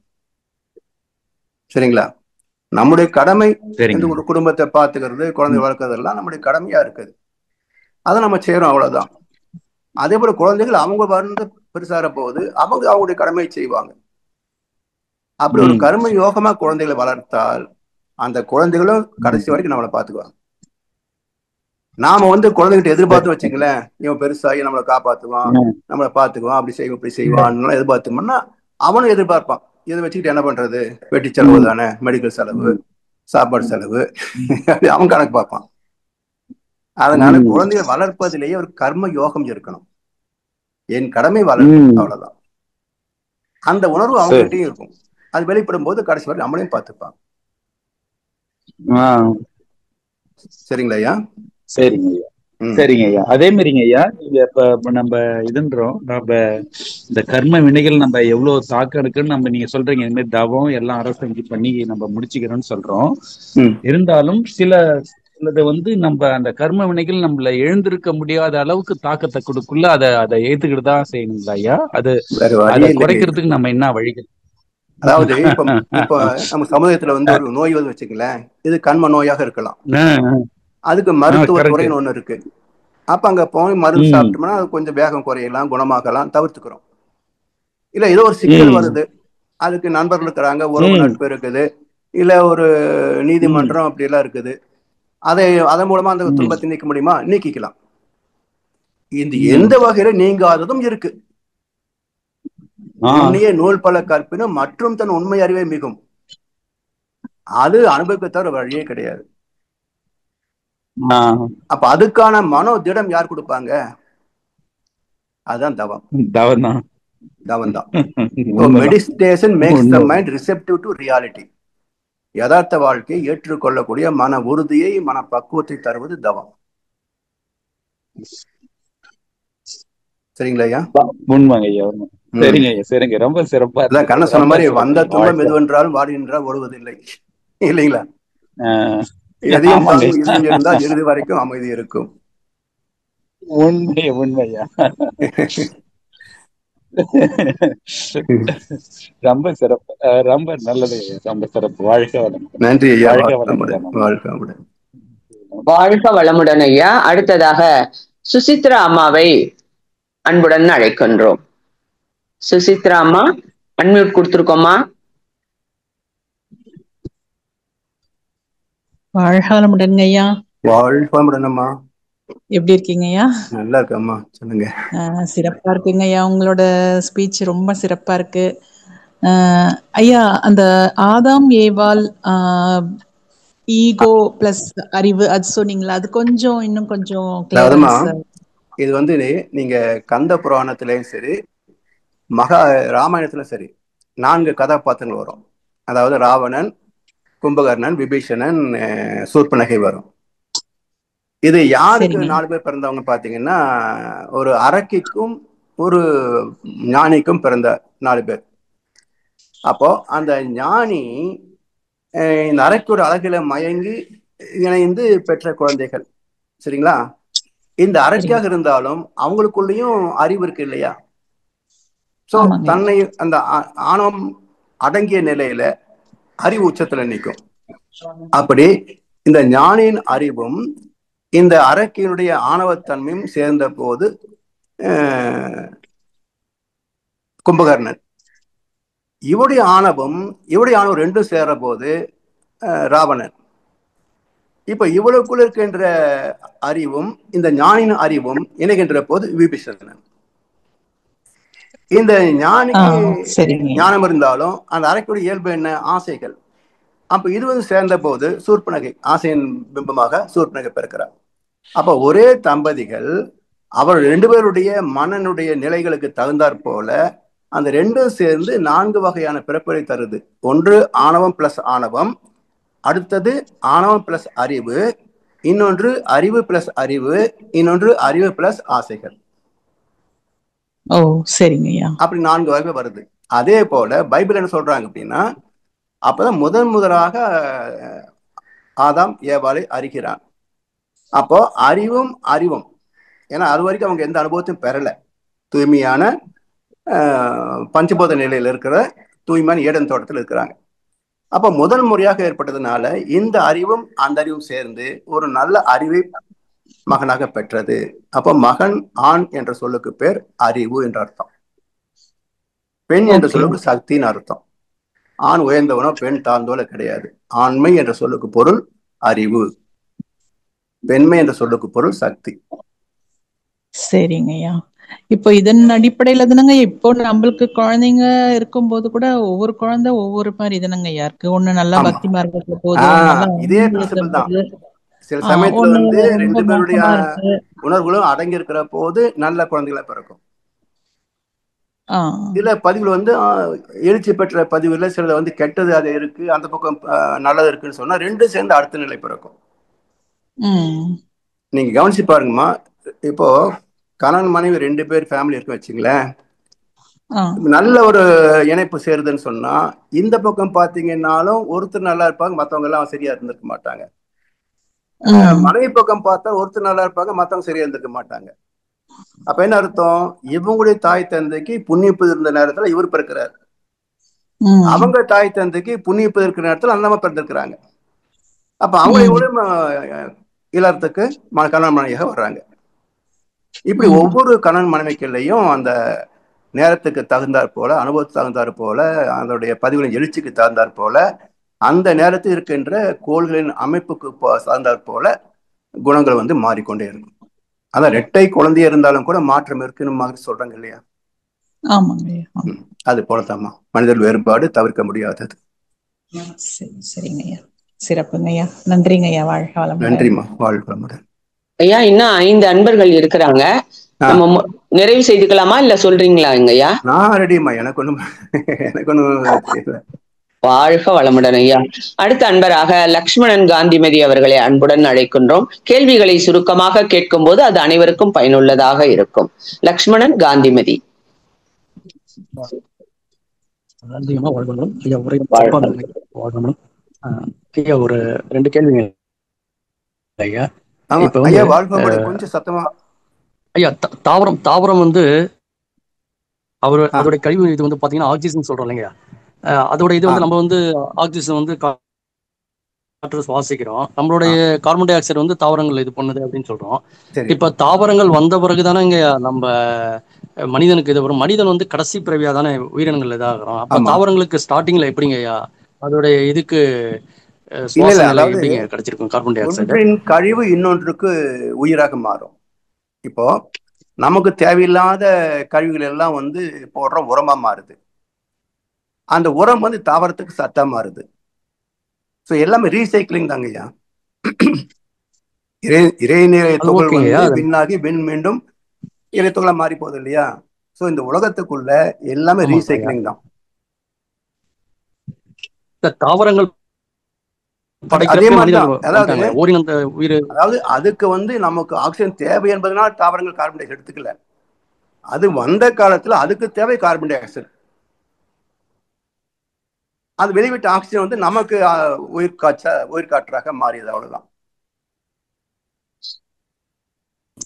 சரிங்களா? நம்முடைய கடமை சரிங்க. இந்த குடும்பத்தை பார்த்துக்கிறது, குழந்தை வளர்க்கறதெல்லாம் நம்முடைய கடமையா இருக்குது. அதை நம்ம செய்யறோம், அவ்வளவுதான். அதே போல குழந்தைகள் அவங்க வந்து பெருசாகிற போது அவங்க அவங்களுடைய கடமையை செய்வாங்க. அப்படி ஒரு ம். கர்ம யோகமா குழந்தைகளை வளர்த்தால் அந்த குழந்தைகளும் கடைசி ம். வரைக்கும் நம்மளை பார்த்துக்குவாங்க. நாம வந்து குழந்தைகிட்ட எதிர்பார்த்து வச்சுக்கலேன், இவன் பெருசாகி நம்மளை காப்பாத்துவான், ம். நம்மளை பார்த்துக்குவான், அப்படி செய்வான் இப்படி செய்வான் எதிர்பார்த்தோம்னா அவனும் எதிர்பார்ப்பான். இதை வச்சுக்கிட்டு என்ன பண்றது, வெட்டி செலவு ம். தானே, மெடிக்கல் செலவு, ம். சாப்பாடு செலவு, ம். அப்படி அவன் கணக்கு பார்ப்பான். அதனால ம். குழந்தையை வளர்ப்பதிலேயே ஒரு கர்ம யோகம் இருக்கணும். என் கடமை வளர்ப்பு, ம். அவ்வளவுதான். அந்த உணர்வு சரி. அவங்ககிட்டயும் இருக்கும். அது வெளிப்படும் போது கடைசி வரை நம்மளையும் பார்த்துப்பாங்க. ஆ. சரிங்களா ஐயா? சரிங்க ஐயா. ம். சரிங்க ஐயா. அதே மாதிரிங்க ஐயா, நீங்க இப்ப நம்ம நம்ம இந்த கர்ம வினைகள் நம்ம எவ்வளவு தாக்கம் இருக்குன்னு நீங்க சொல்றீங்க. இந்த மாதிரி தவம் எல்லாம் அரசங்கி பண்ணி நம்ம முடிச்சுக்கிறோம்னு சொல்றோம். ம். இருந்தாலும் சிலது வந்து நம்ம அந்த கர்ம வினைகள் நம்மள எழுந்திருக்க முடியாத அளவுக்கு தாக்கத்தை கொடுக்குள்ள அதை ஏத்துக்கிட்டு தான் செய்யணுங்களா ஐயா? வேற அதை வழியே இல்லைங்க. குறைக்கிறதுக்கு நம்ம என்ன வழிகள்? அதாவது இப்ப நம்ம சமுதாயத்துல வந்து ஒரு நோய் வந்து வச்சுக்கலேன், இது கண்ம நோயாக இருக்கலாம். அதுக்கு மருத்துவ கரெக்ட். துறைன்னு ஒண்ணு இருக்கு. அப்ப அங்க போய் மருந்து ம். சாப்பிட்டோம்னா அது கொஞ்சம் வேகம் குறையலாம், குணமாகலாம், தவிர்த்துக்கிறோம். இல்ல ஏதோ ஒரு சிக்கல் ம். வருது, அதுக்கு நண்பர்கள் இருக்கிறாங்க, உறவு ம். நட்பு இருக்குது, இல்ல ஒரு ம். நீதிமன்றம் அப்படி எல்லாம் இருக்குது. அதன் மூலமா அந்த ம். துன்பத்தை நீக்க முடியுமா? நீக்கிக்கலாம். இந்த ம். எந்த வகையில நீங்காததும் இருக்கு. ஆ. உண்மையே நூல் பல கற்பினும் மற்றும் தன் உண்மை அறிவே மிகும். அது அனுபவிக்க வழியே கிடையாது. ஆ. அப்ப அதுக்கான மனோ திடம் யார் கொடுப்பாங்க? அதுதான் தவம். தவம் தான். தவம் தான். உண்மைதான். மெடிடேஷன் மேக்ஸ் த உண்மை. Mind receptive to reality. யதார்த்த வாழ்க்கையை ஏற்றுக்கொள்ளக்கூடிய மன உறுதியை, மன பக்குவத்தை தருவது தவம். சரிங்களா ஐயா? உண்மைங்க ஐயா, உண்மை. சரிங்க ஐயா, சரிங்க. ரொம்ப சிறப்பா அதான் இருந்தது. கண்ணன் சொன்ன ரொம்ப மாதிரி வந்த சிறப்புங்க. துன்பம் வாழ்க்கை. எதுவென்றாலும் வாடின்றால் ஓடுவதில்லை, இல்லைங்களா? எதையும் ஆமாங்க தாங்கும் ஐயா. இதயம் இருந்தால் இறுதி வரைக்கும் அமைதி இருக்கும். உண்மையா. ரொம்ப சிறப்பு. ரொம்ப நல்லது ஐயா. ரொம்ப சிறப்பு. வாழ்க வளமுடன். நன்றி ஐயா. வாழ்க வாழ்க வளமுடன். வளமுடன். வாழ்க வளமுடன். வாழ்க வளமுடன் ஐயா. அடுத்ததாக சுசித்ரா அம்மாவை அன்புடன் அழைக்கின்றோம். சுசித்ரா அம்மா, அன்மியூட் கொடுத்துருக்கோமா? வாழ்க வளமுடன்ங்க ஐயா. வாழ்க வளமுடன் அம்மா. எப்படி இருக்கீங்க ஐயா? நல்லா இருக்கம்மா, சொல்லுங்க. சிறப்பா இருக்குங்க ஐயா, உங்களோட ஸ்பீச் ரொம்ப சிறப்பா இருக்கு. ஐயா, அந்த ஆதாம் ஏவாள் ஈகோ பிளஸ் அறிவு அது சொன்னீங்களா, அது கொஞ்சம் இன்னும் கொஞ்சம் கிளியரன்ஸ். இது வந்து நீங்க கந்த புராணத்திலையும் சரி, ராமாயணத்துல சரி, 4 கதாபாத்திரங்கள் வரும். அதாவது ராவணன், கும்பகர்ணன், விபீஷணன், சூர்பனகை வரும். இது யாருக்கு 4 பேர் பிறந்தவங்க பாத்தீங்கன்னா, ஒரு அரக்கிக்கும் ஒரு ஞானிக்கும் பிறந்த 4 பேர். அப்போ அந்த ஞானி இந்த அரக்கியோட அழகில மயங்கி இணைந்து பெற்ற குழந்தைகள். சரிங்களா? இந்த அரக்கியாக இருந்தாலும் அவங்களுக்குள்ளயும் அறிவு இருக்கு இல்லையா? சோ தன்னை அந்த ஆணவம் அடங்கிய நிலையில அறிவு உச்சத்துல நிற்கும். அப்படி இந்த ஞானியின் அறிவும் இந்த அரக்கியினுடைய ஆணவத்தன்மையும் சேர்ந்த போது கும்பகர்ணன், இவருடைய ஆணவம் ரெண்டும் சேர போது ராவணன். இப்ப இவ்வளவுக்குள்ள இருக்கின்ற அறிவும் இந்த ஞானின் அறிவும் இணைகின்ற போது விபீஷணன். இந்த ஞானிக்கு ஞானம் இருந்தாலும் அந்த அறைக்குடைய இயல்பு என்ன? ஆசைகள். அப்ப இருவரும் சேர்ந்த போது சூர்பனகை, ஆசையின் பிம்பமாக சூர்பனகை பிறக்கிறார். அப்ப ஒரே தம்பதிகள் அவர் 2 பேருடைய மனனுடைய நிலைகளுக்கு தகுந்தாற் போல அந்த 2ம் சேர்ந்து 4 வகையான பிறப்புகளை தருது. ஒன்று ஆணவம் பிளஸ் ஆணவம், அடுத்தது ஆணவம் பிளஸ் அறிவு, இன்னொன்று அறிவு பிளஸ் அறிவு, இன்னொன்று அறிவு பிளஸ் ஆசைகள். ஓ சரிங்கய்யா. அப்படி 4 வகை வருது. அதே போல பைபிள் என்ன சொல்றாங்க அப்படின்னா, அப்பதான் முதலாக ஆதாம் ஏவாளை அறிகிறான். அப்போ அறிவும் ஏன்னா அது வரைக்கும் அவங்க எந்த அனுபவத்தையும் பெறல. தூய்மையான பஞ்சபோத நிலையில இருக்கிற தூய்மையான ஏடன் தோட்டத்தில் இருக்கிறாங்க. அப்ப முதல் முறையாக ஏற்பட்டதுனால இந்த அறிவும் அந்த அறிவும் சேர்ந்து ஒரு நல்ல அறிவை மகனாக பெற்றது. அப்ப மகன் ஆண் என்ற சொல்லுக்கு பேர் அறிவு என்ற அர்த்தம். பெண் என்ற சொல்லுக்கு சக்தின்னு அர்த்தம். ஆண் உயர்ந்தவனோ பெண் தாழ்ந்தோல கிடையாது. ஆண்மை என்ற சொல்லுக்கு பொருள் அறிவு, பெண்மை என்ற சொல்லுக்கு பொருள் சக்தி. சரிங்கய்யா. இப்போ இதன் அடிப்படையில தானங்க இப்போ நம்மளுக்கு குழந்தைங்க இருக்கும்போது கூட ஒவ்வொரு குழந்தை ஒவ்வொரு மாதிரி தானங்கய்யா இருக்கு. ஒண்ணு நல்லா பக்தி மார்க்கத்துல போகுது, இதே பிரின்சிபிள் தான். சில சமயத்துல வந்து 2 பேருடைய உணர்வுகளும் அடங்கி இருக்கிற போது நல்ல குழந்தைகளா பிறக்கும். சில பதிவுகள் வந்து எழுச்சி பெற்ற பதிவுல சில வந்து கெட்டது அது இருக்கு, அந்த பக்கம் நல்லது இருக்குன்னு சொன்னா 2 சேர்ந்து அடுத்த நிலை பிறக்கும். நீங்க கவனிச்சு பாருங்கம்மா. இப்போ கணவன் மனைவி 2 பேர் ஃபேமிலி இருக்கு வச்சுங்களேன், நல்ல ஒரு இணைப்பு சேருதுன்னு சொன்னா இந்த பக்கம் பாத்தீங்கன்னாலும் ஒருத்தர் நல்லா இருப்பாங்க, மத்தவங்க எல்லாம் சரியா இருந்திருக்க மாட்டாங்க. மனைவி பக்கம் பார்த்தா ஒருத்தர் நல்லா இருப்பாங்க, மத்தவங்க சரியா இருந்திருக்க மாட்டாங்க. அப்ப என்ன அர்த்தம்? இவங்களுடைய தாய் தந்தைக்கு புண்ணியப்பு இருந்த நேரத்துல இவர் பிறக்கிறார், அவங்க தாய் தந்தைக்கு புண்ணியப்பு இருக்கிற நேரத்துல அந்த அம்மா பிறந்திருக்கிறாங்க. அப்ப அவங்களோட இல்லறத்துக்கு கணவன் மனைவியாக வர்றாங்க. இப்படி ஒவ்வொரு கணவன் மனைவிக்குள்ளையும் அந்த நேரத்துக்கு தகுந்தாற் போல, அனுபவத்துக்கு தகுந்தாற் போல, அதனுடைய பதிவுகளின் எழுச்சிக்கு தகுந்தாற் போல, அந்த நேரத்தில் இருக்கின்ற கோள்களின் அமைப்புக்கு சார்ந்தாற் போல குணங்கள் வந்து மாறிக்கொண்டே இருக்கும். அதான் 2 குழந்தைய இருந்தாலும் கூட மாற்றம் இருக்குன்னு மாதிரி சொல்றாங்க இல்லையா? அது போலதாம்மா மனிதர் வேறுபாடு தவிர்க்க முடியாதது. சரிங்கய்யா, சிறப்புங்கய்யா, நன்றிங்கய்யா, வாழ்க வளமுடன். நன்றிம்மா, வாழ்க வளமுடன். ஐயா, இன்னும் 5 அன்பர்கள் இருக்கிறாங்க, நம்ம நிறைவு செய்துக்கலாமா இல்ல சொல்றீங்களா? ஐயா நான் ரெடிமா, எனக்கு ஒண்ணும் தெரியல. வாழ்க வளமுடன் ஐயா. அடுத்த அன்பராக லக்ஷ்மணன் காந்திமதி அவர்களை அன்புடன் அழைக்கின்றோம். கேள்விகளை சுருக்கமாக கேட்கும் போது அது அனைவருக்கும் பயனுள்ளதாக இருக்கும். லக்ஷ்மணன் காந்திமதி. ஐயா ஒரு 2 கேள்விங்க ஐயா. கொஞ்சம் சத்தமா ஐயா, தாவரம் வந்து அதோட கழிவு இது வந்து பாத்தீங்கன்னா ஆக்சிஜன் சொல்றோம் இல்லைங்க. அதோட இது வந்து நம்ம வந்து ஆக்சிஜன் வந்து காற்று சுவாசிக்கிறோம், நம்மளுடைய கார்பன் டை ஆக்சைடு வந்து தாவரங்கள் இது பண்ணுது அப்படின்னு சொல்றோம். இப்ப தாவரங்கள் வந்த பிறகுதானே இங்க நம்ம மனிதனுக்கு இது வரும். மனிதன் வந்து கடைசி பிறவியா தானே உயிரினங்கள் இதாகிறோம். அப்ப தாவரங்களுக்கு ஸ்டார்டிங்ல எப்படிங்க ஐயா அதோட இதுக்கு கிடைச்சிருக்கும் கார்பன் டை ஆக்சைடு? கழிவு இன்னொன்றுக்கு உயிராக மாறும். இப்போ நமக்கு தேவையில்லாத கழிவுகள் எல்லாம் வந்து போடுற உரமா மாறுது. அந்த உரம் வந்து தாவரத்துக்கு சத்தா மாறுது. ஸோ எல்லாமே ரீசைக்கிளிங் தாங்க ஐயா. இறைநிலை துகள் வந்து பின்னாகி மீண்டும் இறைத்துகளா மாறி போகுது இல்லையா? ஸோ இந்த உலகத்துக்குள்ள எல்லாமே ரீசைக்கிளிங் தான். தாவரங்கள் அதே மாதிரிதான். அதாவது அதுக்கு வந்து நமக்கு ஆக்சிஜன் தேவை என்பதனால் தாவரங்கள் கார்பன் டை ஆக்சைடு எடுத்துக்கல. அது வந்த காலத்துல அதுக்கு தேவை கார்பன் டை ஆக்சைடு. அது வெளிவிட்ட ஆக்சிஜன் வந்து நமக்கு உயிர்காற்றாக மாறியது, அவ்வளவுதான்.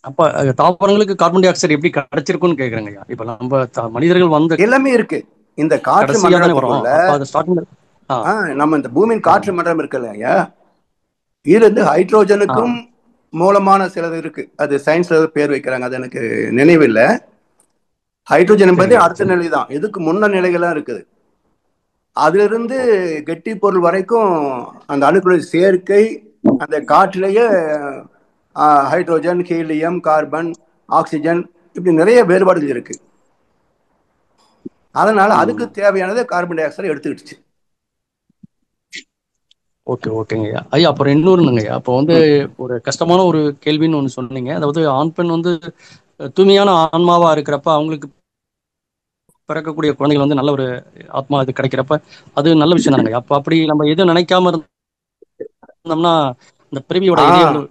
அப்ப தாவரங்களுக்கு கார்பன் டை ஆக்சைடு எப்படி கிடைச்சிருக்கும்னு கேக்குறேங்க. இப்ப நம்ம மனிதர்கள் வந்து எல்லாமே இருக்கு. இந்த காற்று மண்டலத்துக்குள்ள நம்ம இந்த பூமியின் காற்று மண்டலம் இருக்குல்ல ஐயா, இதுல இருந்து ஹைட்ரோஜனுக்கும் மூலமான சிலது இருக்கு. அது சயின்ஸ்ல பேர் வைக்கிறாங்க, அது எனக்கு நினைவில்லை. ஹைட்ரோஜன் என்பது அடுத்த நிலை தான். இதுக்கு முன்ன நிலைகள்லாம் இருக்குது. அதிலிருந்து கெட்டி பொருள் வரைக்கும் அந்த அணுக்களுடைய சேர்க்கை, அந்த காற்றிலேயே ஹைட்ரோஜன், ஹீலியம், கார்பன், ஆக்சிஜன், இப்படி நிறைய வேறுபாடுகள் இருக்கு. அதனால அதுக்கு தேவையானதை கார்பன் டை ஆக்சைடு எடுத்துக்கிடுச்சு. ஓகே ஓகேங்க ஐயா. ஐயா அப்புறம் இன்னொருங்க ஐயா, அப்போ வந்து ஒரு கஷ்டமான ஒரு கேள்வின்னு ஒன்று சொன்னீங்க. அதாவது ஆண் பெண் வந்து தூய்மையான ஆன்மாவா இருக்கிறப்ப அவங்களுக்கு பிறக்கக்கூடிய குழந்தைகள் வந்து நல்ல ஒரு ஆத்மா இது கிடைக்கிறப்ப அது நல்ல விஷயம் தானுங்க. அப்போ அப்படி நம்ம எதுவும் நினைக்காம இருந்தோம்னா இந்த பிறவியோட இதே வந்து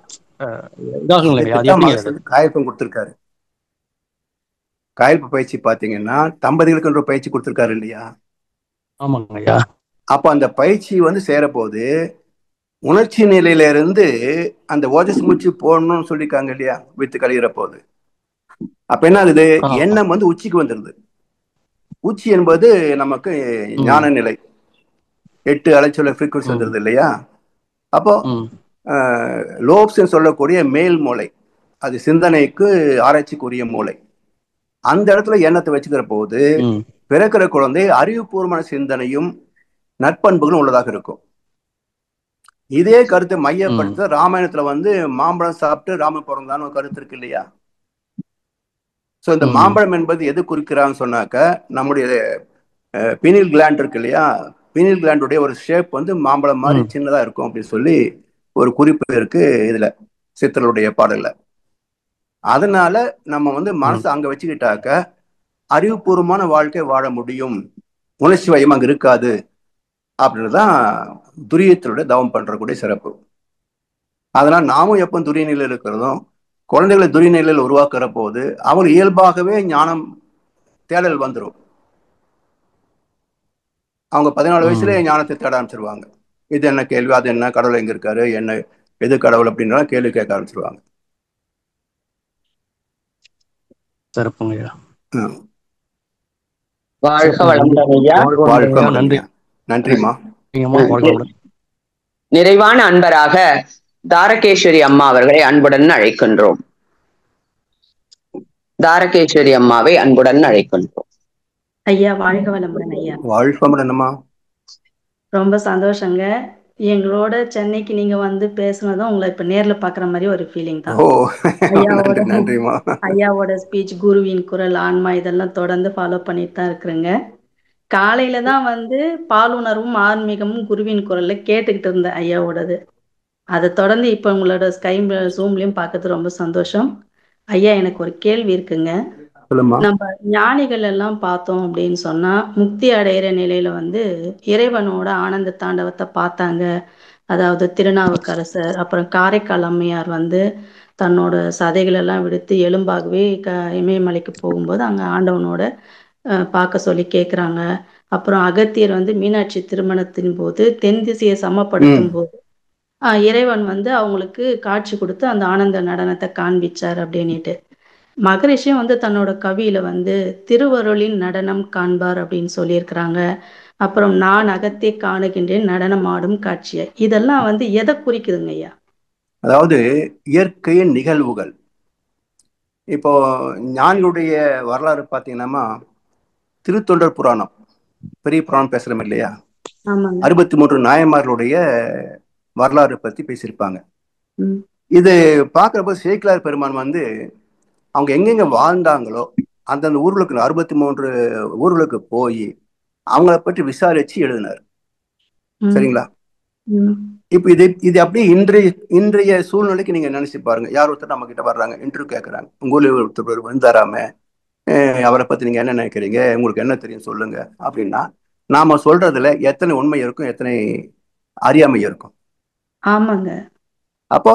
இதாகும் இல்லையா? அது எப்படி காயப்பம் கொடுத்திருக்காரு. காயல்பு பயிற்சி பாத்தீங்கன்னா தம்பதிகளுக்கு ஒரு பயிற்சி கொடுத்திருக்காரு இல்லையா? ஆமாங்க ஐயா. அப்ப அந்த பயிற்சி வந்து சேரப்போது உணர்ச்சி நிலையில இருந்து அந்த ஓஜஸ் மூச்சு போடணும்னு சொல்லியிருக்காங்க இல்லையா? வித்து கழிகிற போது அப்ப என்ன ஆகுது, எண்ணம் வந்து உச்சிக்கு வந்துருது. உச்சி என்பது நமக்கு ஞான நிலை, 8 அலைச்சொல்ல ஃப்ரீக்வன்சி வந்துருது இல்லையா? அப்போ லோப்ஸ் சொல்லக்கூடிய மேல் மூளை, அது சிந்தனைக்கு ஆராய்ச்சிக்குரிய மூளை. அந்த இடத்துல எண்ணத்தை வச்சுக்கிற போது பிறக்கிற குழந்தை அறிவுபூர்வமான சிந்தனையும் நற்பண்புகளும் உள்ளதாக இருக்கும். இதே கருத்தை மையப்படுத்த ராமாயணத்துல வந்து மாம்பழம் சாப்பிட்டு ராம பிறந்தான்னு ஒரு கருத்து இருக்கு இல்லையா? சோ இந்த மாம்பழம் என்பது எது குறிக்கிறான்னு சொன்னாக்க, நம்முடைய பினில் கிளாண்ட் இருக்கு இல்லையா? பினில் கிளாண்டுடைய ஒரு ஷேப் வந்து மாம்பழம் மாதிரி சின்னதா இருக்கும் அப்படின்னு சொல்லி ஒரு குறிப்பு இருக்கு இதுல, சித்தர்களுடைய பாடல்ல. அதனால நம்ம வந்து மனசை அங்க வச்சுக்கிட்டாக்க அறிவுபூர்வமான வாழ்க்கை வாழ முடியும், உணர்ச்சி வயம் அங்க இருக்காது அப்படின்னுதான் துரியத்தினுடைய தவம் பண்றக்கூடிய சிறப்பு. அதனால நாமும் எப்போ துரிய நிலையில் இருக்கிறதும் குழந்தைகளை துரிய நிலையில் உருவாக்குற போது அவங்க இயல்பாகவே ஞானம் தேடல் வந்துடும். அவங்க 14 வயசுல ஞானத்தை தேட ஆரம்பிச்சிருவாங்க. இது என்ன கேள்வி, அது என்ன, கடவுள் எங்க இருக்காரு, என்ன எது கடவுள் அப்படின்ற கேள்வி கேட்க ஆரம்பிச்சிருவாங்க. சிறப்புங்கய்யா. வாழ்க வளமுடன் ஐயா. வாழ்க வளமுடன். நன்றிம்மா. நிறைவான அன்பராக தாரகேஸ்வரி அம்மா அவர்களை அன்புடன் அழைக்கின்றோம். தாரகேஸ்வரி அம்மாவை அன்புடன் அழைக்கின்றோம். ஐயா வாழ்க வளமுடன் ஐயா. வாழ்க வளமுடன்மா. ரொம்ப சந்தோஷங்க. எங்களோட சென்னைக்கு நீங்க வந்து பேசுனதும் உங்களை இப்ப நேர்ல பாக்குற மாதிரி ஒரு ஃபீலிங் தான். ஐயாவோட ஸ்பீச், குருவின் குரல், ஆன்மா, இதெல்லாம் தொடர்ந்து ஃபாலோ பண்ணிட்டு தான் இருக்கிறேங்க. காலையில தான் வந்து பாலுணர்வும் ஆன்மீகமும் குருவின் குரல்ல கேட்டுக்கிட்டு இருந்தேன் ஐயாவோடது. அதை தொடர்ந்து இப்ப உங்களோட ஸ்கை ஜூம்லயும் பார்க்கறது ரொம்ப சந்தோஷம். ஐயா எனக்கு ஒரு கேள்வி இருக்குங்க. நம்ம ஞானிகள் எல்லாம் பார்த்தோம் அப்படின்னு சொன்னா முக்தி அடைகிற நிலையில வந்து இறைவனோட ஆனந்த தாண்டவத்தை பார்த்தாங்க. அதாவது திருநாவுக்கரசர், அப்புறம் காரைக்கால் அம்மையார் வந்து தன்னோட சதைகள் எல்லாம் விடுத்து எலும்பாகவே இமயமலைக்கு போகும்போது அங்க ஆண்டவனோட பார்க்க சொல்லி கேட்குறாங்க. அப்புறம் அகத்தியர் வந்து மீனாட்சி திருமணத்தின் போது தென் திசையை சமப்படுத்தும் போது இறைவன் வந்து அவங்களுக்கு காட்சி கொடுத்து அந்த ஆனந்த நடனத்தை காண்பிச்சார் அப்படின்னுட்டு. மகரிஷியும் வந்து தன்னோட கவியில வந்து திருவருளின் நடனம் காண்பார் அப்படின்னு சொல்லியிருக்கிறாங்க. அப்புறம் நான் அகத்தே காணுகின்றேன் நடனம் ஆடும் காட்சியை, இதெல்லாம் வந்து எதை குறிக்குதுங்க ஐயா? அதாவது இயற்கையின் நிகழ்வுகள். இப்போ ஞானிகளுடைய வரலாறு பார்த்தீங்கன்னா திருத்தொண்டர் புராணம், பெரிய புராணம் பேசுறோம் இல்லையா? 63 நாயன்மார்களுடைய வரலாறு பத்தி பேசியிருப்பாங்க. இது பார்க்கறப்ப சேக்கிலார் பெருமான் வந்து அவங்க எங்கெங்க வாழ்ந்தாங்களோ அந்தந்த ஊர்களுக்கு 63 ஊர்களுக்கு போய் அவங்கள பற்றி விசாரிச்சு எழுதினார். சரிங்களா? இப்ப இது அப்படியே இன்றைய சூழ்நிலைக்கு நீங்க நினைச்சு பாருங்க. யார் ஒருத்தர் நம்ம கிட்ட வர்றாங்க, இன்டர்வியூ கேட்கறாங்க, உங்க ஊர்ல ஒருத்தர் வந்தாராம, அவரை பத்தி நீங்க என்ன நினைக்கிறீங்க, உங்களுக்கு என்ன தெரியும் சொல்லுங்க அப்படின்னா நாம சொல்றதுல எத்தனை உண்மை இருக்கும், எத்தனை அறியாமை இருக்கும்? ஆமாங்க. அப்போ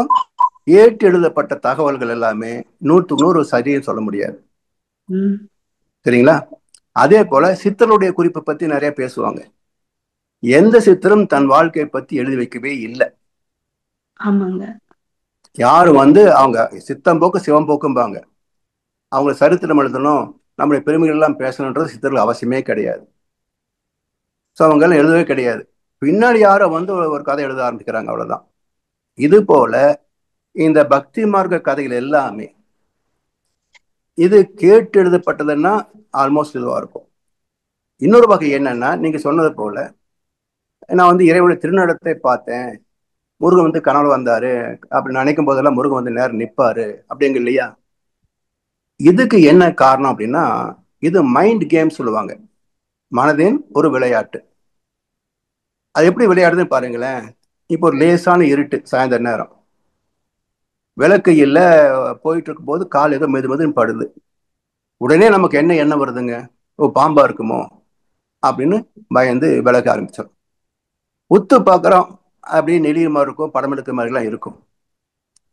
ஏற்று எழுதப்பட்ட தகவல்கள் எல்லாமே 100க்கு 100 சரின்னு சொல்ல முடியாது. சரிங்களா? அதே போல சித்தருடைய குறிப்பை பத்தி நிறைய பேசுவாங்க. எந்த சித்தரும் தன் வாழ்க்கையை பத்தி எழுதி வைக்கவே இல்லை. ஆமாங்க. யாரும் வந்து அவங்க சித்தம் போக்கு சிவம் போக்கும்பாங்க. அவங்க சரித்திரம் எழுதணும், நம்முடைய பெருமைகள் எல்லாம் பேசணுன்றது சித்தர்கள் அவசியமே கிடையாது. ஸோ அவங்க எல்லாம் எழுதவே கிடையாது. பின்னாடி யாரோ வந்து ஒரு கதை எழுத ஆரம்பிக்கிறாங்க, அவ்வளவுதான். இது போல இந்த பக்தி மார்க்க கதைகள் எல்லாமே இது கேட்டு எழுதப்பட்டதுன்னா ஆல்மோஸ்ட் இதுவா இருக்கும். இன்னொரு வகை என்னன்னா, நீங்க சொன்னது போல நான் வந்து இறைவனுடைய திருநடத்தை பார்த்தேன், முருகன் வந்து கனவுல வந்தாரு அப்படி நினைக்கும் போதெல்லாம் முருகன் வந்து நேரம் நிற்பாரு அப்படிங்க இல்லையா? இதுக்கு என்ன காரணம் அப்படின்னா, இது மைண்ட் கேம் சொல்லுவாங்க, மனதின் ஒரு விளையாட்டு. அது எப்படி விளையாடுதுன்னு பாருங்களேன். இப்போ ஒரு லேசான இருட்டு, சாயந்தர நேரம், விளக்கு இல்லை, போயிட்டு இருக்கும் போது கால் ஏதோ மெதுன்னு படுது. உடனே நமக்கு என்ன எண்ணம் வருதுங்க? ஓ, பாம்பா இருக்குமோ அப்படின்னு பயந்து விளக்க ஆரம்பிச்சோம். உத்து பார்க்குறோம், அப்படியே நெளிய மாதிரி இருக்கும், படம் எடுக்கிற மாதிரிலாம் இருக்கும்.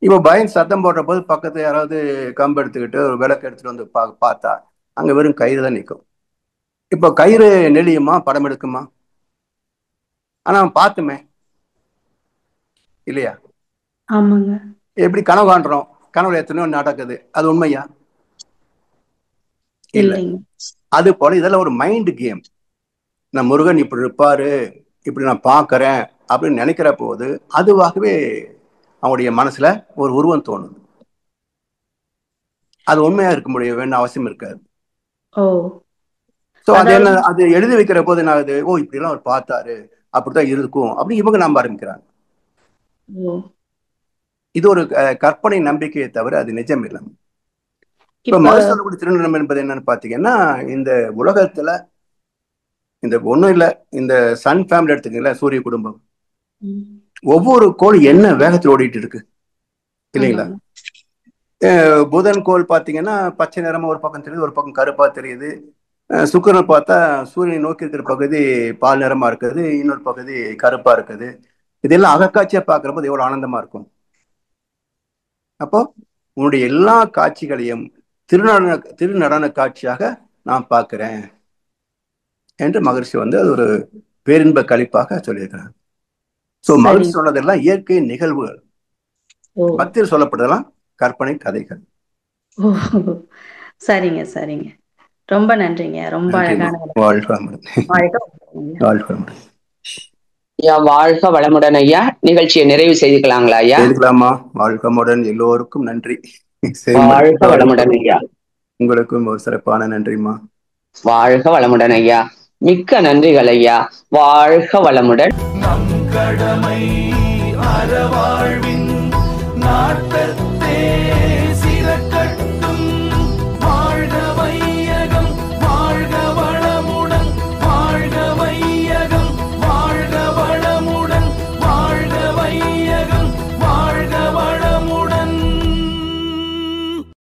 இப்போ பயந்து சத்தம் போடுற போது பக்கத்துல யாராவது கம்பு எடுத்துக்கிட்டு ஒரு விளக்கு எடுத்துட்டு வந்து பார்த்தா அங்க வெறும் கயிறு தான் நிற்கும். இப்போ கயிறு நெளியுமா, படம் எடுக்குமா? ஆனா பார்த்துமே இல்லையா? ஆமாங்க. எப்படி கனவு காண்றோம், கனவுல எத்தனையோ நடக்குது, அது உண்மையா? இல்லை. அது போல இதெல்லாம் ஒரு மைண்ட் கேம். நான் முருகன் இப்படி இருப்பாரு, இப்படி நான் பார்க்கறேன் அப்படின்னு நினைக்கிற போது அதுவாகவே அவங்களுடைய மனசுல ஒரு உருவம் தோணுது. அது உண்மையா இருக்க முடியும் வேணும் அவசியம் இருக்காது. ஸோ அது என்ன, அது எழுதி வைக்கிற போது என்ன ஆகுது? ஓ, இப்படி எல்லாம் அவர் பார்த்தாரு, அப்படித்தான் இருக்கும் அப்படி இவங்க நம்ப ஆரம்பிக்கிறாங்க. இது ஒரு கற்பனை நம்பிக்கையை தவிர அது நிஜம் இல்லை. இப்ப மனுஷனுடைய திருநடம் என்பது என்னன்னு பாத்தீங்கன்னா, இந்த உலகத்துல இந்த ஒண்ணும் இல்லை, இந்த சன் ஃபேமிலி எடுத்துக்கீங்களா, சூரிய குடும்பம், ஒவ்வொரு கோள் என்ன வேகத்தில் ஓடிட்டு இருக்கு இல்லைங்களா? புதன் கோள் பாத்தீங்கன்னா பச்சை நிறமா ஒரு பக்கம் தெரியுது, ஒரு பக்கம் கருப்பா தெரியுது. சுக்கிரன் பார்த்தா சூரியனை நோக்கி இருக்கிற பகுதி பால் நிறமா இருக்குது, இன்னொரு பகுதி கருப்பா இருக்குது. இதெல்லாம் அகக்காட்சியா பார்க்கறப்போ எவ்வளவு ஆனந்தமா இருக்கும். அப்போ உன்னுடைய எல்லா காட்சிகளையும் திருநடன காட்சியாக நான் பார்க்கிறேன் என்று மகரிஷி வந்து அது ஒரு பேரின்ப கழிப்பாக சொல்லியிருக்கிறார். சோ மகரிஷி சொன்னதெல்லாம் இயற்கை நிகழ்வுகள், பக்தியில் சொல்லப்பட்டதெல்லாம் கற்பனை கதைகள். சரிங்க சரிங்க, ரொம்ப நன்றிங்க, ரொம்ப அழகான. வாழ்க வளமுடன். வாழ்க வளமுடன் ஐயா. நிகழ்ச்சியை நிறைவு செய்துக்கலாங்களா ஐயா? செய்துக்கலாமா? வாழ்க வளமுடன். எல்லோருக்கும் நன்றி. வாழ்க வளமுடன் ஐயா. உங்களுக்கும் ஒரு சிறப்பான நன்றிமா. வாழ்க வளமுடன் ஐயா. மிக்க நன்றிகள் ஐயா. வாழ்க வளமுடன். நம் கடமை அறவாழ்வின் நாட்டத்தை